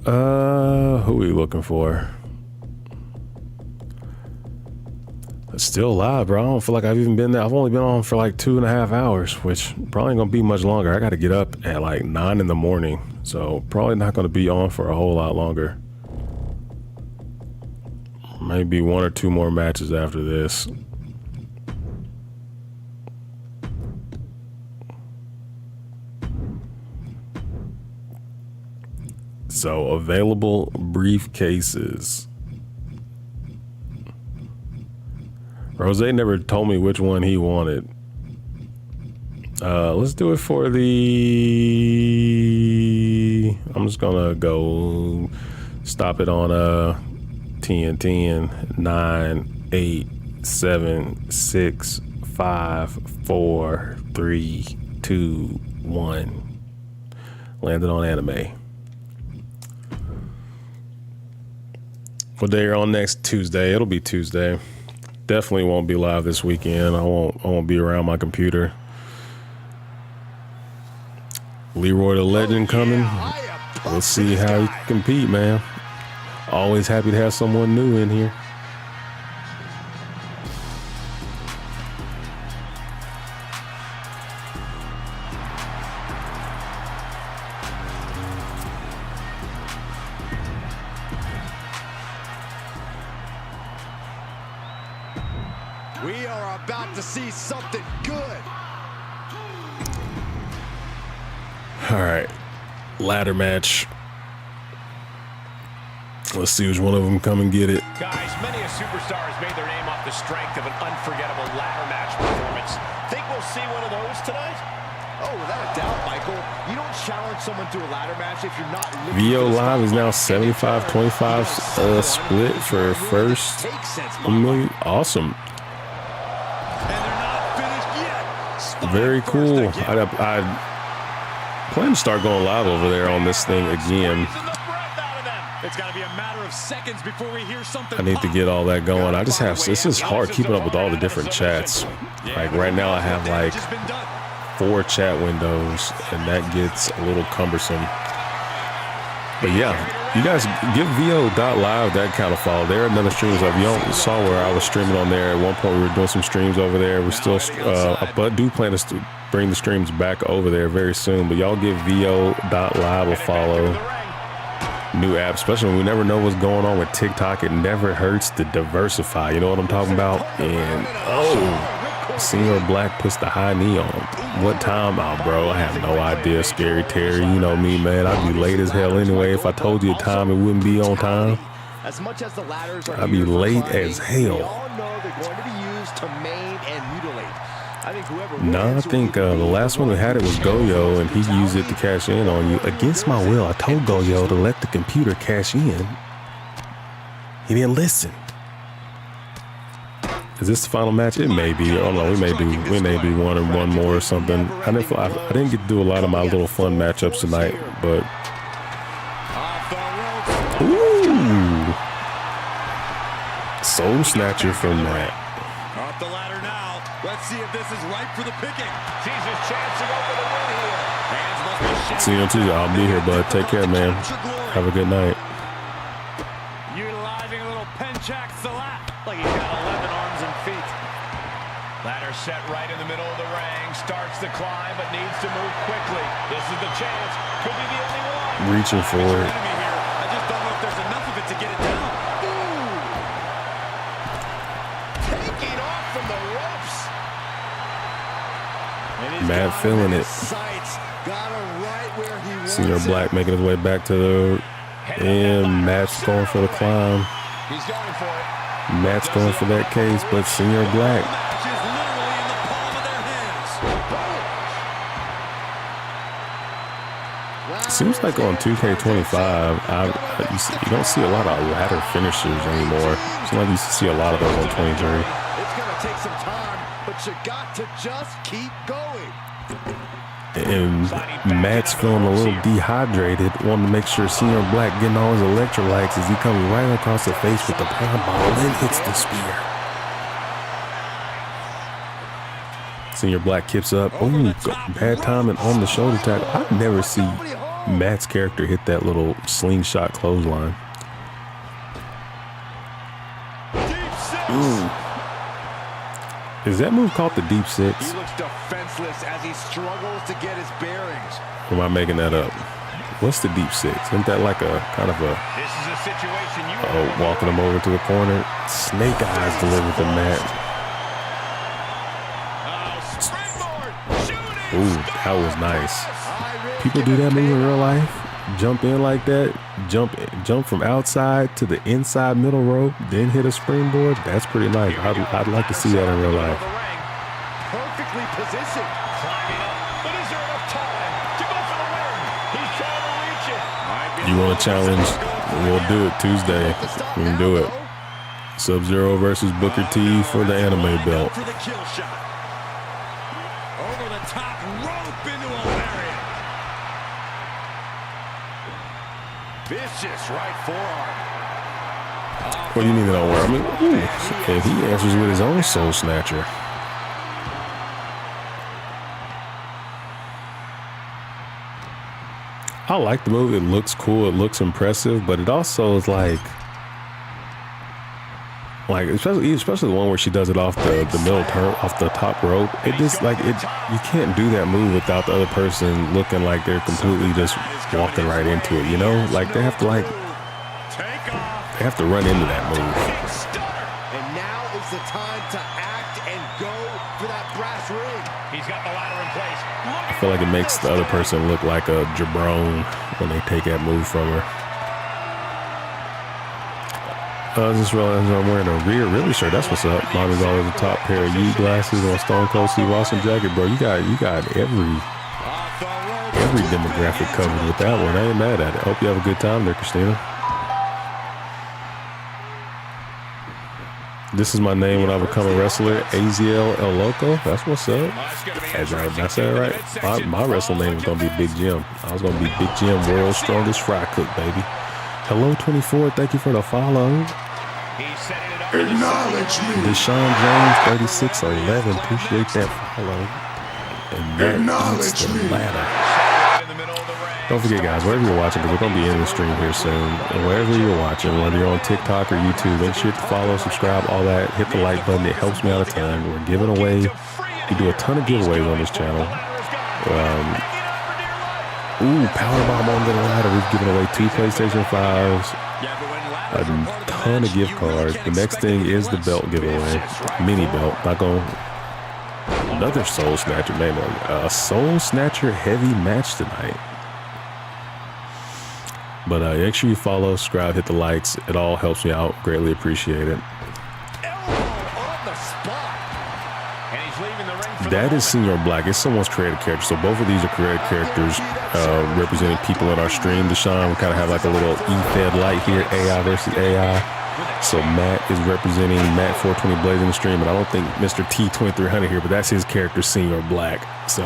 A: Who are we looking for? It's still live, bro. I don't feel like I've even been there. I've only been on for like 2.5 hours, which probably ain't gonna be much longer. I got to get up at like 9 in the morning, so probably not gonna be on for a whole lot longer. Maybe 1 or 2 more matches after this. So available briefcases. Rose never told me which one he wanted. Let's do it for the... I'm just gonna go stop it on 10, 9, 8, 7, 6, 5, 4, 3, 2, 1. Landed on anime. What day are on next? Tuesday. It'll be Tuesday. Definitely won't be live this weekend. I won't be around my computer. Leroy the Legend coming. Let's see how he can compete, man. Always happy to have someone new in here.
C: We are about to see something good.
A: All right, ladder match. Let's see which one of them come and get it.
B: Guys, many a superstar has made their name off the strength of an unforgettable ladder match performance. Think we'll see one of those tonight?
C: Oh, without a doubt, Michael. You don't challenge someone to a ladder match if you're not...
A: VO Live is now 75-25 split for first. Awesome. Very cool. I plan to start going live over there on this thing again.
H: It's got to be a matter of seconds before we hear something.
A: I need to get all that going. I just have, this is hard keeping up with all the different chats. Like right now I have like 4 chat windows and that gets a little cumbersome. But yeah, you guys give VO.live that kind of follow. There are another streams of, you saw where I was streaming on there. At one point we were doing some streams over there. We're still, but do plan to bring the streams back over there very soon. But y'all give VO.live a follow. New app, especially when we never know what's going on with TikTok. It never hurts to diversify. You know what I'm talking about? And Senior Black puts the high knee on him. What time out, bro? I have no idea. Scary Terry, you know me, man. I'd be late as hell anyway. If I told you a time, it wouldn't be on time.
C: As much as the ladders are
A: I'd be late as hell.
C: We all know they're going to be used to maim and mutilate. I think whoever
A: I think the last one who had it was Goyo, and he used it to cash in on you. Against my will, I told Goyo to let the computer cash in. He didn't listen. Is this the final match? It may be. I don't know. We may be one and one more or something. I didn't get to do a lot of my little fun matchups tonight, but ooh, Soul Snatcher from Matt.
H: Off the ladder now. Let's see if this is right for the picking.
B: Sees his chance to go for the win here.
H: Hands must be shaking.
A: See you on Tuesday. I'll be here, bud. Take care, man. Have a good night.
H: Utilizing a little penchak salat. Like he's got 11 arms and feet.
B: Ladder set right in the middle of the ring. Starts the climb, but needs to move quickly. This is the chance. Could be the only one.
A: Reaching for it.
H: I just don't know if there's enough of it to get it down.
C: Taking off from the ropes.
A: Matt feeling it.
C: Got him right where he wants
A: Senior
C: it.
A: Black making his way back to the end. Matt's going for the climb.
B: He's going for it.
A: Matt's going for that case, but Senior Black.
H: Match is literally in the palm of their hands.
A: Seems like on 2K25, you don't see a lot of ladder finishers anymore. Seems like you see a lot of those on 23.
C: It's going to take some time, but you got to just keep going.
A: And Matt's feeling a little dehydrated, wanting to make sure Senior Black getting all his electrolytes as he comes right across the face with the pound ball and hits the spear. Senior Black kips up. Ooh, bad timing on the shoulder tackle. I never see Matt's character hit that little slingshot clothesline. Ooh. Is that move called the deep six?
C: He looks defenseless as he struggles to get his bearings.
A: Or am I making that up? What's the deep six? Isn't that like a kind of a
B: This is a situation you
A: walking him over to the corner? Snake eyes delivered to Matt. Ooh, that was nice. People do that move in real life. Jump in like that. Jump from outside to the inside middle rope, then hit a springboard. That's pretty nice. I'd like to see that in real life.
C: Perfectly positioned.
B: climbing up. But is there enough time to go for the win? He's trying to reach it.
A: You want to challenge? We'll do it Tuesday. We can do it. Sub-Zero versus Booker T for the anime belt.
H: For the kill shot. Over the top rope into a lariat.
C: Vicious right forearm.
A: What do you mean that don't work? I mean, and he answers with his own Soul Snatcher. I like the move. It looks cool. It looks impressive, but it also is like especially the one where she does it off the middle turn, off the top rope. It just like it. You can't do that move without the other person looking like they're completely just walking right into it. You know, like they have to run into that move.
C: And now is the time to act and go for that brass ring.
B: He's got the ladder in place.
A: I feel like it makes the other person look like a jabron when they take that move from her. I just realized I'm wearing a Rhea Ripley shirt. That's what's up. Mine is always a top pair of Yeet glasses on Stone Cold Steve Austin jacket, bro. You got every demographic covered with that one. I ain't mad at it. Hope you have a good time there, Christina. This is my name when I become a wrestler, AZL El Loco. That's what's up. Did I say it right? My wrestling name was going to be Big Jim. I was going to be Big Jim, World's Strongest Fry Cook, baby. Hello, 24. Thank you for the follow.
G: Acknowledge me.
A: Deshaun James, 3611. Appreciate that follow. And that beats the ladder. Don't forget, guys, wherever you're watching, because we're going to be in the stream here soon. And wherever you're watching, whether you're on TikTok or YouTube, make sure to follow, subscribe, all that. Hit the like button. It helps me out a ton. We're giving away. We do a ton of giveaways on this channel. Powerbomb on the ladder. We've given away 2 PlayStation 5s, a ton of gift cards. The next thing is the belt giveaway, mini belt. Not going. Another Soul Snatcher, man. A Soul Snatcher heavy match tonight. But make sure you follow, subscribe, hit the likes. It all helps me out. Greatly appreciate it. That is Senior Black. It's someone's created character. So both of these are created characters representing people in our stream. Deshaun, we kind of have like a little E-Fed light here. AI versus AI. So Matt is representing Matt 420 Blazing the Stream, and I don't think Mr. T2300 here, but that's his character, Senior Black. So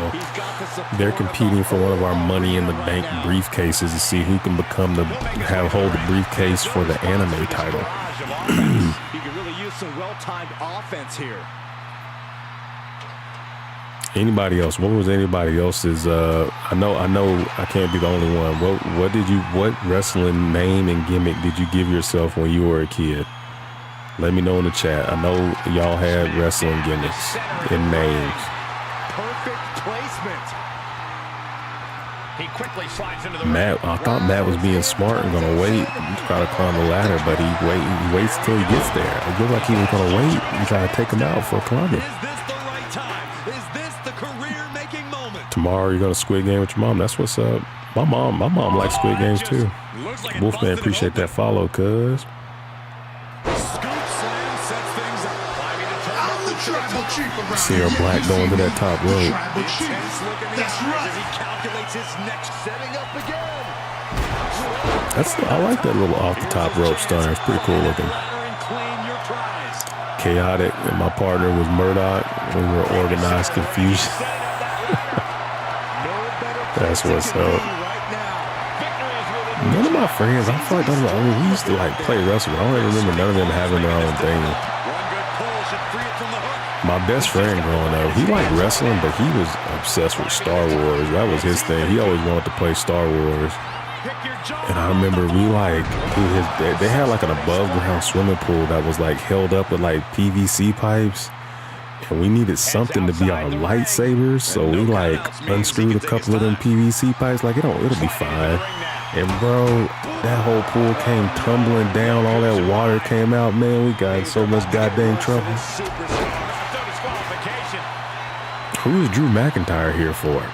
A: they're competing for one of our Money in the Bank briefcases to see who can hold the briefcase for the anime title.
C: He can really use some well-timed offense here.
A: Anybody else? What was anybody else's? I know I can't be the only one. What wrestling name and gimmick did you give yourself when you were a kid? Let me know in the chat. I know y'all had wrestling gimmicks and names.
C: Perfect placement.
B: He quickly slides into the
A: Matt, I thought Matt was being smart and gonna wait and try to climb the ladder, but he waits till he gets there. It looked like he was gonna wait and try to take him out for climbing.
H: Is this the right time? Is this the career-making moment?
A: Tomorrow you're gonna Squid Game with your mom. That's what's up. My mom likes Squid Games too. Wolfman, appreciate that follow, cuz. Senior Black going to that top rope.
G: That's right.
A: I like that little off the top rope stunner. It's pretty cool looking. Chaotic, and my partner was Murdoch. We were Organized Confusion. That's what's up. None of my friends, I feel like we used to like play wrestling. I don't even remember none of them having their own thing. My best friend growing up, he liked wrestling, but he was obsessed with Star Wars. That was his thing. He always wanted to play Star Wars. And I remember they had like an above ground swimming pool that was like held up with like PVC pipes. And we needed something to be our lightsabers. So we like unscrewed a couple of them PVC pipes. Like it'll be fine. And bro, that whole pool came tumbling down. All that water came out. Man, we got in so much goddamn trouble. Who is Drew McIntyre here for?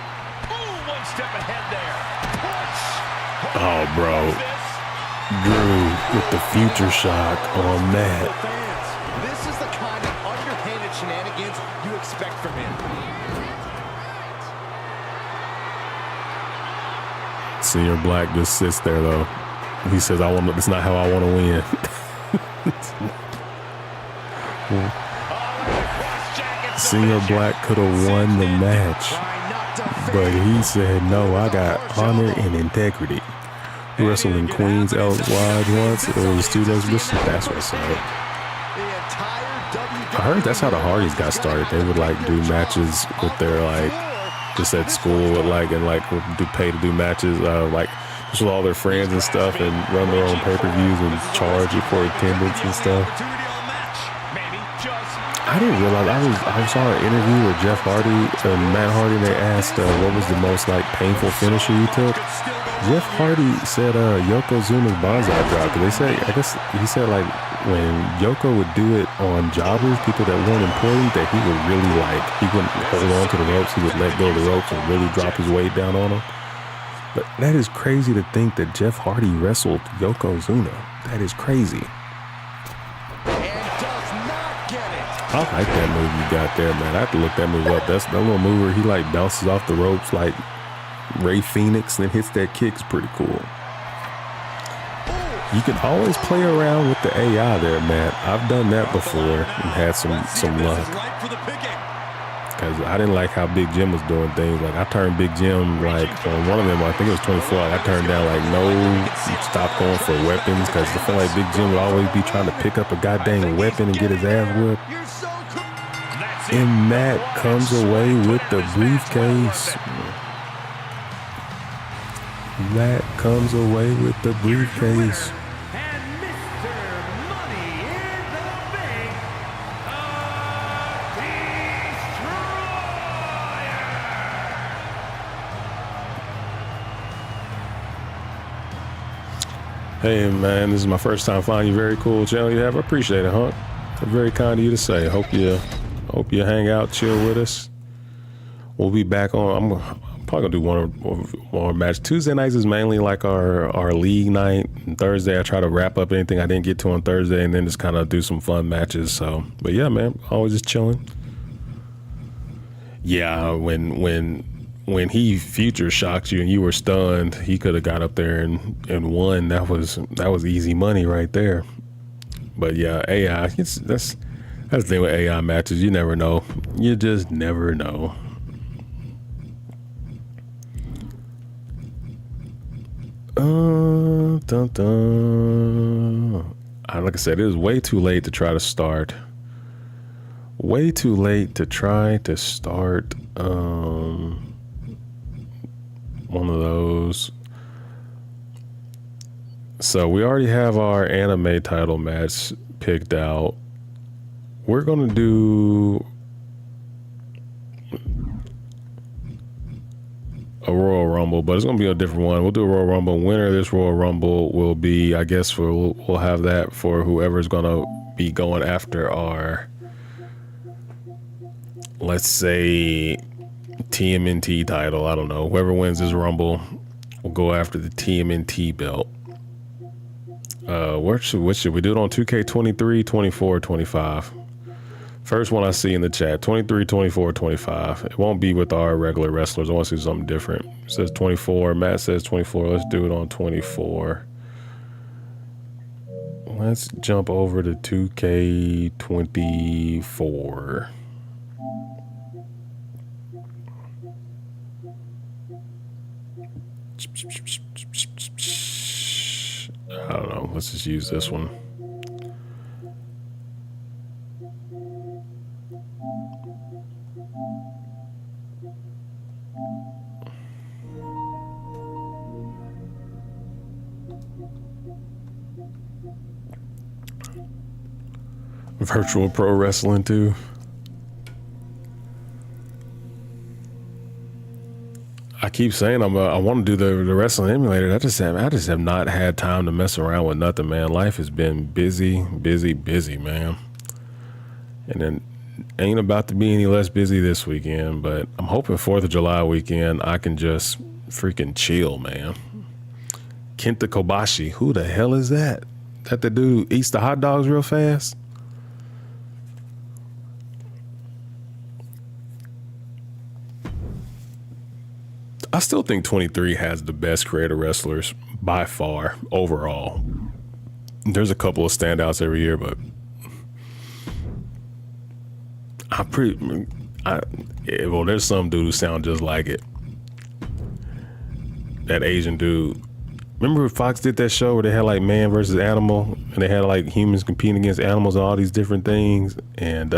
A: Oh, bro. Drew with the future shock on Matt.
C: This is the kind of underhanded shenanigans you expect from him.
A: Senior Black just sits there though. He says, "That's not how I want to win." Senior Black could have won the match, but he said, "No, I got honor and integrity." Wrestled in Queens Elk Lodge once. It was 2 days. That's what's up. I heard that's how the Hardys got started. They would like do matches with their like just at school and pay to do matches like just with all their friends and stuff and run their own pay-per-views and charge you for attendance and stuff. I didn't realize I saw an interview with Jeff Hardy and Matt Hardy. They asked what was the most like painful finisher you took. Jeff Hardy said Yokozuna's Banzai drop. They say, I guess he said like when Yoko would do it on jobbers, people that weren't important, that he would really like, he wouldn't hold on to the ropes, he would let go of the ropes and really drop his weight down on them. But that is crazy to think that Jeff Hardy wrestled Yokozuna. That is crazy. I like that move you got there, man. I have to look that move up. That's that little move where he like bounces off the ropes like Ray Phoenix and then hits that kick is pretty cool. You can always play around with the AI there, Matt. I've done that before and had some luck. Because I didn't like how Big Jim was doing things. Like I turned Big Jim like on one of them, I think it was 24. Like, I turned down like no, stop going for weapons because I feel like Big Jim would always be trying to pick up a goddamn weapon and get his ass whipped. And Matt comes away with the briefcase. Matt comes away with the briefcase.
D: And Mr. Money in the Bank, Destroyer.
A: Hey man, this is my first time flying you. Very cool channel you have. I appreciate it, Hunk. Very kind of you to say. Hope you hang out, chill with us. We'll be back on. I'm probably gonna do one more match. Tuesday nights is mainly like our league night. And Thursday I try to wrap up anything I didn't get to on Thursday, and then just kind of do some fun matches. So, but yeah, man, always just chilling. Yeah, when he future shocked you and you were stunned, he could have got up there and won. That was easy money right there. But yeah, AI. That's the thing with AI matches. You never know. You just never know. Dun, dun. Like I said, it is way too late to try to start. Way too late to try to start one of those. So we already have our anime title match picked out. We're gonna do a Royal Rumble, but it's gonna be a different one. We'll do a Royal Rumble. Winner of this Royal Rumble will be, I guess, we'll have that for whoever's gonna be going after our, let's say, TMNT title. I don't know. Whoever wins this Rumble will go after the TMNT belt. What should we do it on? 2K23, 24, 25. First one I see in the chat, 23, 24, 25. It won't be with our regular wrestlers. I want to see something different. It says 24. Matt says 24. Let's do it on 24. Let's jump over to 2K24. I don't know. Let's just use this one. Virtual Pro Wrestling too. I keep saying I want to do the wrestling emulator. I just have not had time to mess around with nothing, man. Life has been busy, man. And then ain't about to be any less busy this weekend, but I'm hoping 4th of July weekend I can just freaking chill, man. Kenta Kobashi, who the hell is that? That the dude eats the hot dogs real fast? I still think 23 has the best creator wrestlers by far overall. There's a couple of standouts every year, but there's some dude who sound just like it. That Asian dude. Remember when Fox did that show where they had like man versus animal, and they had like humans competing against animals and all these different things, and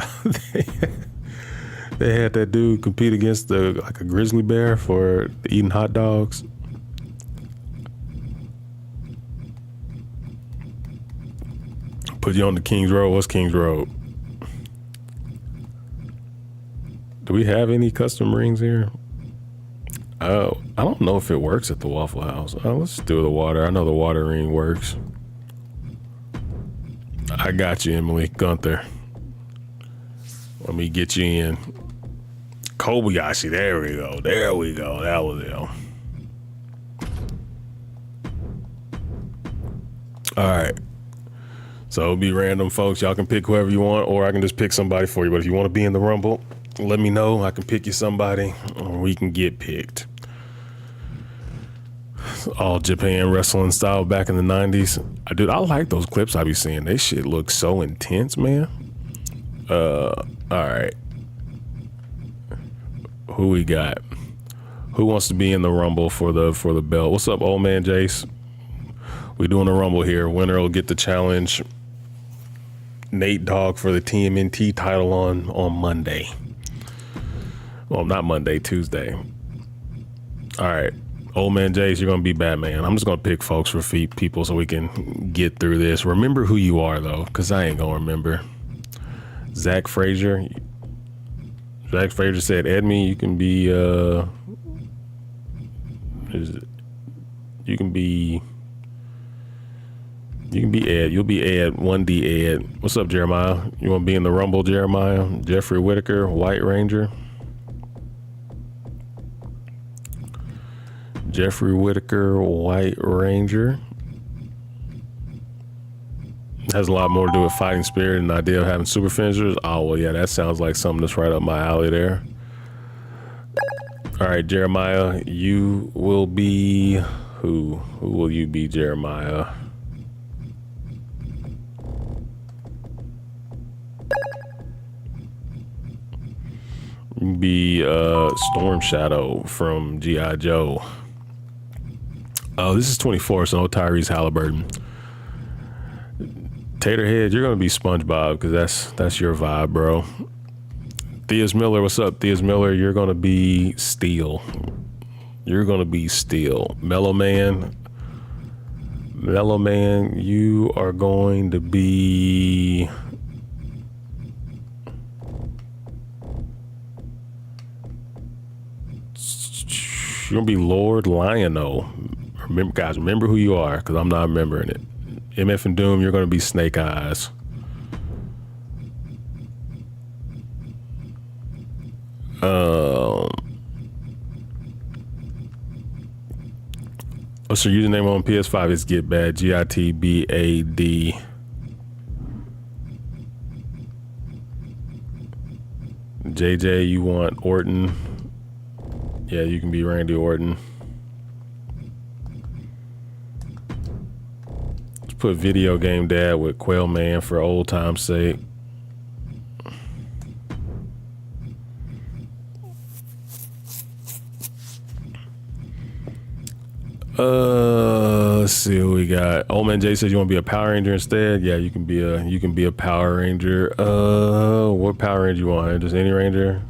A: they had that dude compete against like a grizzly bear for eating hot dogs. Put you on the King's Road. What's King's Road? Do we have any custom rings here? I don't know if it works at the Waffle House. Let's do the water. I know the water ring works. I got you, Emily Gunther. Let me get you in. Kobayashi, there we go. That was it. All right. So it'll be random, folks. Y'all can pick whoever you want, or I can just pick somebody for you. But if you want to be in the Rumble, let me know. I can pick you somebody, or we can get picked. All Japan wrestling style back in the 90s. I like those clips I be seeing. They shit looks so intense, man. All right. Who we got? Who wants to be in the Rumble for the belt? What's up, old man Jace? We doing a Rumble here. Winner will get the challenge Nate Dogg for the TMNT title on Monday. Well, not Monday, Tuesday. All right. Old man Jace, you're gonna be Batman. I'm just gonna pick folks for people so we can get through this. Remember who you are though, because I ain't gonna remember. Zach Frazier said, Edme, you can be Ed. You'll be Ed, 1D Ed. What's up, Jeremiah? You want to be in the Rumble, Jeremiah? Jeffrey Whitaker, White Ranger. Jeffrey Whitaker, White Ranger. Has a lot more to do with fighting spirit and the idea of having super finishers. Oh, well, yeah, that sounds like something that's right up my alley there. All right, Jeremiah, you will be who? Who will you be, Jeremiah? Be Storm Shadow from G.I. Joe. Oh, this is 24, so no Tyrese Halliburton. Taterhead, you're gonna be SpongeBob because that's your vibe, bro. Theus Miller, what's up, Theus Miller? You're gonna be Steel. You're gonna be Steel. Mellow Man, you are going to be. You're gonna be Lord Lion-O. Remember who you are, because I'm not remembering it. MF and Doom, you're gonna be Snake Eyes. What's your username on PS5? It's Gitbad, Gitbad. JJ, you want Orton? Yeah, you can be Randy Orton. Let's put Video Game Dad with Quail Man for old time's sake. Let's see what we got. Old Man Jay says you want to be a Power Ranger instead. Yeah, you can be a Power Ranger. What Power Ranger you want? Just any Ranger?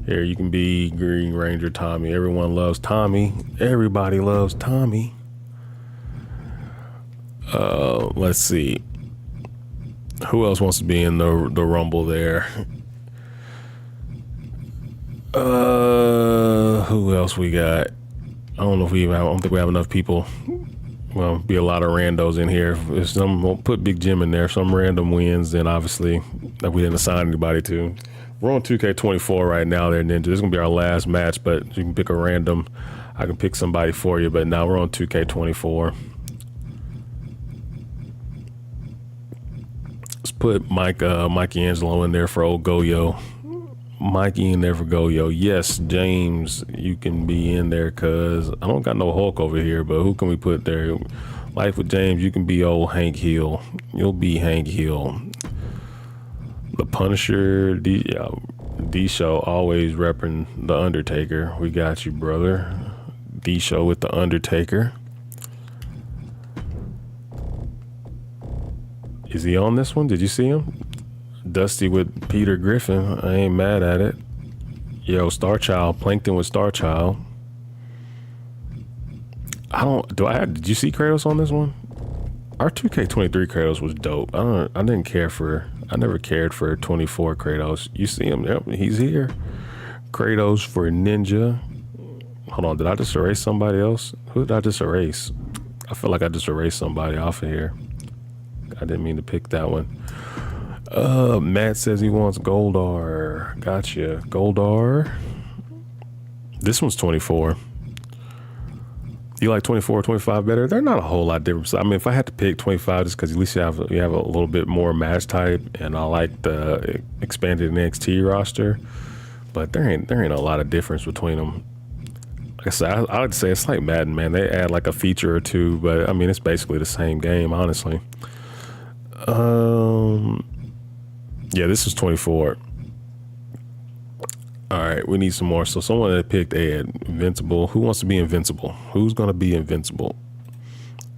A: Here, you can be Green Ranger Tommy. Everyone loves Tommy. Everybody loves Tommy. Let's see. Who else wants to be in the Rumble there? Who else we got? I don't know if I don't think we have enough people. Well, be a lot of randos in here. If some, we'll put Big Jim in there. If some random wins, then obviously that we didn't assign anybody to. We're on 2K24 right now there, Ninja. This is gonna be our last match, but you can pick a random. I can pick somebody for you, but now we're on 2K24. Let's put Mikey Angelo in there for old Goyo. Mikey in there for Goyo. Yes, James, you can be in there because I don't got no Hulk over here, but who can we put there? Life with James, you can be old Hank Hill. You'll be Hank Hill. The Punisher, D-Show, always repping The Undertaker. We got you, brother. D-Show with The Undertaker. Is he on this one? Did you see him? Dusty with Peter Griffin. I ain't mad at it. Yo, Star Child, Plankton with Star Child. Did you see Kratos on this one? Our 2K23 Kratos was dope. I never cared for 24 Kratos. You see him? Yep, he's here. Kratos for Ninja. Hold on, did I just erase somebody else? Who did I just erase? I feel like I just erased somebody off of here. I didn't mean to pick that one. Matt says he wants Goldar. Gotcha. Goldar. This one's 24. You like 24 or 25 better? They're not a whole lot different. So, I mean, if I had to pick 25, just because at least you have a little bit more match type, and I like the expanded NXT roster, but there ain't a lot of difference between them. Like I said, I would say it's like Madden, man. They add like a feature or two, but I mean, it's basically the same game, honestly. Yeah, this is 24. All right, we need some more. So someone that picked Ed, Invincible. Who wants to be Invincible? Who's gonna be Invincible?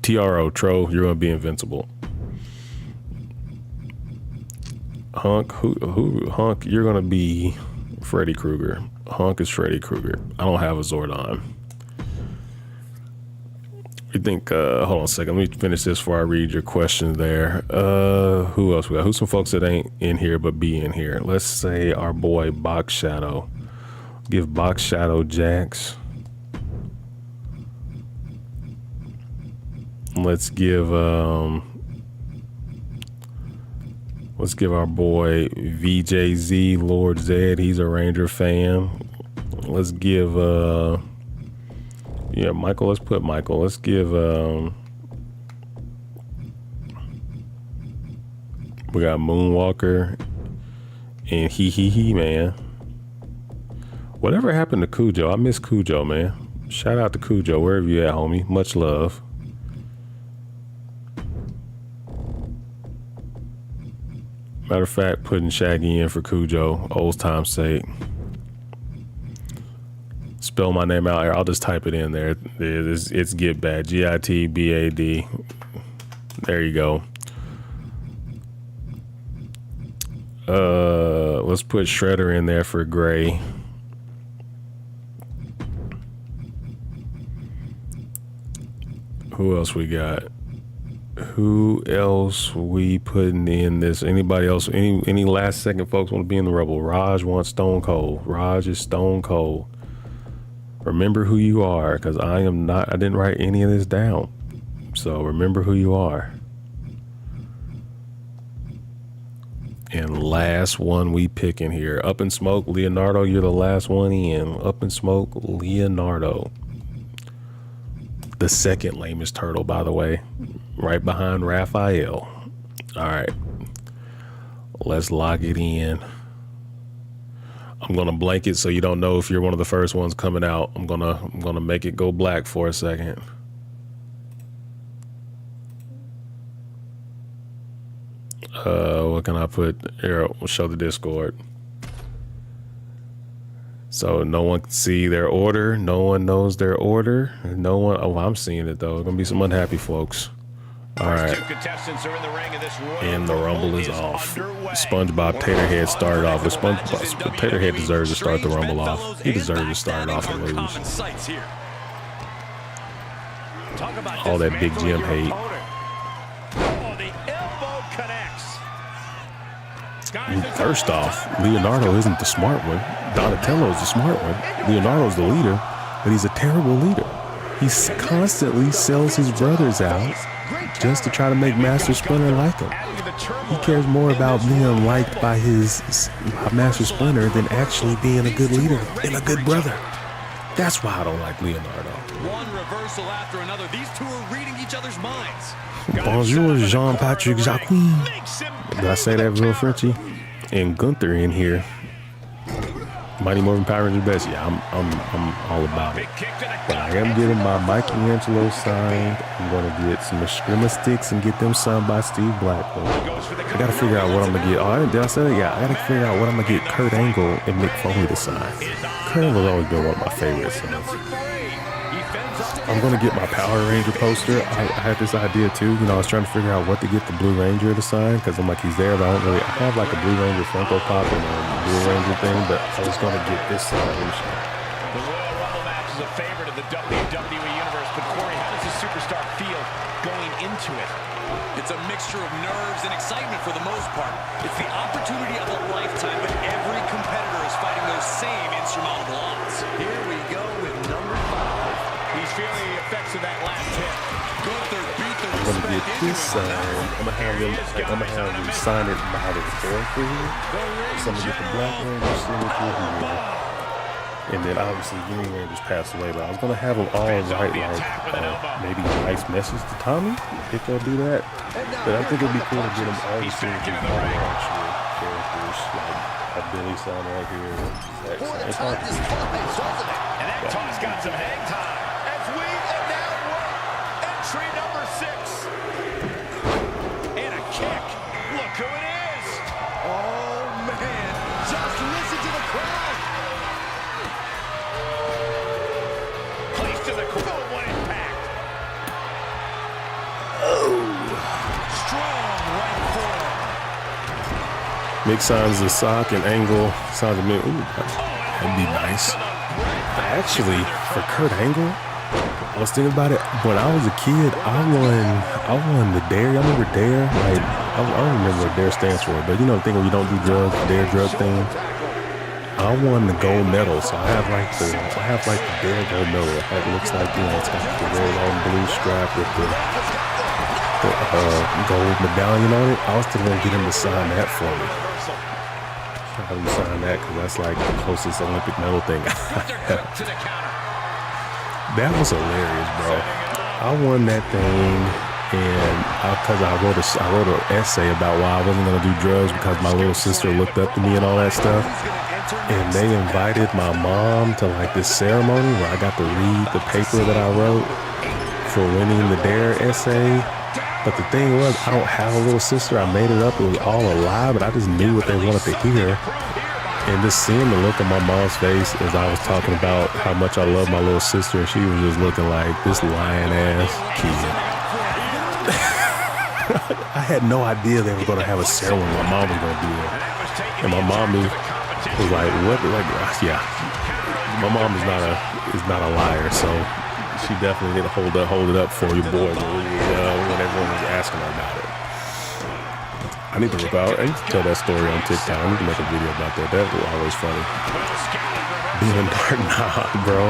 A: TRO, Tro, you're gonna be Invincible. Hunk, Hunk, you're gonna be Freddy Krueger. Hunk is Freddy Krueger. I don't have a Zordon. You think, hold on a second, let me finish this before I read your question there. Who else we got? Who's some folks that ain't in here but be in here? Let's say our boy Box Shadow. Give Box Shadow Jax. Let's give our boy VJZ Lord Zed. He's a Ranger fan. Let's give yeah, Michael, let's put Michael. Let's give we got Moonwalker and he man. Whatever happened to Cujo? I miss Cujo, man. Shout out to Cujo, wherever you at, homie. Much love. Matter of fact, putting Shaggy in for Cujo, old time's sake. spell my name out here. I'll just type it in there. It's Get Bad. G-I-T-B-A-D. There you go. Let's put Shredder in there for Gray. Who else we got? Who else we putting in this? Anybody else? Any last second folks want to be in the Rumble? Raj wants Stone Cold. Raj is Stone Cold. Remember who you are, because I didn't write any of this down. So remember who you are. And last one we picking here. Up in Smoke, Leonardo, you're the last one in. Up in Smoke, Leonardo. The second lamest turtle, by the way. Right behind Raphael. All right. Let's lock it in. I'm gonna blank it so you don't know if you're one of the first ones coming out. I'm gonna make it go black for a second. What can I put here? We'll show the Discord. So no one can see their order. No one knows their order. No one. Oh, I'm seeing it though. Gonna be some unhappy folks. All right. And the Rumble is off. SpongeBob Taterhead started off with SpongeBob. Taterhead deserves to start the Rumble off. He deserves to start off and lose. All that Big Jim hate. First off, Leonardo isn't the smart one. Donatello is the smart one. Leonardo's the leader, but he's a terrible leader. He constantly sells his brothers out just to try to make Master Splinter like him. He cares more about being liked by his Master Splinter than actually being a good leader and a good brother. That's why I don't like Leonardo.
H: One reversal after another. These two are reading each other's minds.
A: Bonjour, Jean-Patrick Jacquin. Did I say that real Frenchy? And Gunther in here. Mighty Morphin Power Ranger best. Yeah, I'm all about it. But I am getting my Michelangelo signed. I'm gonna get some Eskrima sticks and get them signed by Steve Blackman. I gotta figure out what I'm gonna get. Oh, did I say that? Yeah, I gotta figure out what I'm gonna get Kurt Angle and Mick Foley to sign. Kurt Angle's always been one of my favorites. I'm gonna get my Power Ranger poster. I had this idea too. You know, I was trying to figure out what to get the Blue Ranger to sign because I'm like, he's there, but I don't really. I have like a Blue Ranger Funko Pop and a Blue Ranger thing, but I was gonna get this signed.
B: The Royal Rumble match is a favorite of the WWE Universe, but Corey, how does the superstar feel going into it?
H: It's a mixture of nerves and excitement for the most part. It's the opportunity of a lifetime, but every competitor is fighting those same insurmountable odds.
C: Here we go with number 5.
B: He's feeling the effects of that last hit.
H: Gunther beat the
A: I'm gonna get this signed. I'm gonna have them sign it by the character here. So I'm gonna get the Black Ranger signature here. And then obviously Green Ranger just passed away, but I was gonna have them all write like maybe a nice message to Tommy if they'll do that. But I think it'd be cool to get them all the signatures by the actual characters, like a Billy sign right here. It's hard to do.
B: And that toss got some hang time. As we and now entry number 6. And a kick. Look who it is.
C: Oh, man. Just listen to the crowd.
B: Placed to the core. What impact.
H: strong right forearm.
A: Mick signs the sock and Angle signs a Mick. Ooh, that'd be nice. Actually, for Kurt Angle, I was thinking about it. When I was a kid, I won the Dare. Y'all remember Dare? Like, I don't remember what Dare stands for, but you know the thing when you don't do drugs, the Dare drug thing. I won the gold medal, so I have like the Dare gold medal. It looks like, you know, it's got the red on blue strap with the gold medallion on it. I was still gonna get him to sign that for me. Have him sign that because that's like the closest Olympic medal thing I have. That was hilarious, bro. I won that thing, and because I wrote an essay about why I wasn't gonna do drugs because my little sister looked up to me and all that stuff. And they invited my mom to like this ceremony where I got to read the paper that I wrote for winning the Dare essay. But the thing was, I don't have a little sister. I made it up. It was all a lie, but I just knew what they wanted to hear. And just seeing the look on my mom's face as I was talking about how much I love my little sister, and she was just looking like this lying-ass kid. I had no idea they were going to have a ceremony. My mom was going to do it. And my mom was like, what? Like, yeah. My mom is not a liar, so she definitely did hold it up for you boys when everyone was asking her about it. I need to tell that story on TikTok. I need to make a video about that. That was always funny. Being dark, nah, bro.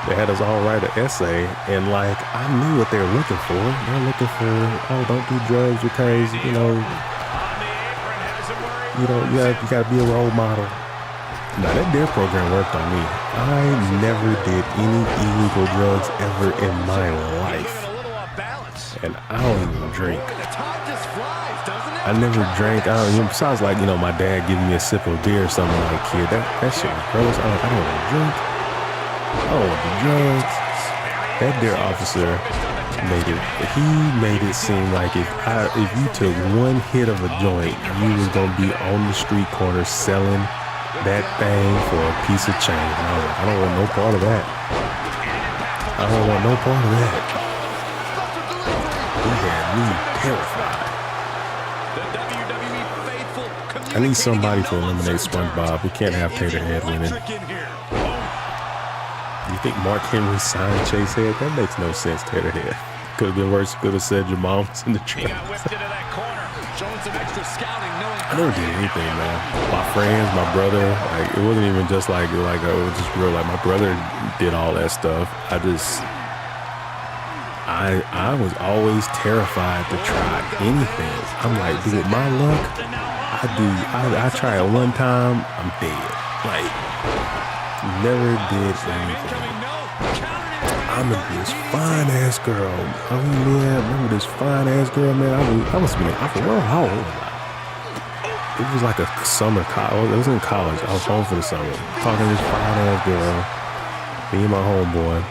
A: They had us all write an essay, and like I knew what they were looking for. They're looking for, oh, don't do drugs because you gotta be a role model. Now that DARE program worked on me. I never did any illegal drugs ever in my life, and I don't even drink. I never drank. Besides, like, my dad giving me a sip of beer or something like a kid. That shit was gross. I don't want to drink. I don't want to do drugs. That DARE officer made it seem like if you took one hit of a joint, you was gonna be on the street corner selling that thing for a piece of change. And I was like, I don't want no part of that. I don't want no part of that. He had me terrified. I need somebody to eliminate SpongeBob. We can't have Taterhead winning. You think Mark Henry signed Chase Head? That makes no sense, Taterhead. Could have been worse. Could have said your mom was in the trap. I never did anything, man. My friends, my brother, like it wasn't even just like it was just real. Like my brother did all that stuff. I was always terrified to try anything. I'm like, dude, with my luck, I try it one time, I'm dead. Like, never did anything. I remember this fine ass girl. I remember this fine ass girl, man. I must have been, how old was I? It was like a summer college. It was in college. I was home for the summer. Talking to this fine ass girl. Me and my homeboy.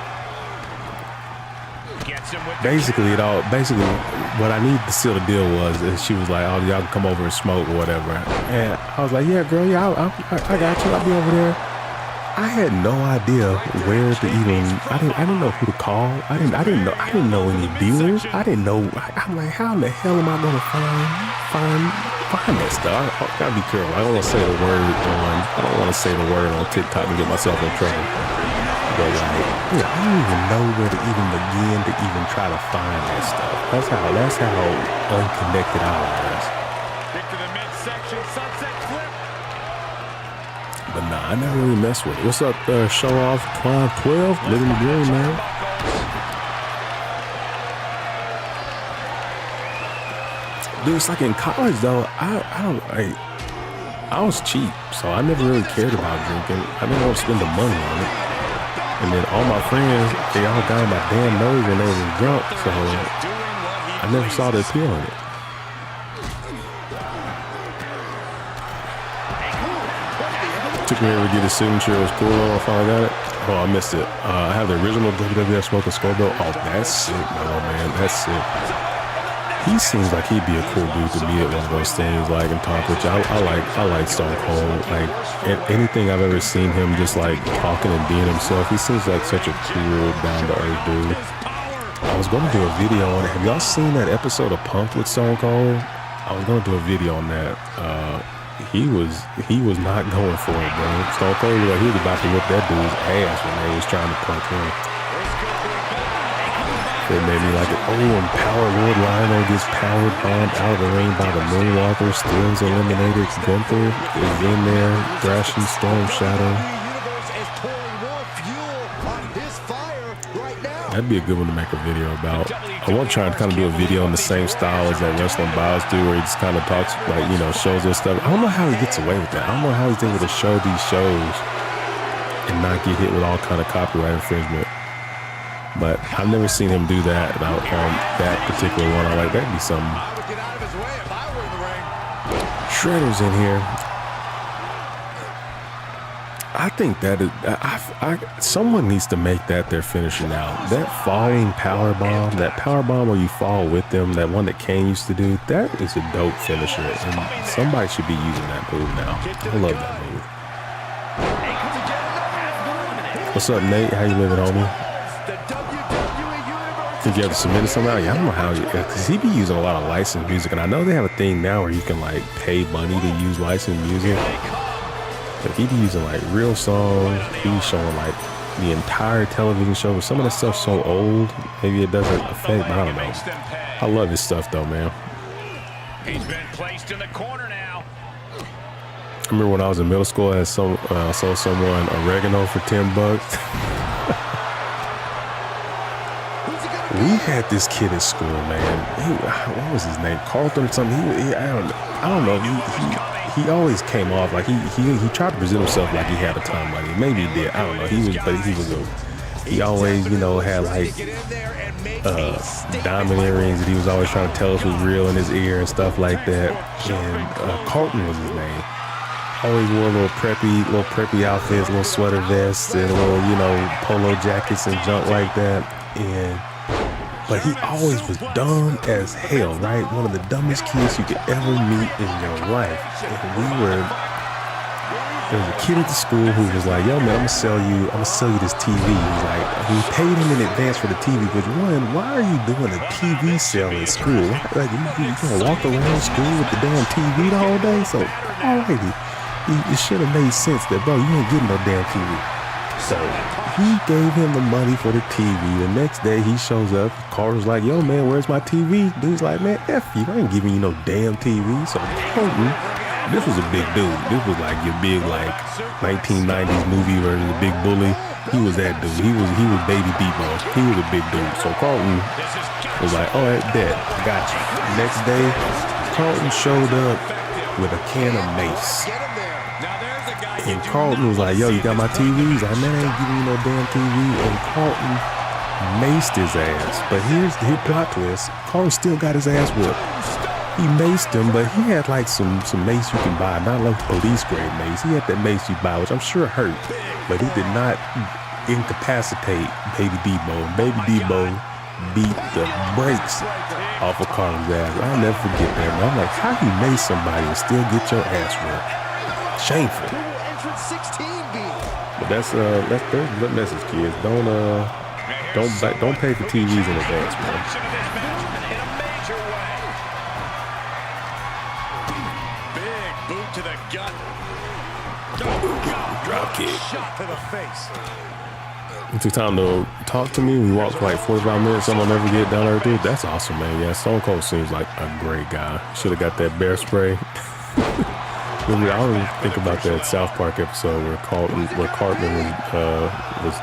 A: Basically, what I needed to seal the deal was that she was like, oh, y'all can come over and smoke or whatever. And I was like, yeah, girl, yeah, I got you. I'll be over there. I had no idea where to even. I didn't know who to call. I didn't know any dealers. I didn't know. I'm like, how in the hell am I gonna find that stuff? I gotta be careful. I don't want to say the word on TikTok and get myself in trouble. But like, yeah, I don't even know where to even begin to even try to find that stuff. That's how unconnected I was. But nah, I never really messed with it. What's up, show off Climb 12? Living the dream, man. Dude, it's like in college though, I was cheap, so I never really cared about drinking. I didn't want to spend the money on it. And then all my friends, they all got on my damn nerves when they were drunk, so I never saw the appeal in it. Took me over to get his signature. It was cool. I finally got it. Oh, I missed it. I have the original WWF Smoking Skull belt. Oh, that's sick, man. That's sick. He seems like he'd be a cool dude to be at one of those things, like, and talk with you. I like Stone Cold. Like, anything I've ever seen him just like talking and being himself, he seems like such a cool, down-to-earth dude. I was going to do a video on it. Have y'all seen that episode of Punk'd with Stone Cold? I was going to do a video on that. He was not going for it, bro. Stone Cold was like he was about to whip that dude's ass when they was trying to punk him. It made me like it. Oh, and Power Lord Lionel gets powered bombed out of the ring by the Moonwalker. Still's eliminated. Gunther is in there. Thrashing Storm Shadow. That'd be a good one to make a video about. I want to try and kind of do a video in the same style as that Wrestling Bios do, where he just kind of talks, like, shows this stuff. I don't know how he gets away with that. I don't know how he's able to show these shows and not get hit with all kind of copyright infringement. But I've never seen him do that on that particular one. I'm like, that'd be something. Shredder's in here. I think that is, someone needs to make that their finisher now. That falling power bomb, that power bomb where you fall with them, that one that Kane used to do, that is a dope finisher. And somebody should be using that move now. I love that move. What's up, Nate? How you living, homie? Think you ever submitted somehow? Yeah, I don't know how, because he be using a lot of licensed music, and I know they have a thing now where you can like pay money to use licensed music. But he be using like real songs. He be showing like the entire television show. But some of that stuff's so old, maybe it doesn't affect. I don't know. I love his stuff though, man.
B: He's been placed in the corner now.
A: I remember when I was in middle school, I saw someone oregano for $10. We had this kid in school, man. What was his name? Carlton or something. I don't know. He always came off like he tried to present himself like he had a ton of money. Maybe he did. I don't know. He always, you know, had like diamond earrings that he was always trying to tell us was real in his ear and stuff like that. And Carlton was his name. Always wore little preppy outfits, little sweater vests, and little, you know, polo jackets and junk like that. But he always was dumb as hell, right? One of the dumbest kids you could ever meet in your life. And there was a kid at the school who was like, yo, man, I'm gonna sell you this TV. He's like, he paid him in advance for the TV, which one, why are you doing a TV sale in school? Like, you gonna walk around school with the damn TV the whole day? So, alrighty, it should have made sense that, bro, you ain't getting no damn TV. So he gave him the money for the TV. The next day he shows up. Carter's like, yo, man, where's my TV? Dude's like, man, F you. I ain't giving you no damn TV. So Carton, this was a big dude. This was like your big, like, 1990s movie version of Big Bully. He was that dude. He was Baby Debo. He was a big dude. So Carton was like, all right, bet. Got you. Next day, Carton showed up with a can of mace. And Carlton was like, yo, you got my TV? He's like, man, I ain't giving you no damn TV. And Carlton maced his ass. But here's the plot twist. Carlton still got his ass whipped. He maced him, but he had like some mace you can buy, not like police grade mace. He had that mace you buy, which I'm sure hurt. But he did not incapacitate Baby Debo. Baby Debo beat the brakes off of Carlton's ass. I'll never forget that, man. I'm like, how you mace somebody and still get your ass whipped? Shameful. But that's their message, kids. Don't pay for TVs in advance, man.
F: Big boot to the gut.
A: Drop kick.
F: Shot to the face.
A: It took time to talk to me. We walked for like 45 minutes. Some I'll never get down there, dude. That's awesome, man. Yeah, Stone Cold seems like a great guy. Should have got that bear spray. I always think about that South Park episode where Cartman was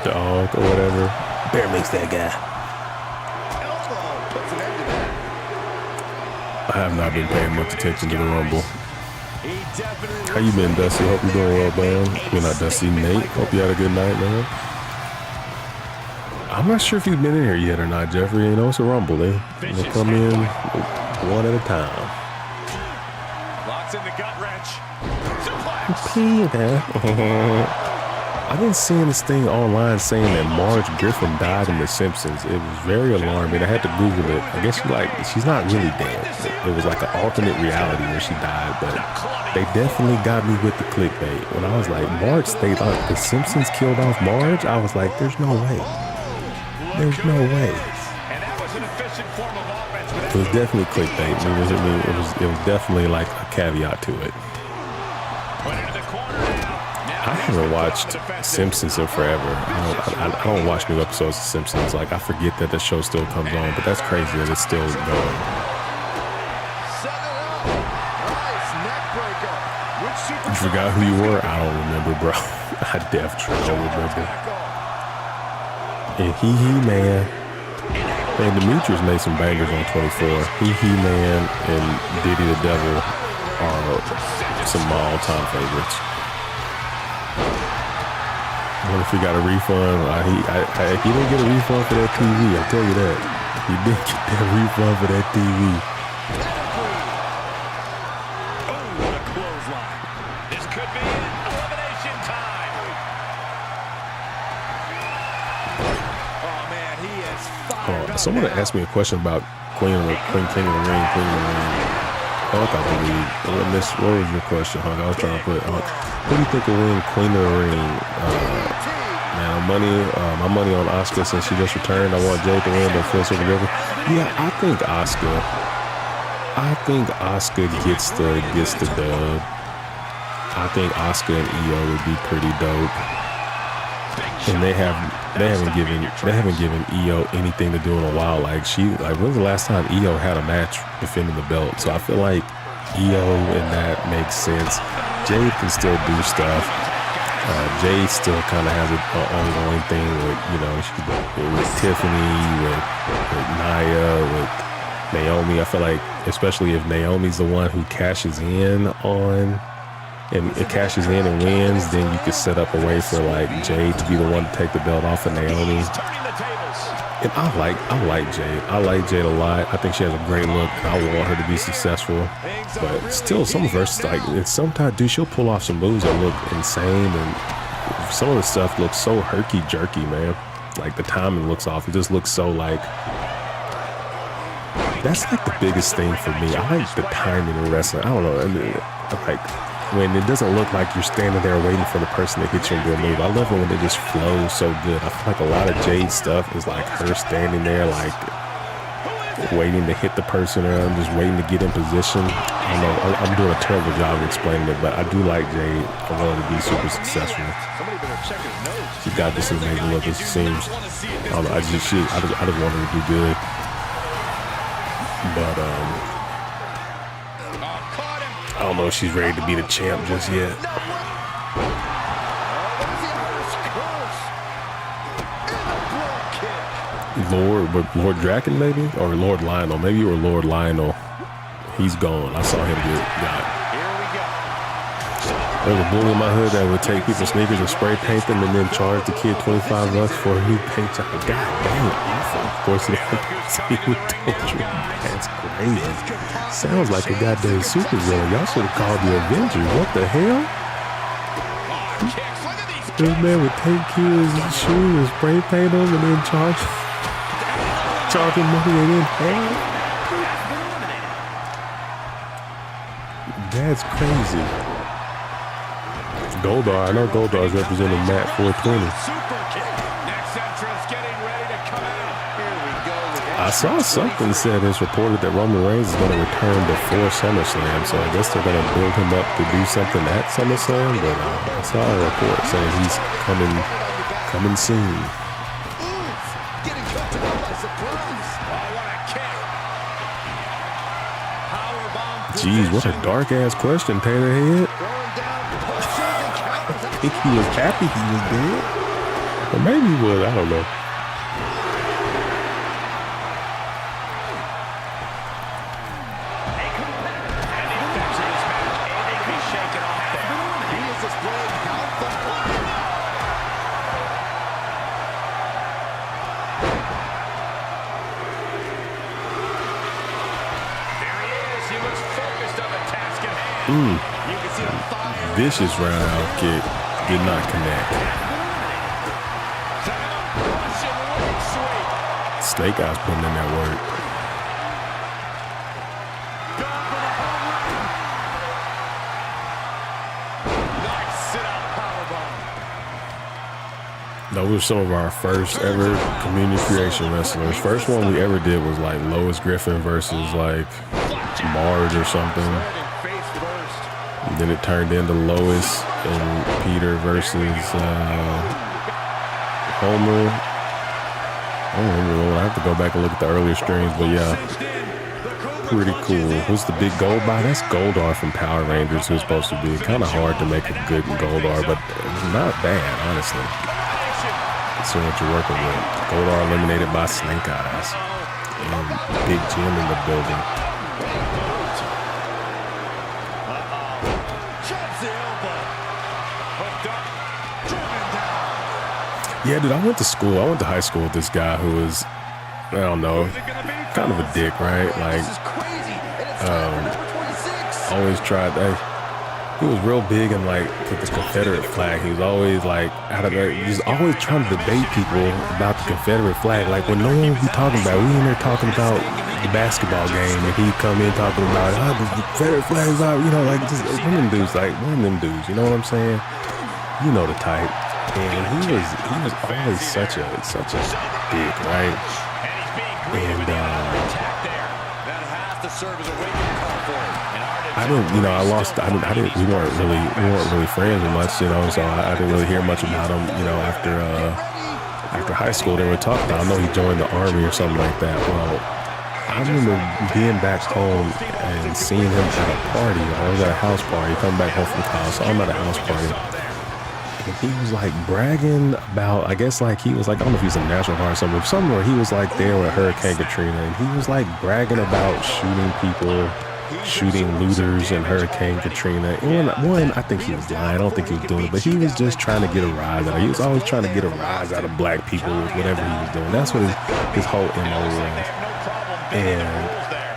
A: dog or whatever. Bear makes that guy. I have not been paying much attention to the Rumble. How you been, Dusty? Hope you're doing well, man. You're not Dusty, Nate. Hope you had a good night, man. I'm not sure if you've been in here yet or not, Jeffrey. You know, it's a Rumble. They come in one at a time.
F: In the gut wrench.
A: I've been seeing this thing online saying that Marge Griffin died in The Simpsons. It was very alarming. I had to Google it. I guess she's not really dead. It was like an alternate reality where she died, but they definitely got me with the clickbait. When I was like, Marge stayed up. The Simpsons killed off Marge? I was like, there's no way. There's no way. It was definitely clickbait. It was definitely like a caveat to it. I haven't watched Simpsons in forever. I don't watch new episodes of Simpsons. Like, I forget that the show still comes on, but that's crazy that it's still going. You forgot who you were? I don't remember, bro. I definitely don't remember. And man. Man, Demetrius made some bangers on 24. Man and Diddy the Devil are some of my all-time favorites. I wonder if he got a refund. He didn't get a refund for that TV, I'll tell you that. He didn't get that refund for that TV.
B: Oh, what a clothesline. This could be an elimination
A: Someone asked me a question about Queen King of the Ring, Queen of the Ring. Hunk, I believe. What was your question, Hunk? I was trying to put Hunk. Who do you think will win Queen of the Ring? Man, my money on Asuka since she just returned. I want Jade to win, but Phil Silver River. Yeah, I think Asuka gets the dub. I think Asuka and Io would be pretty dope. And they haven't given Io anything to do in a while. Like when's the last time Io had a match defending the belt? So I feel like Io and that makes sense. Jade can still do stuff. Jade still kind of has an ongoing thing with, with Tiffany, with Nia, with Naomi. I feel like, especially if Naomi's the one who cashes in on, and it cashes in and wins, then you could set up a way for like Jade to be the one to take the belt off of Naomi. And I like Jade. I like Jade a lot. I think she has a great look. I want her to be successful. But still, some of her, sometimes, dude, she'll pull off some moves that look insane, and some of the stuff looks so herky-jerky, man. Like, the timing looks off. It just looks so, like... That's, like, the biggest thing for me. I like the timing in wrestling. I don't know. I mean, like, when it doesn't look like you're standing there waiting for the person to hit you and do a move. I love it when they just flow so good. I feel like a lot of Jade stuff is like her standing there, like waiting to hit the person, or I'm just waiting to get in position. I don't know. I'm doing a terrible job of explaining it, but I do like Jade. I want her to be super successful. She got this amazing look, as it seems. I just want her to do good. But I don't know if she's ready to be the champ just yet. Lord Draken maybe? Or Lord Lionel. Maybe you were Lord Lionel. He's gone. I saw him get got. There was a bully in my hood that would take people's sneakers and spray paint them and then charge the kid $25 for a new paint job. God dang, awful. Of course, he would touch you. That's crazy. Sounds like a goddamn super villain. Y'all should have called the Avengers. What the hell? This man would take kids' shoes and spray paint them and then charge them money and then hang. That's crazy. Goldar, I know Goldar's representing Matt 420. I saw something said it's reported that Roman Reigns is going to return before SummerSlam, so I guess they're going to build him up to do something at SummerSlam, but I saw a report saying he's coming soon. Jeez, what a dark-ass question, Taylor Head. I think he was happy he was dead. Or maybe he was, I don't know. Vicious roundhouse kick did not connect. Snake Eyes putting in that work. Those were some of our first ever community creation wrestlers. First one we ever did was like Lois Griffin versus like Marge or something. And then it turned into Lois and Peter versus Homer. I don't remember. I have to go back and look at the earlier streams, but yeah, pretty cool. Who's the big gold buy? That's Goldar from Power Rangers, who's supposed to be kind of hard to make a good Goldar, but not bad, honestly. Considering what you're working with. Goldar eliminated by Snake Eyes. And Big Jim in the building. Yeah, dude, I went to high school with this guy who was, I don't know, kind of a dick, right? Like, always tried, he was real big in like the Confederate flag. He was always like he's always trying to debate people about the Confederate flag. Like when no one would be talking about it, we in there talking about the basketball game, and he'd come in talking about the Confederate flag's out, you know, like just one of them dudes, you know what I'm saying? You know the type. And he was always such a dick, right? And I didn't, you know, we weren't really friends much, you know, so I didn't really hear much about him, you know, after high school. They were talking about, I know he joined the Army or something like that. Well, I remember being back home and seeing him at a party. I was at a house party, coming back home from college, so I'm at a house party. And he was like bragging about, I guess like he was like, I don't know if he's in National Guard or something, where he was like there with Hurricane Katrina, and he was like bragging about shooting people, shooting looters in Hurricane Katrina. And one, I think he was lying. I don't think he was doing it, but he was just trying to get a rise out of it. He was always trying to get a rise out of black people with whatever he was doing. That's what his whole MO was. And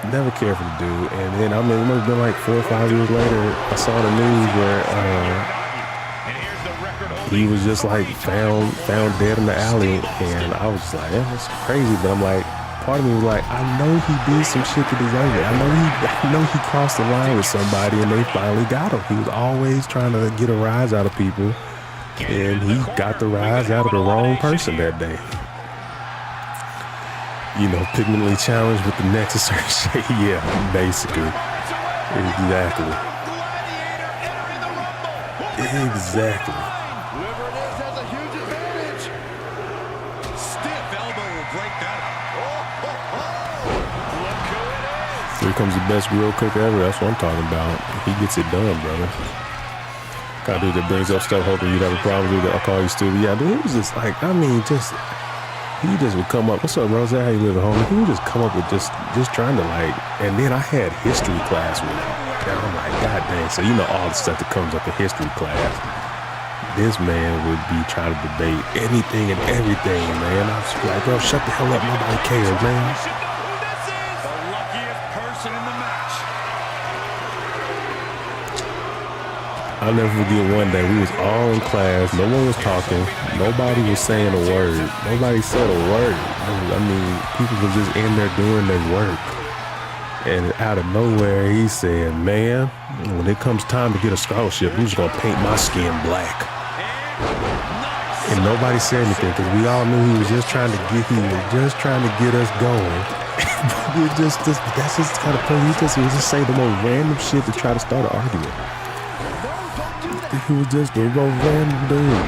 A: never cared for the dude. And then, I mean, it must have been like 4 or 5 years later, I saw the news where he was just like found dead in the alley. And I was like, yeah, that's crazy. But I'm like, part of me was like, I know he did some shit to deserve it. I know he crossed the line with somebody and they finally got him. He was always trying to get a rise out of people, and he got the rise out of the wrong person that day. You know, pigmentally challenged with the necessary shade. Yeah, basically. Exactly.
C: Whoever it is has a huge advantage.
F: Stiff elbow will break that up.
A: Here comes the best grill cook ever. That's what I'm talking about. He gets it done, brother. Got a dude that brings up stuff, hoping you'd have a problem with it. I'll call you stupid. Yeah, dude, it was just like, I mean, he just would come up. What's up, Rose? How you living, homie? He would just come up with just trying to like, and then I had history class with him. And I'm like, God dang. So you know all the stuff that comes up in history class. This man would be trying to debate anything and everything, man. I was like, bro, shut the hell up. Nobody cares, man.
F: The luckiest person in the match.
A: I'll never forget one day, we was all in class, no one was talking, nobody was saying a word. Nobody said a word. I mean, people were just in there doing their work. And out of nowhere, he said, man, when it comes time to get a scholarship, I'm just gonna paint my skin black. And nobody said anything because we all knew he was just trying to get us going. That's just kind of funny. He would just say the most random shit to try to start an argument. He was just a real random dude.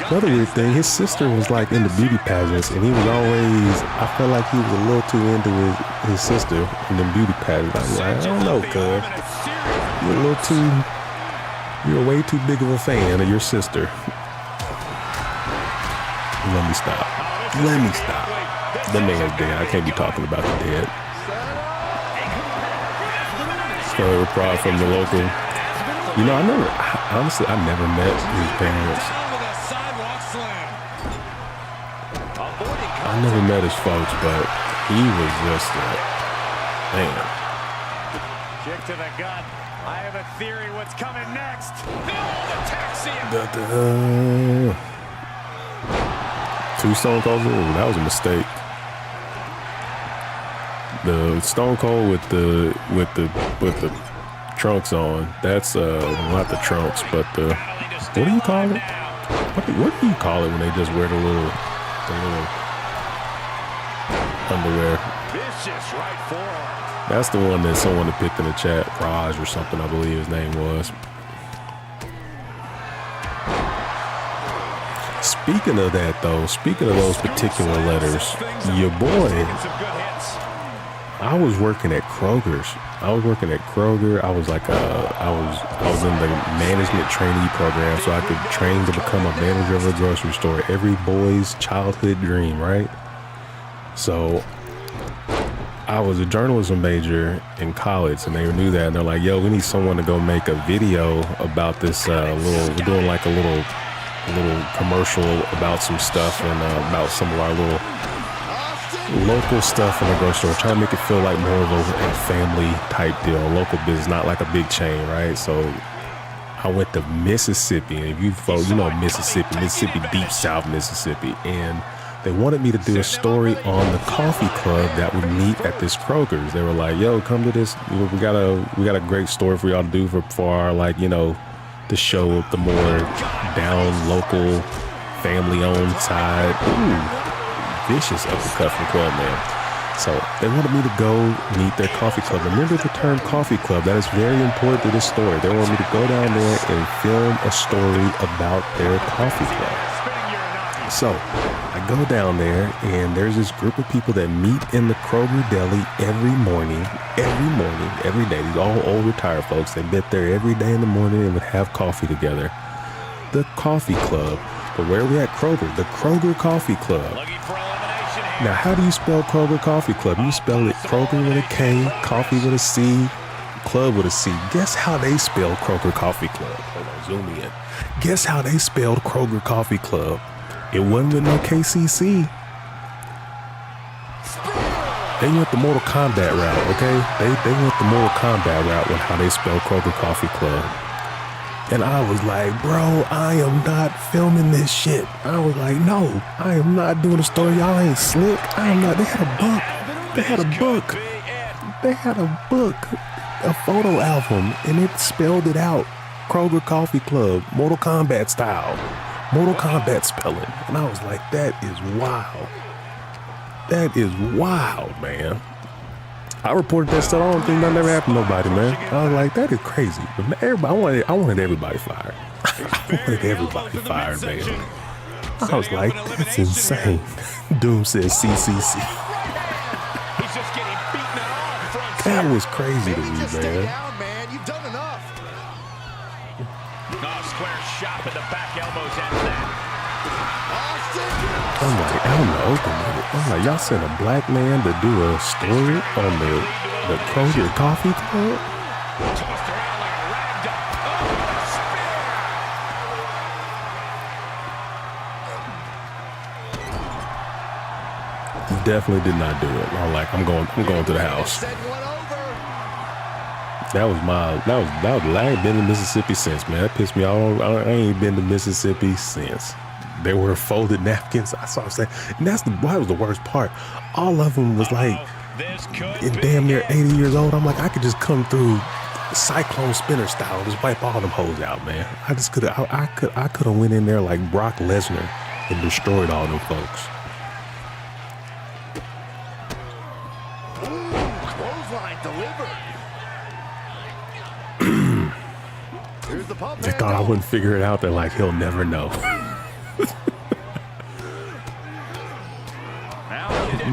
A: Another weird thing, his sister was like into beauty pageants, and he was always, I felt like he was a little too into his sister in the beauty pageants. I was like, I don't know, cuz. You're way too big of a fan of your sister. Let me stop. The man's dead. I can't be talking about the dead. Pride from the local. You know, I never met his parents. I never met his folks, but he was just man.
F: Kick to the gut. I have a theory what's coming next.
A: Two Stone Colds. That was a mistake. The Stone Cold with the trunks on. That's not the trunks, but the what do you call it? What do you call it when they just wear the little underwear?
F: Vicious right forearm.
A: That's the one that someone had picked in the chat, Raj or something, I believe his name was. Speaking of that, though, speaking of those particular letters, your boy, I was working at Kroger's. I was like I was in the management trainee program, so I could train to become a manager of a grocery store. Every boy's childhood dream, right? So I was a journalism major in college, and they knew that, and they're like, yo, we need someone to go make a video about this we're doing like a little commercial about some stuff and about some of our little local stuff in the grocery store, trying to make it feel like more of a family type deal, local business, not like a big chain, right? So I went to Mississippi, and if you folks, you know Mississippi, deep South Mississippi, and they wanted me to do a story on the coffee club that would meet at this Kroger's. They were like, "Yo, come to this. We got a great story for y'all to do for our, like, you know, to show the more down local family owned side." Ooh, vicious uppercut from Club Man. So they wanted me to go meet their coffee club. Remember the term coffee club. That is very important to this story. They wanted me to go down there and film a story about their coffee club. So I go down there, and there's this group of people that meet in the Kroger deli every morning, every day. These all old retired folks. They met there every day in the morning and would have coffee together. The coffee club. But where are we at? Kroger. The Kroger Coffee Club. Now, how do you spell Kroger Coffee Club? You spell it Kroger with a K, coffee with a C, club with a C. Guess how they spell Kroger Coffee Club? Hold on, zoom in. Guess how they spelled Kroger Coffee Club? It wasn't with no KCC. They went the Mortal Kombat route, okay? They went the Mortal Kombat route with how they spell Kroger Coffee Club. And I was like, bro, I am not filming this shit. I was like, no, I am not doing a story. Y'all ain't slick. I am not. They had a book. They had a book. They had a book, a photo album, and it spelled it out. Kroger Coffee Club, Mortal Kombat style, Mortal Kombat spelling. And I was like, that is wild. That is wild, man. I reported that stuff. I don't think that never happened to nobody, man. I was like, that is crazy. But everybody, I wanted everybody fired. I wanted everybody fired, man. I was like, that's insane. Doom says CCC. That was crazy to me, man.
C: You've done enough.
B: Square shot with the back elbows ends that.
A: I'm like, out in the open, man. I'm like, y'all sent a black man to do a story on the Kroger Coffee Club?
B: Tossed around like a rag doll.
A: Definitely did not do it. I'm like, I'm going to the house. That was I ain't been to Mississippi since, man. That pissed me off. I ain't been to Mississippi since. There were folded napkins. I saw saying, and that was the worst part. All of them was like, in damn near 80 years old. I'm like, I could just come through cyclone spinner style, just wipe all them hoes out, man. I could have went in there like Brock Lesnar and destroyed all them folks.
C: Clothesline delivered.
A: They thought I wouldn't figure it out. They're like, he'll never know.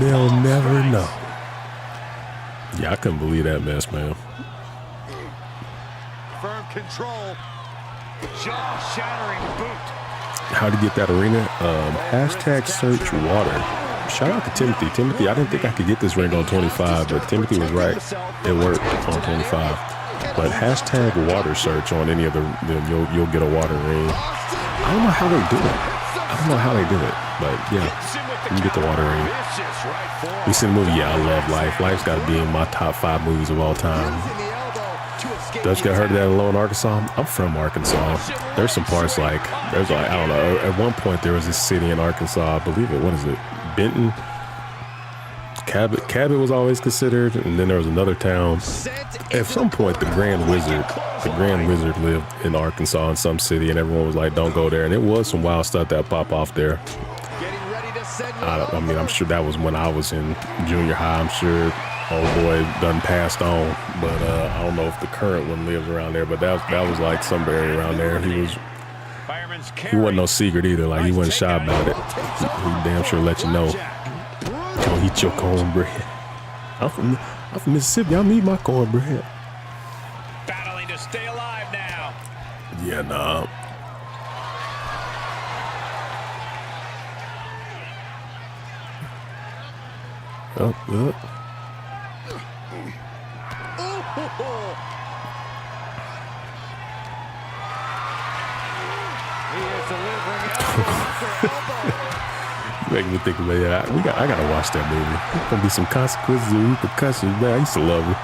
A: They'll never know. Yeah, I couldn't believe that mess, man.
C: Firm control. Jaw-shattering boot.
A: How to get that arena? Hashtag search water. Shout out to Timothy. Timothy, I didn't think I could get this ring on 25, but Timothy was right. It worked on 25. But hashtag water search on any of you'll get a water ring. I don't know how they do it. But yeah, you can get the water ring. We seen the movie. Yeah, I love Life. Life's got to be in my top 5 movies of all time. Dutch got heard of that alone in Arkansas. I'm from Arkansas. There's some parts I don't know. At one point there was this city in Arkansas. I believe it. What is it? Benton. Cabot was always considered, and then there was another town. At some point, the Grand Wizard lived in Arkansas in some city, and everyone was like, "Don't go there." And it was some wild stuff that popped off there. I mean, I'm sure that was when I was in junior high. I'm sure old boy done passed on, but I don't know if the current one lives around there. But that was like somebody around there. He wasn't no secret either. Like, he wasn't shy about it. He damn sure let you know. Don't eat your cornbread. I'm from Mississippi. I'm eating my cornbread.
B: Battling to stay alive now.
A: Yeah, nah. Up. make me think, man, I gotta watch that movie. There's gonna be some consequences and repercussions, man. I used to love it.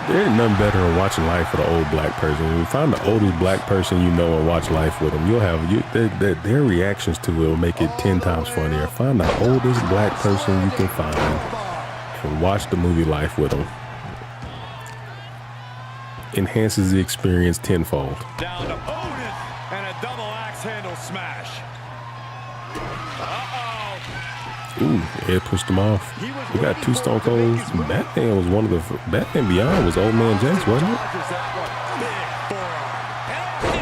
A: There ain't nothing better than watching life with an old black person. When you find the oldest black person you know and watch life with them, you'll have their reactions to it will make it 10 times funnier. Find the oldest black person you can find and watch the movie Life with them. Enhances the experience tenfold.
F: Down to Otis and a double axe handle smash.
A: Ooh, Ed pushed him off. We got 2 Stone Colds. Batman was one of the... Batman Beyond was Old Man Jace, wasn't it?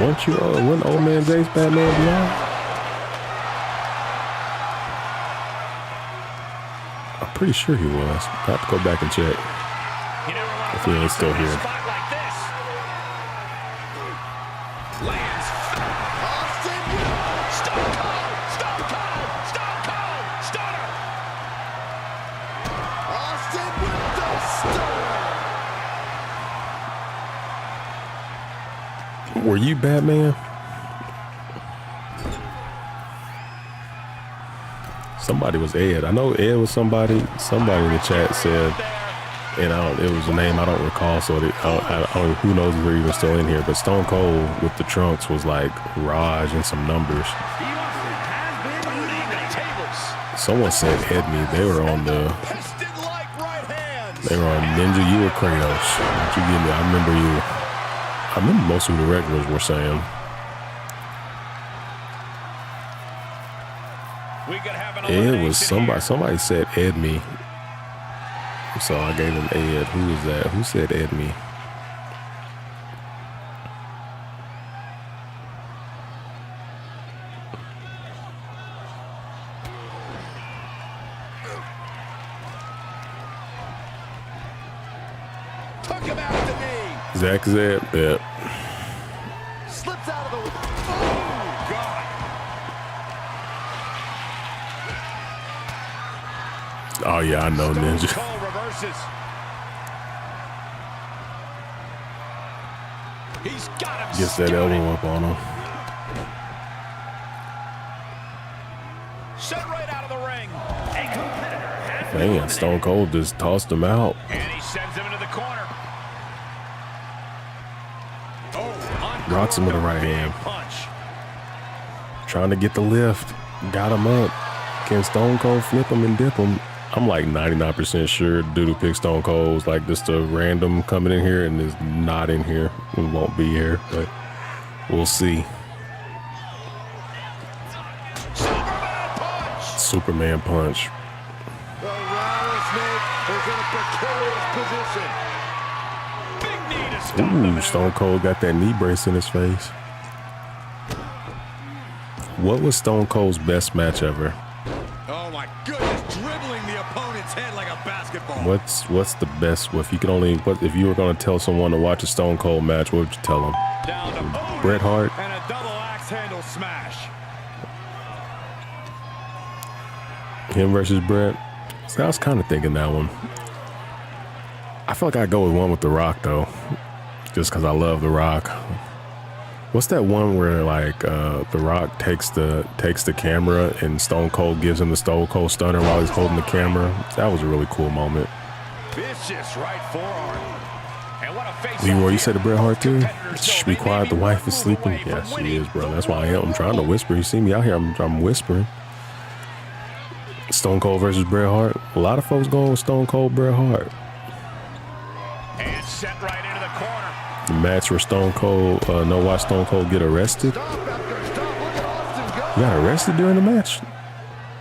A: Wasn't Old Man Jace Batman Beyond? I'm pretty sure he was. I have to go back and check. If he ain't still here. Were you Batman? Somebody was Ed. I know Ed was somebody. Somebody in the chat said, and it was a name I don't recall. So who knows if they're even still in here? But Stone Cold with the trunks was like Raj and some numbers. Someone said Edney. They were on Ninja. You were Kratos. What you give me? I remember most of the regulars were saying. Ed was somebody. Somebody said Ed me. So I gave him Ed. Who was that? Who said Ed me?
C: Took him out of the knee.
A: Zach Zeb, yeah.
C: Slips out of the way. Oh, God.
A: Oh, yeah, I know, Ninja.
F: Cole reverses. He's got him.
A: Gets that elbow up on him.
F: Sent right out of the ring.
A: Man, Stone Cold just tossed him out.
B: And he sends him into the corner.
A: Rocks him with a right hand.
F: Punch.
A: Trying to get the lift. Got him up. Can Stone Cold flip him and dip him? I'm like 99% sure dude who picked Stone Cold was like just a random coming in here and is not in here and won't be here, but we'll see. Superman punch.
C: The rattlesnake is in a precarious position.
F: Big knee to stop
A: Ooh, Stone Cold got that knee brace in his face. What was Stone Cold's best match ever?
F: Oh my goodness, dribbling the opponent's head like a basketball.
A: What's the best? If you were going to tell someone to watch a Stone Cold match, what would you tell them?
F: Down to Otis
A: Bret Hart.
F: and a double axe handle smash.
A: Him versus Bret. So I was kind of thinking that one. I feel like I'd go with one with The Rock though, just because I love The Rock. What's that one where like The Rock takes the camera and Stone Cold gives him the Stone Cold Stunner while he's holding the camera? That was a really cool moment.
F: Vicious right forearm. And what a face.
A: Leroy, you said to Bret Hart too? Shh, be quiet, the wife is sleeping. Yes, she is, bro. That's why I'm trying to whisper. You see me out here, I'm whispering. Stone Cold versus Bret Hart. A lot of folks going with Stone Cold Bret Hart.
B: And sent right into the corner.
A: The match where Stone Cold, watch Stone Cold get arrested.
C: Stop after stop. Look at Austin go.
A: You got arrested during the match? I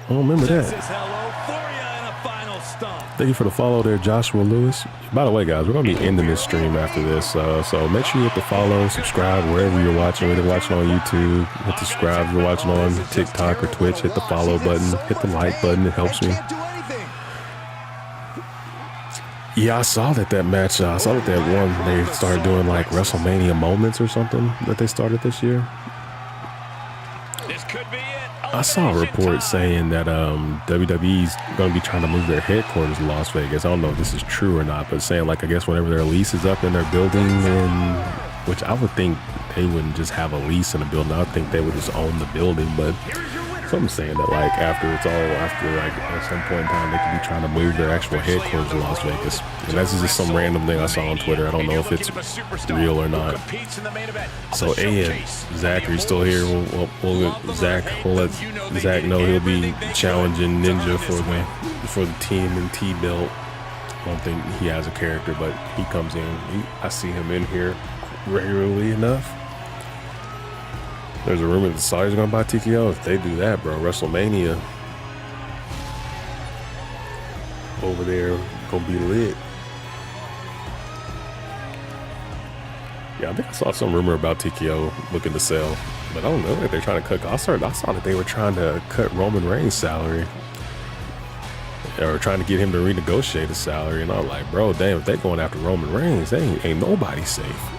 A: don't remember
F: This
A: that.
F: is hello for you and a final stomp.
A: Thank you for the follow there, Joshua Lewis. By the way, guys, we're going to be ending this stream after this. So make sure you hit the follow, subscribe wherever you're watching. Whether you're watching on YouTube, hit the subscribe. If you're watching on TikTok or Twitch, hit the follow button. Hit the like button. It helps me.
C: Can't do anything.
A: Yeah, I saw that match. I saw that one, they started doing like WrestleMania moments or something that they started this year.
B: This could be it.
A: I saw a report saying that WWE's going to be trying to move their headquarters to Las Vegas. I don't know if this is true or not, but saying like I guess whenever their lease is up in their building, and which I would think they wouldn't just have a lease in a building. I would think they would just own the building, but something saying that like after like at some point in time they could be trying to move their actual headquarters to Las Vegas. And that's just some random thing I saw on Twitter. I don't know if it's real or not. So and Zachary's still here. We'll let Zach know he'll be challenging Ninja for the TMNT belt. I don't think he has a character, but he comes in. I see him in here regularly enough. There's a rumor that the Saudis are gonna buy TKO. If they do that, bro, WrestleMania over there gonna be lit. Yeah, I think I saw some rumor about TKO looking to sell, but I don't know if they're trying to cut. I saw that they were trying to cut Roman Reigns' salary, or trying to get him to renegotiate his salary. And I'm like, bro, damn, if they're going after Roman Reigns, they ain't nobody safe.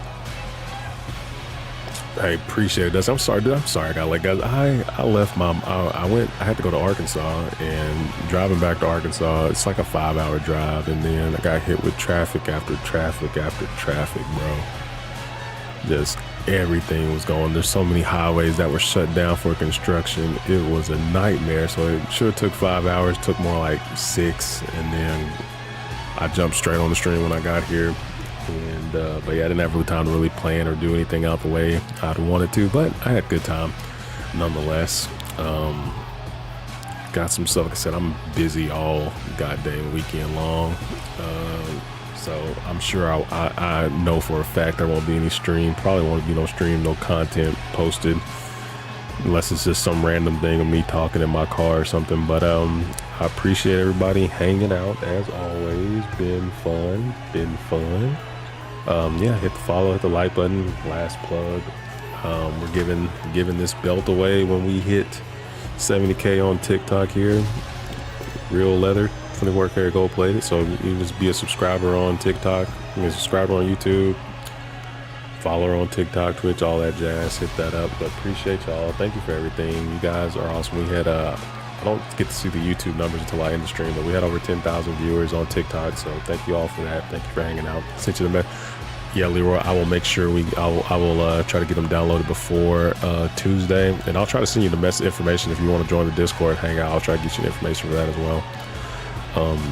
A: I appreciate it, Dustin. I'm sorry, dude. I'm sorry, guys. Like, guys, I left my. I had to go to Arkansas, and driving back to Arkansas, it's like a 5-hour drive, and then I got hit with traffic after traffic after traffic, bro. Just everything was going. There's so many highways that were shut down for construction. It was a nightmare. So it sure took 5 hours. Took more like 6, and then I jumped straight on the stream when I got here. And but yeah, I didn't have really time to really plan or do anything out the way I'd wanted to, but I had a good time nonetheless. Got some stuff. Like I said, I'm busy all goddamn weekend long, so I'm sure I know for a fact there won't be any stream. Probably won't be no stream, no content posted, unless it's just some random thing of me talking in my car or something. But I appreciate everybody hanging out as always. Been fun. Yeah, hit the follow, hit the like button. Last plug. We're giving this belt away when we hit 70K on TikTok here. Real leather, fully work hair, gold plated. So you can just be a subscriber on TikTok, you can subscriber on YouTube, follow on TikTok, Twitch, all that jazz. Hit that up. But appreciate y'all. Thank you for everything. You guys are awesome. We had I don't get to see the YouTube numbers until I end the stream, but we had over 10,000 viewers on TikTok. So thank you all for that. Thank you for hanging out. Sent you the message. Yeah, Leroy, I will make sure I will try to get them downloaded before Tuesday, and I'll try to send you the message information if you want to join the Discord, hang out. I'll try to get you the information for that as well.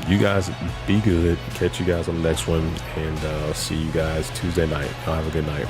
A: You guys be good. Catch you guys on the next one, and see you guys Tuesday night. Have a good night.